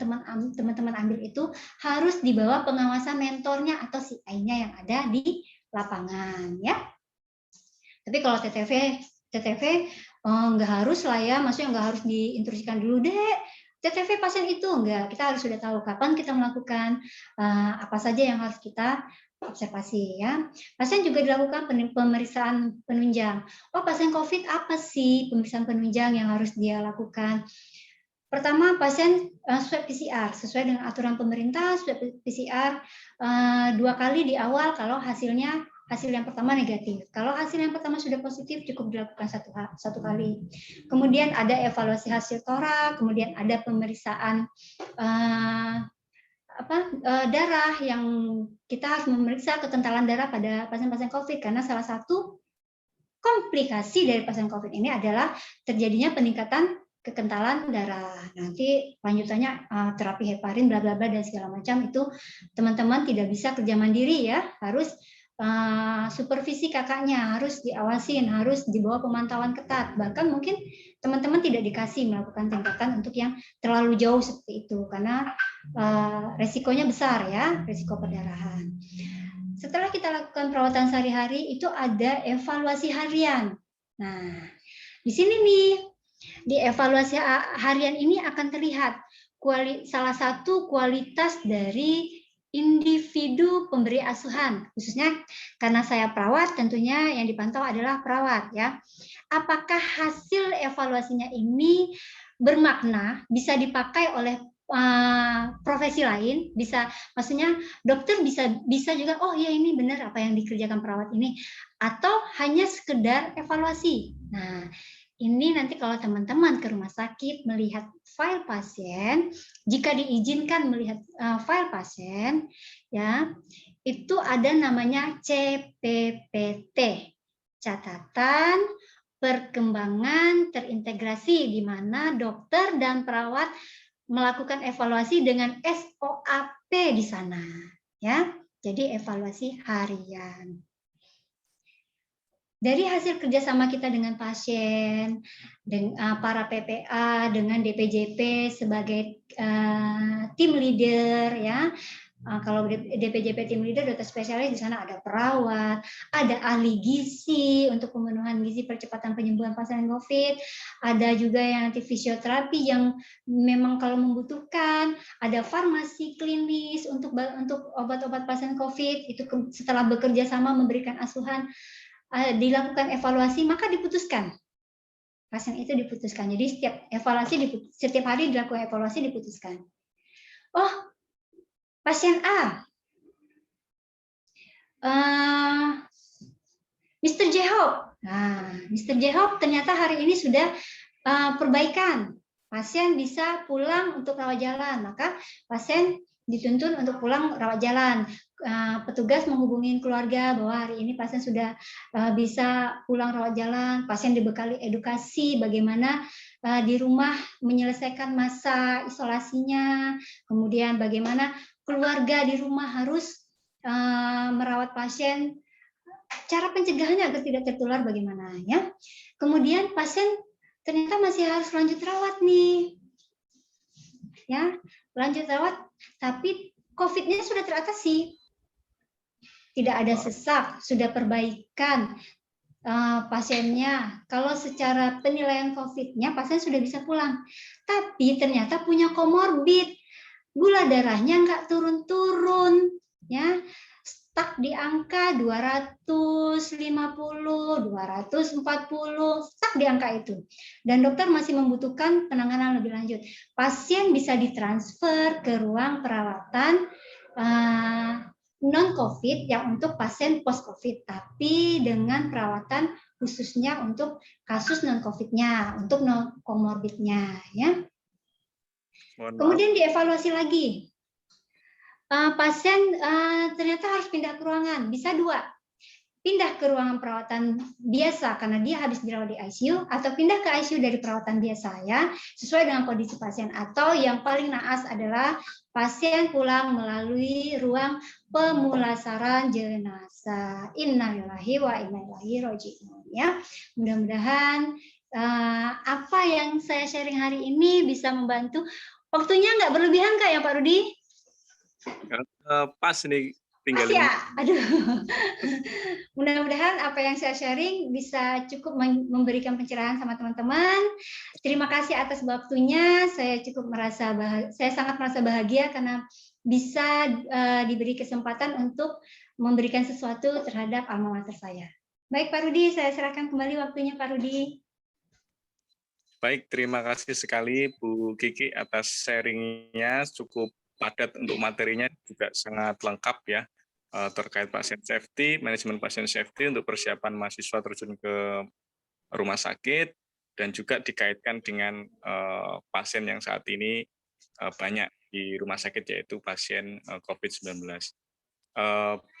teman-teman ambil itu harus di bawah pengawasan mentornya atau CI-nya yang ada di lapangan, ya. Tapi kalau TTV nggak harus lah ya, maksudnya nggak harus diinstruksikan dulu deh. TTV pasien itu enggak, kita harus sudah tahu kapan kita melakukan apa saja yang harus kita observasi, ya. Pasien juga dilakukan pemeriksaan penunjang. Oh, pasien COVID apa sih pemeriksaan penunjang yang harus dia lakukan? Pertama, pasien swab PCR sesuai dengan aturan pemerintah. Swab PCR 2 kali di awal kalau hasil yang pertama negatif. Kalau hasil yang pertama sudah positif, cukup dilakukan satu kali. Kemudian ada evaluasi hasil torak, kemudian ada pemeriksaan darah, yang kita harus memeriksa kekentalan darah pada pasien-pasien COVID, karena salah satu komplikasi dari pasien COVID ini adalah terjadinya peningkatan kekentalan darah. Nanti lanjutannya terapi heparin, bla bla bla dan segala macam, itu teman-teman tidak bisa kerja mandiri ya, harus supervisi kakaknya, harus diawasin, harus di bawah pemantauan ketat. Bahkan mungkin teman-teman tidak dikasih melakukan tindakan untuk yang terlalu jauh seperti itu, karena resikonya besar ya, resiko perdarahan. Setelah kita lakukan perawatan sehari-hari, itu ada evaluasi harian. Nah, di sini nih, di evaluasi harian ini akan terlihat salah satu kualitas dari individu pemberi asuhan, khususnya karena saya perawat, tentunya yang dipantau adalah perawat, ya. Apakah hasil evaluasinya ini bermakna, bisa dipakai oleh profesi lain, bisa, maksudnya dokter bisa juga, oh ya ini benar apa yang dikerjakan perawat ini, atau hanya sekedar evaluasi. Nah, ini nanti kalau teman-teman ke rumah sakit melihat file pasien, jika diizinkan melihat file pasien, ya, itu ada namanya CPPT, catatan perkembangan terintegrasi, di mana dokter dan perawat melakukan evaluasi dengan SOAP di sana, ya. Jadi evaluasi harian. Dari hasil kerjasama kita dengan pasien, dengan para PPA, dengan DPJP sebagai tim leader, ya. Kalau DPJP tim leader, dokter spesialis, di sana ada perawat, ada ahli gizi untuk pemenuhan gizi percepatan penyembuhan pasien COVID, ada juga yang nanti fisioterapi yang memang kalau membutuhkan, ada farmasi klinis untuk obat-obat pasien COVID, itu setelah bekerja sama memberikan asuhan, dilakukan evaluasi, maka diputuskan. Pasien itu diputuskan. Jadi setiap hari dilakukan evaluasi, diputuskan. Oh, pasien A, Mr. J-Hope. Nah, Mr. J-Hope ternyata hari ini sudah perbaikan. Pasien bisa pulang untuk rawat jalan, maka pasien dituntun untuk pulang rawat jalan. Petugas menghubungi keluarga bahwa hari ini pasien sudah bisa pulang rawat jalan. Pasien dibekali edukasi bagaimana di rumah menyelesaikan masa isolasinya, kemudian bagaimana keluarga di rumah harus merawat pasien, cara pencegahannya agar tidak tertular bagaimana, ya. Kemudian pasien ternyata masih harus lanjut rawat nih, ya, lanjut rawat, tapi COVID-nya sudah teratasi, tidak ada sesak, sudah perbaikan pasiennya. Kalau secara penilaian COVID-nya pasien sudah bisa pulang, tapi ternyata punya komorbid, gula darahnya nggak turun-turun, ya, stuck di angka 250, 240, stuck stuck di angka itu dan dokter masih membutuhkan penanganan lebih lanjut, pasien bisa ditransfer ke ruang perawatan non-COVID yang untuk pasien post-COVID, tapi dengan perawatan khususnya untuk kasus non-COVID-nya, untuk non-komorbidnya. Ya. Kemudian dievaluasi lagi. Pasien ternyata harus pindah ke ruangan, bisa dua. Pindah ke ruangan perawatan biasa karena dia habis dirawat di ICU, atau pindah ke ICU dari perawatan biasa ya, sesuai dengan kondisi pasien. Atau yang paling naas adalah pasien pulang melalui ruang pemulasaran jenazah. Innalillahi wa inna ilaihi raji'un ya. Mudah-mudahan apa yang saya sharing hari ini bisa membantu. Waktunya nggak berlebihan Kak ya Pak Rudi? Pas nih. Tinggal ya, aduh. Mudah-mudahan apa yang saya sharing bisa cukup memberikan pencerahan sama teman-teman. Terima kasih atas waktunya. Saya sangat merasa bahagia karena bisa diberi kesempatan untuk memberikan sesuatu terhadap alma mater saya. Baik Pak Rudi, saya serahkan kembali waktunya Pak Rudi. Baik, terima kasih sekali Bu Kiki atas sharingnya, cukup padat untuk materinya, juga sangat lengkap ya, terkait pasien safety, manajemen pasien safety untuk persiapan mahasiswa terjun ke rumah sakit, dan juga dikaitkan dengan pasien yang saat ini banyak di rumah sakit, yaitu pasien COVID-19.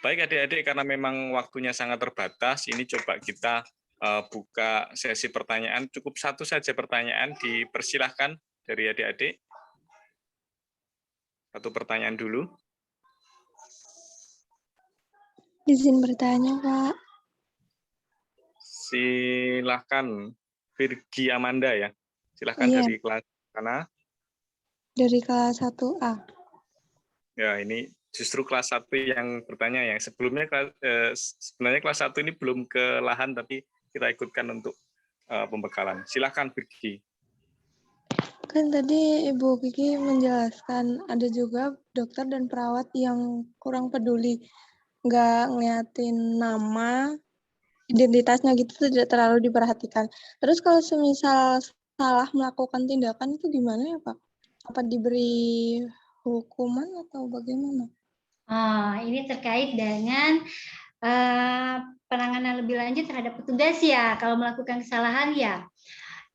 Baik adik-adik, karena memang waktunya sangat terbatas, ini coba kita buka sesi pertanyaan. Cukup satu saja pertanyaan, dipersilahkan dari adik-adik. Satu pertanyaan dulu. Izin bertanya, Pak. Silahkan, Virgi Amanda ya. Silahkan Iya. dari kelas mana? Dari kelas 1A. Ya, ini justru kelas 1 yang bertanya. Yang sebelumnya sebenarnya kelas 1 ini belum ke lahan, tapi kita ikutkan untuk pembekalan. Silahkan, Virgi. Kan tadi Ibu Kiki menjelaskan ada juga dokter dan perawat yang kurang peduli, nggak ngeliatin nama, identitasnya gitu, tidak terlalu diperhatikan. Terus kalau semisal salah melakukan tindakan itu gimana ya Pak? Apa diberi hukuman atau bagaimana? Ini terkait dengan penanganan lebih lanjut terhadap petugas ya, kalau melakukan kesalahan ya.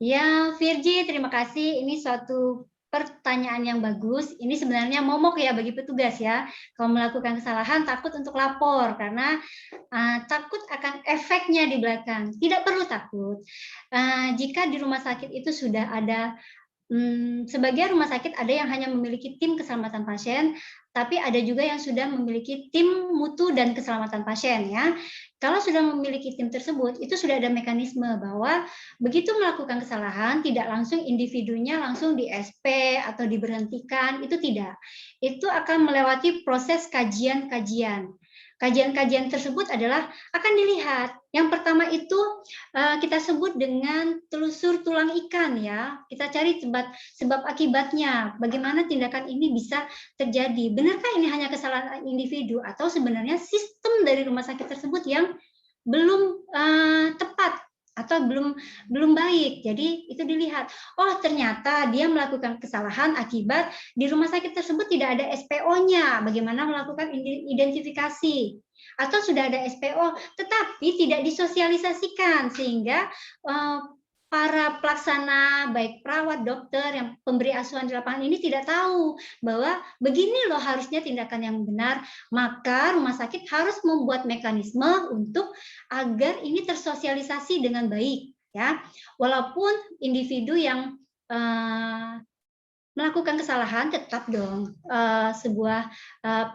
Ya, Virgi, terima kasih. Ini suatu pertanyaan yang bagus. Ini sebenarnya momok ya bagi petugas ya. Kalau melakukan kesalahan takut untuk lapor karena takut akan efeknya di belakang. Tidak perlu takut. Jika di rumah sakit itu sudah ada sebagian rumah sakit ada yang hanya memiliki tim keselamatan pasien, tapi ada juga yang sudah memiliki tim mutu dan keselamatan pasien ya. Kalau sudah memiliki tim tersebut, itu sudah ada mekanisme bahwa begitu melakukan kesalahan, tidak langsung individunya langsung di SP atau diberhentikan, itu tidak. Itu akan melewati proses kajian-kajian. Kajian-kajian tersebut adalah akan dilihat. Yang pertama itu kita sebut dengan telusur tulang ikan ya. Kita cari sebab akibatnya. Bagaimana tindakan ini bisa terjadi? Benarkah ini hanya kesalahan individu atau sebenarnya sistem dari rumah sakit tersebut yang belum tepat atau belum baik. Jadi itu dilihat. Oh, ternyata dia melakukan kesalahan akibat di rumah sakit tersebut tidak ada SPO-nya. Bagaimana melakukan identifikasi? Atau sudah ada SPO tetapi tidak disosialisasikan sehingga para pelaksana baik perawat, dokter yang pemberi asuhan di lapangan ini tidak tahu bahwa begini loh harusnya tindakan yang benar. Maka rumah sakit harus membuat mekanisme untuk agar ini tersosialisasi dengan baik ya. Walaupun individu yang melakukan kesalahan tetap dong sebuah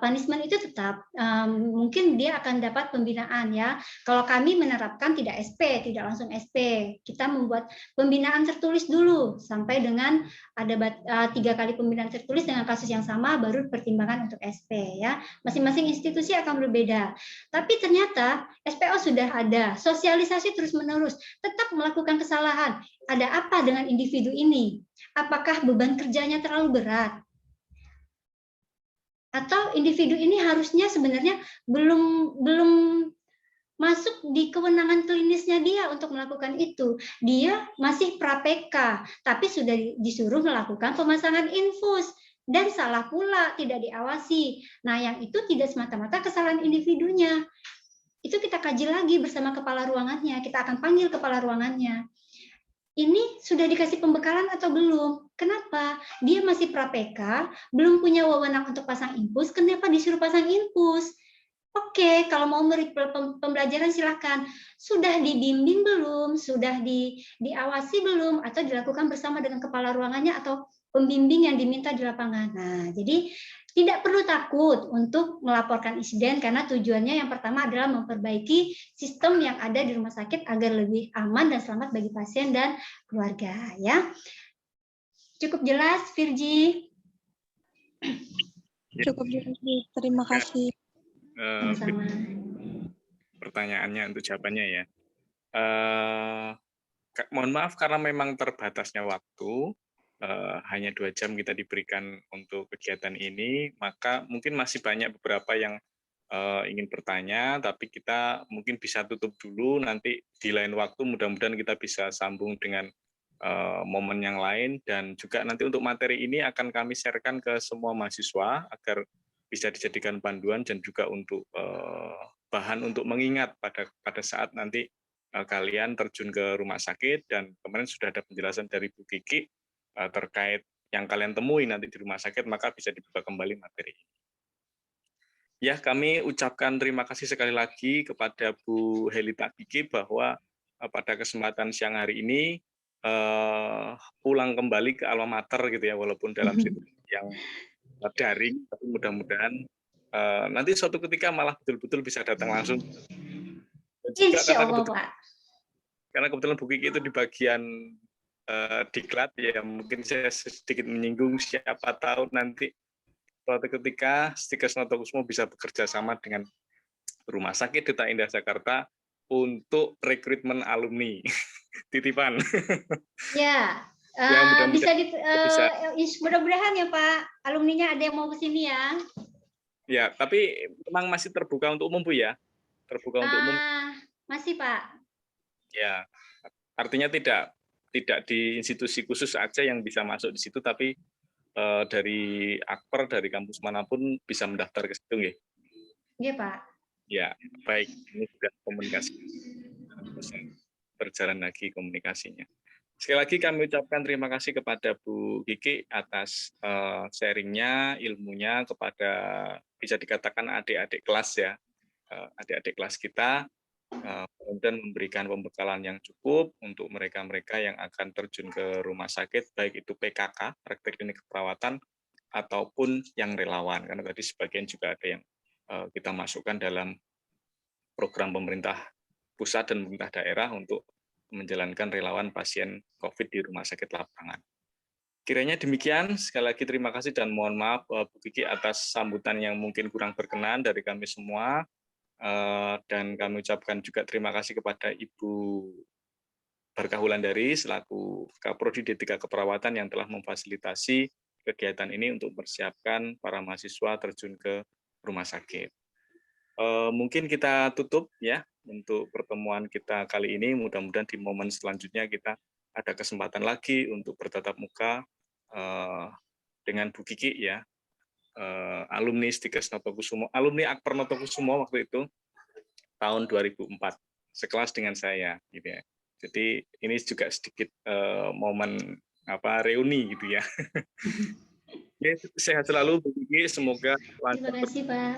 punishment itu tetap mungkin dia akan dapat pembinaan ya. Kalau kami menerapkan tidak SP, tidak langsung SP, kita membuat pembinaan tertulis dulu sampai dengan ada 3 kali pembinaan tertulis dengan kasus yang sama baru pertimbangan untuk SP ya. Masing-masing institusi akan berbeda. Tapi ternyata SPO sudah ada, sosialisasi terus-menerus, tetap melakukan kesalahan. Ada apa dengan individu ini? Apakah beban kerjanya terlalu berat? Atau individu ini harusnya sebenarnya belum masuk di kewenangan klinisnya dia untuk melakukan itu. Dia masih pra-PK, tapi sudah disuruh melakukan pemasangan infus. Dan salah pula, tidak diawasi. Nah, yang itu tidak semata-mata kesalahan individunya. Itu kita kaji lagi bersama kepala ruangannya. Kita akan panggil kepala ruangannya. Ini sudah dikasih pembekalan atau belum? Kenapa? Dia masih pra-PK, belum punya wewenang untuk pasang infus, kenapa disuruh pasang infus? Oke, kalau mau pembelajaran silakan. Sudah dibimbing belum? Sudah diawasi belum? Atau dilakukan bersama dengan kepala ruangannya atau pembimbing yang diminta di lapangan. Nah, jadi tidak perlu takut untuk melaporkan insiden karena tujuannya yang pertama adalah memperbaiki sistem yang ada di rumah sakit agar lebih aman dan selamat bagi pasien dan keluarga. Ya, cukup jelas, Virgi? Cukup jelas, terima kasih. Sama-sama. Pertanyaannya untuk jawabannya ya. Mohon maaf karena memang terbatasnya waktu, hanya 2 jam kita diberikan untuk kegiatan ini, maka mungkin masih banyak beberapa yang ingin bertanya, tapi kita mungkin bisa tutup dulu, nanti di lain waktu mudah-mudahan kita bisa sambung dengan momen yang lain, dan juga nanti untuk materi ini akan kami share-kan ke semua mahasiswa agar bisa dijadikan panduan dan juga untuk bahan untuk mengingat pada saat nanti kalian terjun ke rumah sakit. Dan kemarin sudah ada penjelasan dari Bu Kiki terkait yang kalian temui nanti di rumah sakit, maka bisa dibuka kembali materi ini. Ya, kami ucapkan terima kasih sekali lagi kepada Bu Helita Kiki bahwa pada kesempatan siang hari ini pulang kembali ke alma mater gitu ya, walaupun dalam situasi yang daring, tapi mudah-mudahan nanti suatu ketika malah betul-betul bisa datang langsung. Insya Allah, Pak. Karena kebetulan Bu Kiki itu di bagian diklat, ya mungkin saya sedikit menyinggung, siapa tahu nanti suatu ketika Stikes Notokusmo bisa bekerja sama dengan Rumah Sakit Duta Indah Jakarta untuk rekrutmen alumni. Titipan. Ya, mudah-mudahan ya Pak, alumninya ada yang mau ke sini ya. Ya, tapi memang masih terbuka untuk umum, Bu ya? Terbuka untuk umum. Masih, Pak. Ya, artinya tidak di institusi khusus aja yang bisa masuk di situ, tapi dari Akper, dari kampus manapun bisa mendaftar ke situ, nggih? Iya, Pak. Ya, baik. Ini juga komunikasi. Berjalan lagi komunikasinya. Sekali lagi kami ucapkan terima kasih kepada Bu Kiki atas sharingnya, ilmunya kepada bisa dikatakan adik-adik kelas ya, adik-adik kelas kita, dan memberikan pembekalan yang cukup untuk mereka-mereka yang akan terjun ke rumah sakit, baik itu PKK, praktek klinik keperawatan, ataupun yang relawan, karena tadi sebagian juga ada yang kita masukkan dalam program pemerintah pusat dan pemerintah daerah untuk menjalankan relawan pasien COVID di rumah sakit lapangan. Kiranya demikian, sekali lagi terima kasih dan mohon maaf Bu Kiki atas sambutan yang mungkin kurang berkenan dari kami semua, dan kami ucapkan juga terima kasih kepada Ibu Barkah Wulandari selaku Kaprodi D3 Keperawatan yang telah memfasilitasi kegiatan ini untuk mempersiapkan para mahasiswa terjun ke rumah sakit. Mungkin kita tutup ya untuk pertemuan kita kali ini. Mudah-mudahan di momen selanjutnya kita ada kesempatan lagi untuk bertatap muka dengan Bu Kiki ya, alumni Stikes Notokusumo, alumni Akper Notokusumo waktu itu tahun 2004, sekelas dengan saya gitu ya. Jadi ini juga sedikit momen reuni gitu ya. Ya, sehat selalu Bu Kiki, semoga lancar. Terima kasih Pak.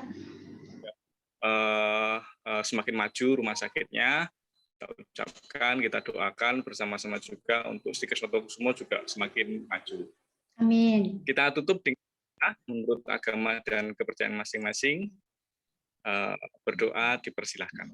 Semakin maju rumah sakitnya, kita ucapkan, kita doakan bersama-sama juga untuk Stikes Notokusumo juga semakin maju. Amin. Kita tutup dengan menurut agama dan kepercayaan masing-masing. Berdoa dipersilahkan.